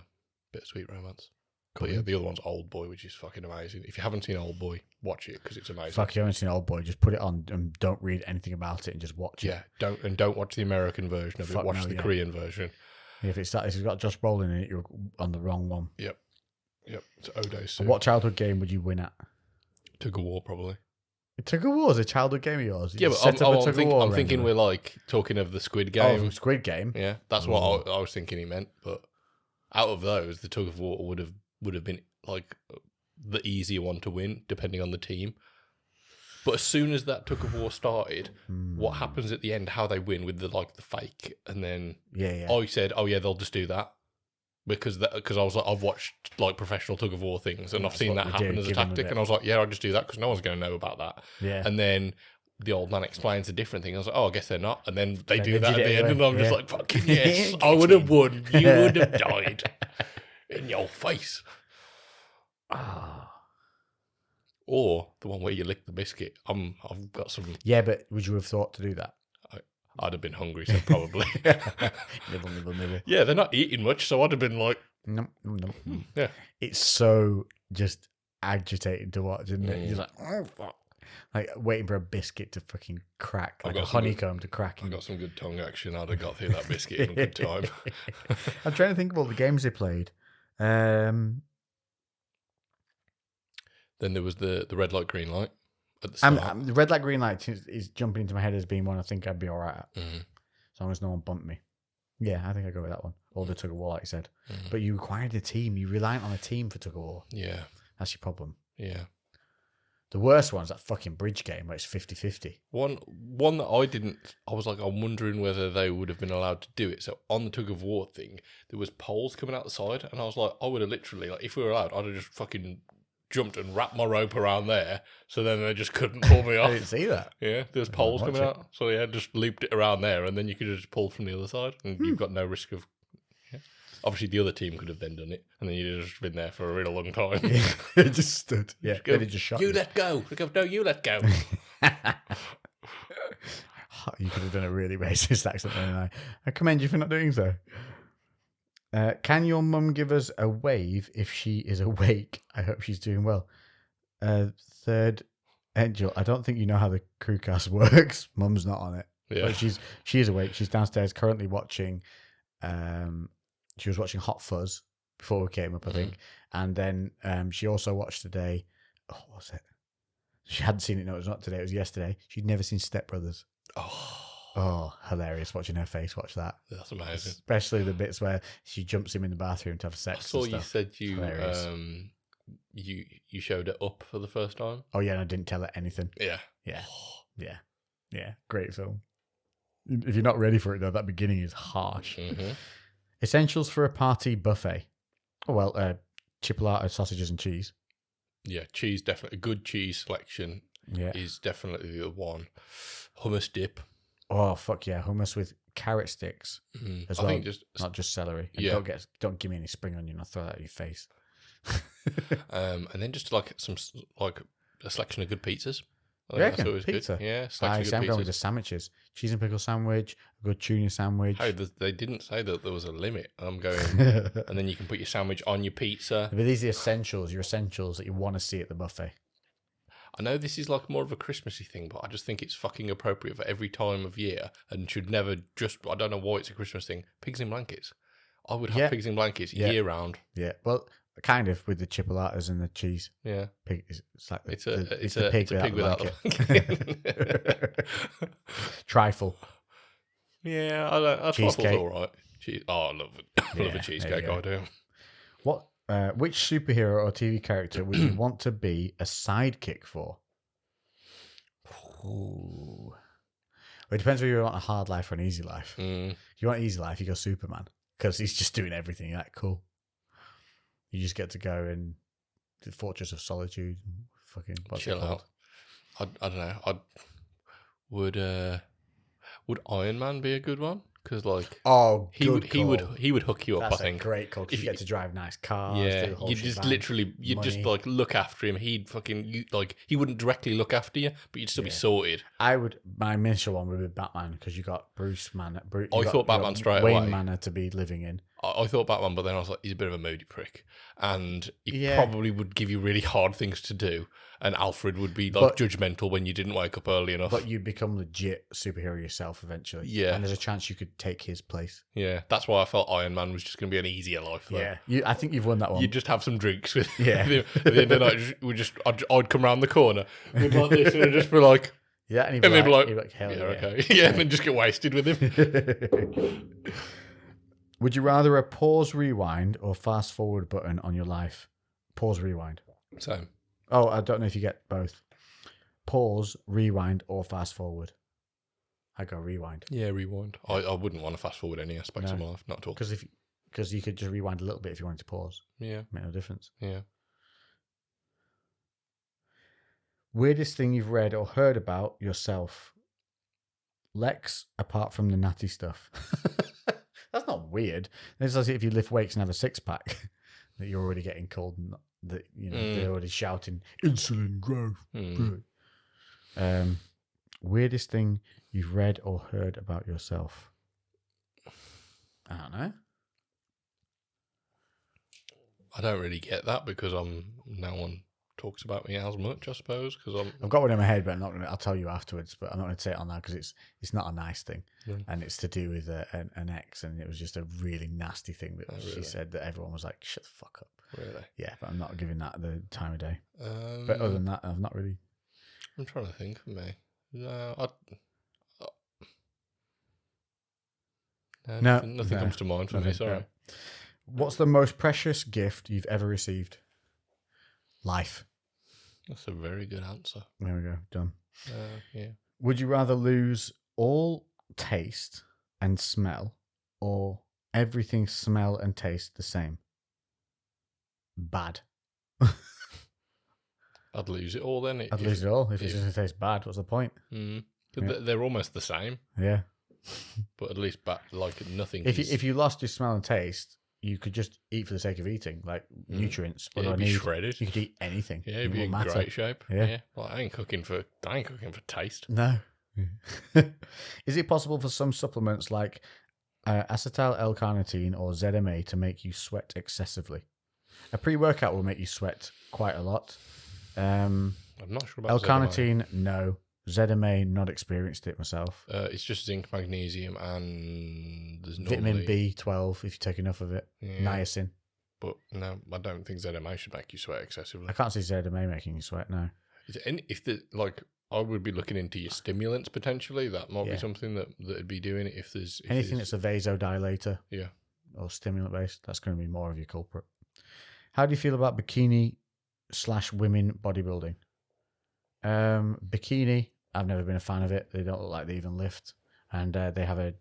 bittersweet romance. Cool. But yeah, the other one's Old Boy, which is fucking amazing. If you haven't seen Old Boy, watch it because it's amazing. Fuck, you haven't seen Old Boy, just put it on and don't read anything about it and just watch it. Yeah, don't watch the American version of it. Watch the Korean version. If it's got Josh Brolin in it, you're on the wrong one. Yep. It's Odo Sue. What childhood game would you win at? Tug of War, probably. Tug of War is a childhood game of yours. Yeah, but I'm thinking we're like talking of the Squid Game. Oh, Squid Game. Yeah, that's what I was thinking he meant. But out of those, the Tug of War would have been like the easier one to win, depending on the team. But as soon as that Tug of War started, what happens at the end? How they win with the fake, and then I said, oh yeah, they'll just do that. Because I was like, I've watched like professional Tug of War things, and I've seen that happen as a tactic, and I was like, yeah, I'll just do that because no one's going to know about that. Yeah. And then the old man explains a different thing. I was like, oh, I guess they're not. And then they do that at the end, and I'm just like, fucking yes, I would have won. You would have died in your face. Or the one where you lick the biscuit. I've got some. Yeah, but would you have thought to do that? I'd have been hungry, so probably. Nibble. Yeah, they're not eating much, so I'd have been like, no. Yeah. It's so just agitating to watch, isn't it? You're like, oh fuck. Like waiting for a biscuit to fucking crack, like a honeycomb to crack. I got some good tongue action. I'd have got through that biscuit in a good time. I'm trying to think of all the games they played. Then there was the red light, green light at the start. The red light, green light is jumping into my head as being one I think I'd be all right at. As long as no one bumped me. Yeah, I think I'd go with that one. Or the Tug of War, like you said. But you required a team. You're reliant on a team for Tug of War. Yeah. That's your problem. Yeah. The worst one's that fucking bridge game where it's 50-50. One that I was like, I'm wondering whether they would have been allowed to do it. So on the Tug of War thing, there was poles coming out the side, and I was like, I would have literally, like, if we were allowed, I'd have just fucking jumped and wrapped my rope around there, so then they just couldn't pull me off. I didn't see that. Yeah, there's poles coming out, so yeah, just looped it around there, and then you could just pull from the other side, and you've got no risk of. Yeah. Obviously, the other team could have then done it, and then you'd have just been there for a really long time. It just stood. Yeah, just go, they just shot you. Let go. They go, no, you let go. You could have done a really racist accent, and I commend you for not doing so. Can your mum give us a wave if she is awake? I hope she's doing well. Third, Angel, I don't think you know how the CREWCast works. Mum's not on it. Yeah. But she is awake. She's downstairs currently watching. She was watching Hot Fuzz before we came up, I think. And then she also watched today. Oh, what was it? She hadn't seen it. No, it was not today. It was yesterday. She'd never seen Step Brothers. Oh, hilarious watching her face watch that. That's amazing. Especially the bits where she jumps him in the bathroom to have sex. I saw and stuff. you said you showed it up for the first time. Oh yeah, and I didn't tell her anything. Yeah. Great film. If you're not ready for it though, that beginning is harsh. Essentials for a party buffet. Oh well, chipolata, sausages and cheese. Yeah, cheese definitely. A good cheese selection is definitely the one. Hummus dip. Oh fuck yeah, hummus with carrot sticks as well. Not just celery. And don't give me any spring onion. I'll throw that at your face. And then just like a selection of good pizzas. That's always pizza. Good. Yeah, I'm going with the sandwiches. Cheese and pickle sandwich, a good tuna sandwich. Oh, they didn't say that there was a limit. I'm going, and then you can put your sandwich on your pizza. But these are your essentials that you want to see at the buffet. I know this is like more of a Christmassy thing, but I just think it's fucking appropriate for every time of year and should never I don't know why it's a Christmas thing. Pigs in blankets. I would have pigs in blankets year round. Yeah, well, kind of with the chipolatas and the cheese. Yeah. Pig, it's like it's a pig without the blanket. Trifle. Yeah, I trifle's all right. I love it. I love a cheesecake, I do. What? Which superhero or TV character would you want to be a sidekick for? Ooh. Well, it depends whether you want a hard life or an easy life. If you want easy life, you go Superman because he's just doing everything. You're like, cool. You just get to go in the Fortress of Solitude and fucking chill out. I don't know. Would Iron Man be a good one? because like he would hook you up. That's I think great call because you get to drive nice cars. Yeah, you just literally just like look after him. He'd he wouldn't directly look after you, but you'd still be sorted. My initial one would be Batman because you got Bruce Manor. I thought Batman straight Wayne away. Manor to be living in. I thought Batman, but then I was like, he's a bit of a moody prick, and he probably would give you really hard things to do. And Alfred would be like judgmental when you didn't wake up early enough. But you'd become legit superhero yourself eventually. Yeah, and there's a chance you could take his place. Yeah, that's why I felt Iron Man was just going to be an easier life. Though. Yeah, I think you've won that one. You'd just have some drinks with him. At the end of the night, I'd come around the corner with like this, and I'd just be like. Yeah, and he'd be like, hell yeah. Okay. Yeah, and then just get wasted with him. Would you rather a pause rewind or fast forward button on your life? Pause rewind. Same. Oh, I don't know if you get both. Pause, rewind, or fast forward. I go rewind. Yeah, rewind. I wouldn't want to fast forward any aspects of my life, not at all. Because you could just rewind a little bit if you wanted to pause. Yeah. Make no difference. Yeah. Weirdest thing you've read or heard about yourself? Lex, apart from the natty stuff. That's not weird. It's like if you lift weights and have a six-pack, that you're already getting cold and that they're already shouting, insulin growth. Weirdest thing you've read or heard about yourself? I don't know. I don't really get that because no one talks about me as much, I suppose. Because I've got one in my head, but I'll tell you afterwards. But I'm not going to say it on that because it's not a nice thing, and it's to do with an ex, and it was just a really nasty thing that she said that everyone was like, "Shut the fuck up." Really? Yeah, but I'm not giving that the time of day. But other than that, I've not really. I'm trying to think of me. Nothing comes to mind for me. Sorry. No. What's the most precious gift you've ever received? Life. That's a very good answer. There we go. Done. Yeah. Would you rather lose all taste and smell or everything smell and taste the same? Bad. I'd lose it all then. I'd lose it all. If it's just going to taste bad, what's the point? They're almost the same. Yeah. But at least like nothing. If you lost your smell and taste, you could just eat for the sake of eating, like nutrients. What do I need? Shredded. You could eat anything. Yeah, it'd be in great shape. Yeah. Well, I ain't cooking for taste. No. Is it possible for some supplements like acetyl L-carnitine or ZMA to make you sweat excessively? A pre-workout will make you sweat quite a lot. I'm not sure about L-carnitine, no. ZMA, not experienced it myself. It's just zinc, magnesium, and there's vitamin B12 if you take enough of it. Niacin. But no, I don't think ZMA should make you sweat excessively. I can't see ZMA making you sweat. No. I would be looking into your stimulants potentially. That might be something that'd be doing it if there's anything that's a vasodilator. Yeah. Or stimulant based. That's going to be more of your culprit. How do you feel about bikini/women bodybuilding? Bikini, I've never been a fan of it. They don't look like they even lift, and they have a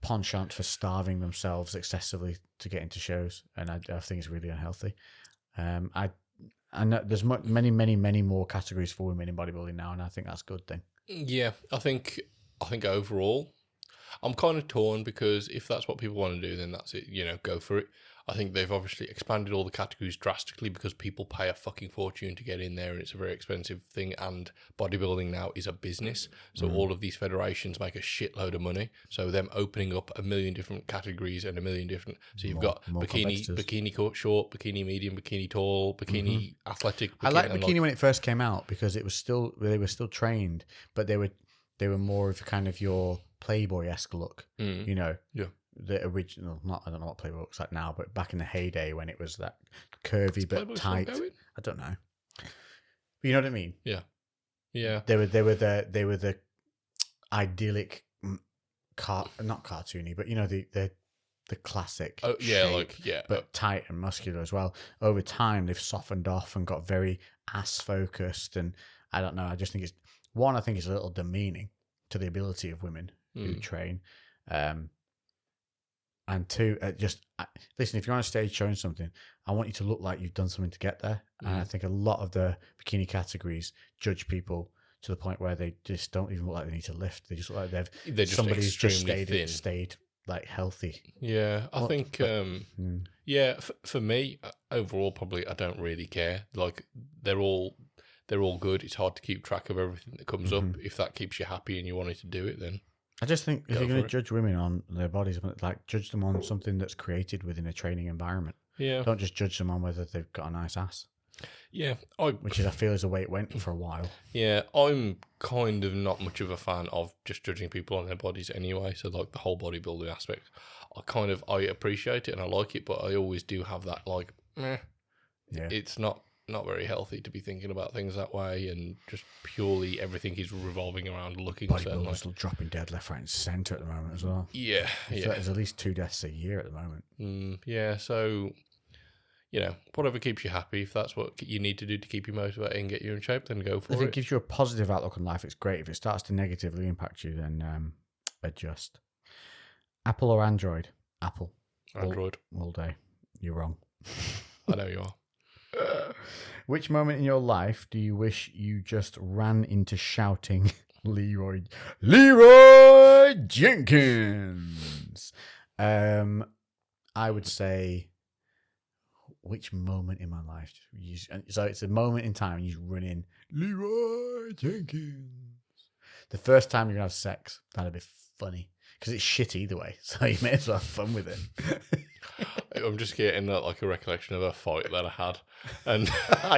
penchant for starving themselves excessively to get into shows, and I think it's really unhealthy. I know there's many more categories for women in bodybuilding now, and I think that's a good thing. Yeah, I think overall, I'm kind of torn because if that's what people want to do, then that's it. Go for it. I think they've obviously expanded all the categories drastically because people pay a fucking fortune to get in there and it's a very expensive thing, and bodybuilding now is a business. So all of these federations make a shitload of money. So them opening up a million different categories and a million different... So you've got bikini short, bikini medium, bikini tall, bikini athletic. I liked bikini when it first came out because they were still trained, but they were more of kind of your Playboy-esque look, Yeah. The original, I don't know what Playboy looks like now, but back in the heyday when it was that curvy but tight. I don't know. But you know what I mean? Yeah. Yeah. They were the idyllic not cartoony, but the classic. Oh yeah, shape, but tight and muscular as well. Over time they've softened off and got very ass focused, and I don't know, I just think it's a little demeaning to the ability of women who train. And two, listen, if you're on a stage showing something, I want you to look like you've done something to get there. And I think a lot of the bikini categories judge people to the point where they just don't even look like they need to lift. They just look like they're just somebody's just extremely stayed like healthy. Yeah, I think. For me, overall, probably I don't really care. Like they're all good. It's hard to keep track of everything that comes up. If that keeps you happy and you wanted to do it, then I just think if you're going to judge women on their bodies, like judge them on something that's created within a training environment. Yeah. Don't just judge them on whether they've got a nice ass. Yeah. Which is, I feel, is the way it went for a while. Yeah, I'm kind of not much of a fan of just judging people on their bodies anyway. So like the whole bodybuilding aspect, I appreciate it and I like it, but I always do have that like, it's not very healthy to be thinking about things that way, and just purely everything is revolving around looking a certain way. Bodybuilders dropping dead left, right, and centre at the moment as well. Yeah, So there's at least 2 deaths a year at the moment. Yeah, so whatever keeps you happy. If that's what you need to do to keep you motivated and get you in shape, then go for it. If it gives you a positive outlook on life, it's great. If it starts to negatively impact you, then adjust. Apple or Android? Apple. Android. All day. You're wrong. I know you are. Which moment in your life do you wish you just ran into shouting Leroy Jenkins? I would say, which moment in my life? So it's a moment in time and you run in Leroy Jenkins. The first time you're going to have sex, that'd be funny. Because it's shit either way, so you may as well have fun with it. I'm just getting like a recollection of a fight that I had, and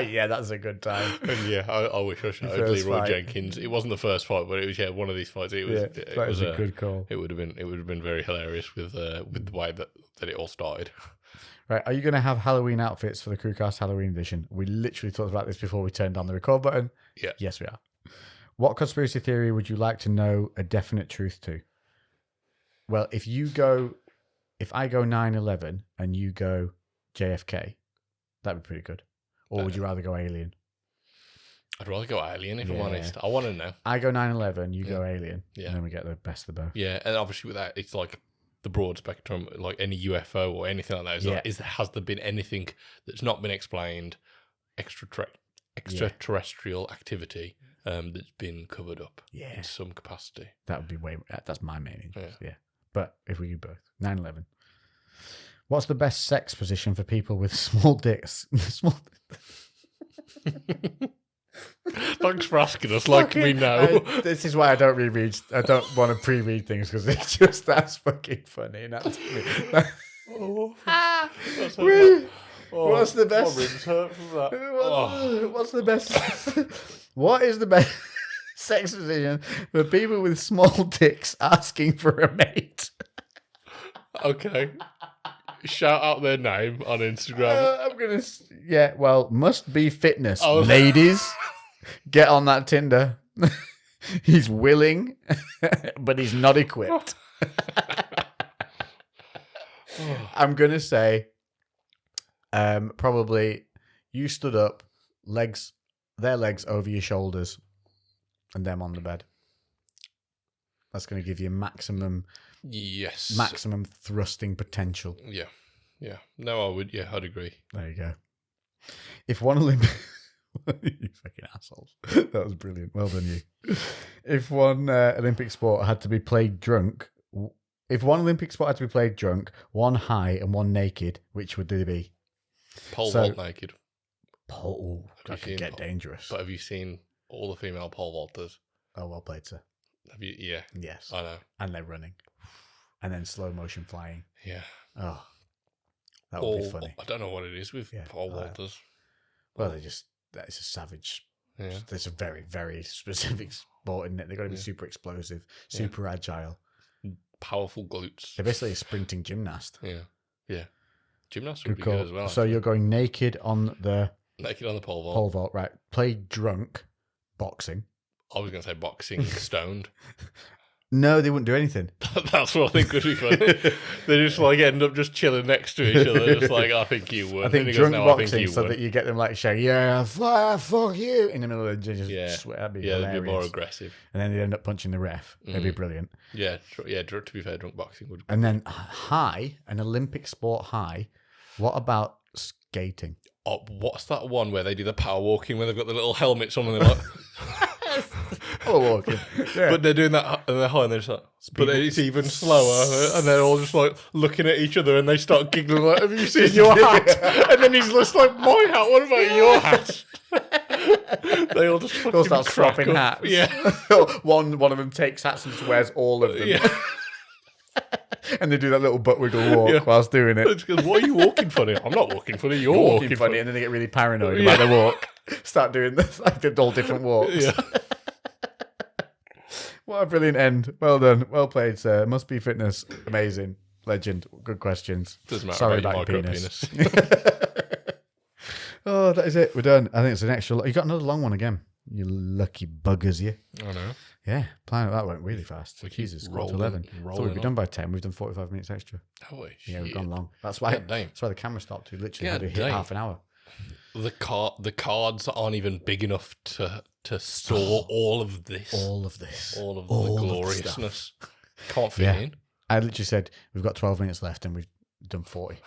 yeah, that's a good time. And yeah, I wish I shouted Leroy Jenkins. It wasn't the first fight, but it was one of these fights. It was a good call. It would have been very hilarious with the way that it all started. Right, are you going to have Halloween outfits for the CREWCast Halloween edition? We literally talked about this before we turned on the record button. Yeah. Yes, we are. What conspiracy theory would you like to know a definite truth to? Well, if I go 9/11 and you go JFK, that'd be pretty good. Or would you rather go Alien? I'd rather go Alien, if I'm honest. I want to know. I go 9/11, you go Alien. Yeah. And then we get the best of both. Yeah, and obviously with that, it's like the broad spectrum, like any UFO or anything like that. Has there been anything that's not been explained, extraterrestrial activity that's been covered up in some capacity? That would be that's my main interest, yeah. But if we do both, 9/11. What's the best sex position for people with small dicks? Thanks for asking us, like we know. This is why I don't reread. I don't want to pre-read things because it's just that's fucking funny. What's the best? My ribs hurt from that. What's the best? What is the best sex position for people with small dicks asking for a mate? Okay. Shout out their name on Instagram. Must be fitness. Ladies, get on that Tinder. He's willing, but he's not equipped. I'm going to say probably you stood up, their legs over your shoulders, and them on the bed. That's going to give you maximum thrusting potential. Yeah. No, I would. Yeah, I'd agree. There you go. If one Olympic... you fucking assholes. That was brilliant. Well done, you. If one Olympic sport had to be played drunk... If one Olympic sport had to be played drunk, one high and one naked, which would they be? Pole vault naked. That could get dangerous. But have you seen all the female pole vaulters? Oh, well played, sir. Have you? Yeah. Yes. I know. And they're running. And then slow motion flying. Yeah. Oh. That would be funny. I don't know what it is with pole vaulters. Well, it's a savage. Yeah. It's a very, very specific sport, isn't it? They've got to be super explosive, super agile. Powerful glutes. They're basically a sprinting gymnast. Yeah. Gymnasts would be good as well. So you're going naked on the pole vault. Pole vault, right. Played drunk. Boxing. I was going to say boxing, stoned. No, they wouldn't do anything. That's what I think would be funny. They just end up just chilling next to each other, just like, I think you would. I think drunk boxing, so that you get them saying, yeah, fuck you, in the middle of the just sweat. That'd be hilarious. They'd be more aggressive. And then they end up punching the ref. That'd be brilliant. Yeah, to be fair, drunk boxing would be. And then an Olympic sport high. What about skating? Oh, what's that one where they do the power walking, where they've got the little helmets on and they're like... People are walking. Yeah. But they're doing that and they're high and they're just like, but then it's even slower and they're all just like looking at each other and they start giggling like, have you seen your hat? And then he's just like, my hat, what about your hat? They all just fucking start swapping hats. Yeah. one of them takes hats and just wears all of them. Yeah. And they do that little butt wiggle walk whilst doing it. Goes, why are you walking funny? I'm not walking funny. You're walking funny. And then they get really paranoid about their walk. Start doing this, like all different walks. Yeah. What a brilliant end. Well done. Well played, sir. Must Be Fitness. Amazing. Legend. Good questions. Doesn't matter Sorry about your your penis. penis. Oh, that is it. We're done. I think it's an extra. You got another long one again. You lucky buggers, you. I know. Yeah, that went really fast. Jesus, quarter to 11. Thought we'd be done by 10. We've done 45 minutes extra. Holy yeah, we've shit. gone long. That's why the camera stopped. We literally had to hit half an hour. The cards aren't even big enough to store all of this. All of this. All of the gloriousness. Can't fit in. I literally said, we've got 12 minutes left and we've done 40.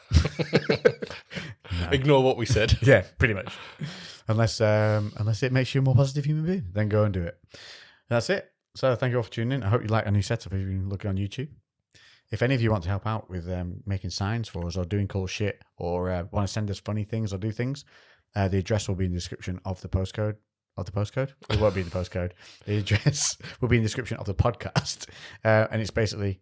No. Ignore what we said. Yeah, pretty much. Unless it makes you a more positive human being, then go and do it. That's it. So thank you all for tuning in. I hope you like our new setup if you've been looking on YouTube. If any of you want to help out with making signs for us or doing cool shit or want to send us funny things or do things, the address will be in the description of the postcode. Of the postcode? It won't be in the postcode. The address will be in the description of the podcast. And it's basically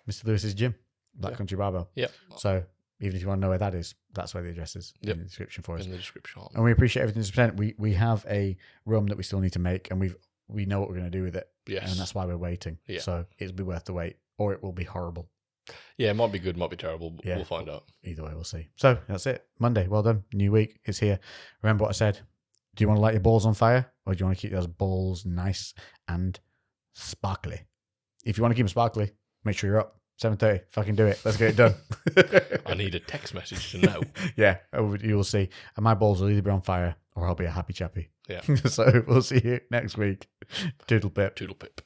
Mr. Lewis's gym, Black Country Barbell. Yep. So even if you want to know where that is, that's where the address is in the description for us. In the description. And we appreciate everything to present. We have a room that we still need to make, and we know what we're going to do with it. Yes. And that's why we're waiting. Yeah. So it'll be worth the wait, or it will be horrible. Yeah, it might be good, might be terrible. But we'll find out. Either way, we'll see. So that's it. Monday, well done. New week is here. Remember what I said. Do you want to light your balls on fire, or do you want to keep those balls nice and sparkly? If you want to keep them sparkly, make sure you're up. 7:30. Fucking do it. Let's get it done. I need a text message to know. Yeah, you will see. And my balls will either be on fire or I'll be a happy chappy. Yeah. So we'll see you next week. Toodle pip. Toodle pip.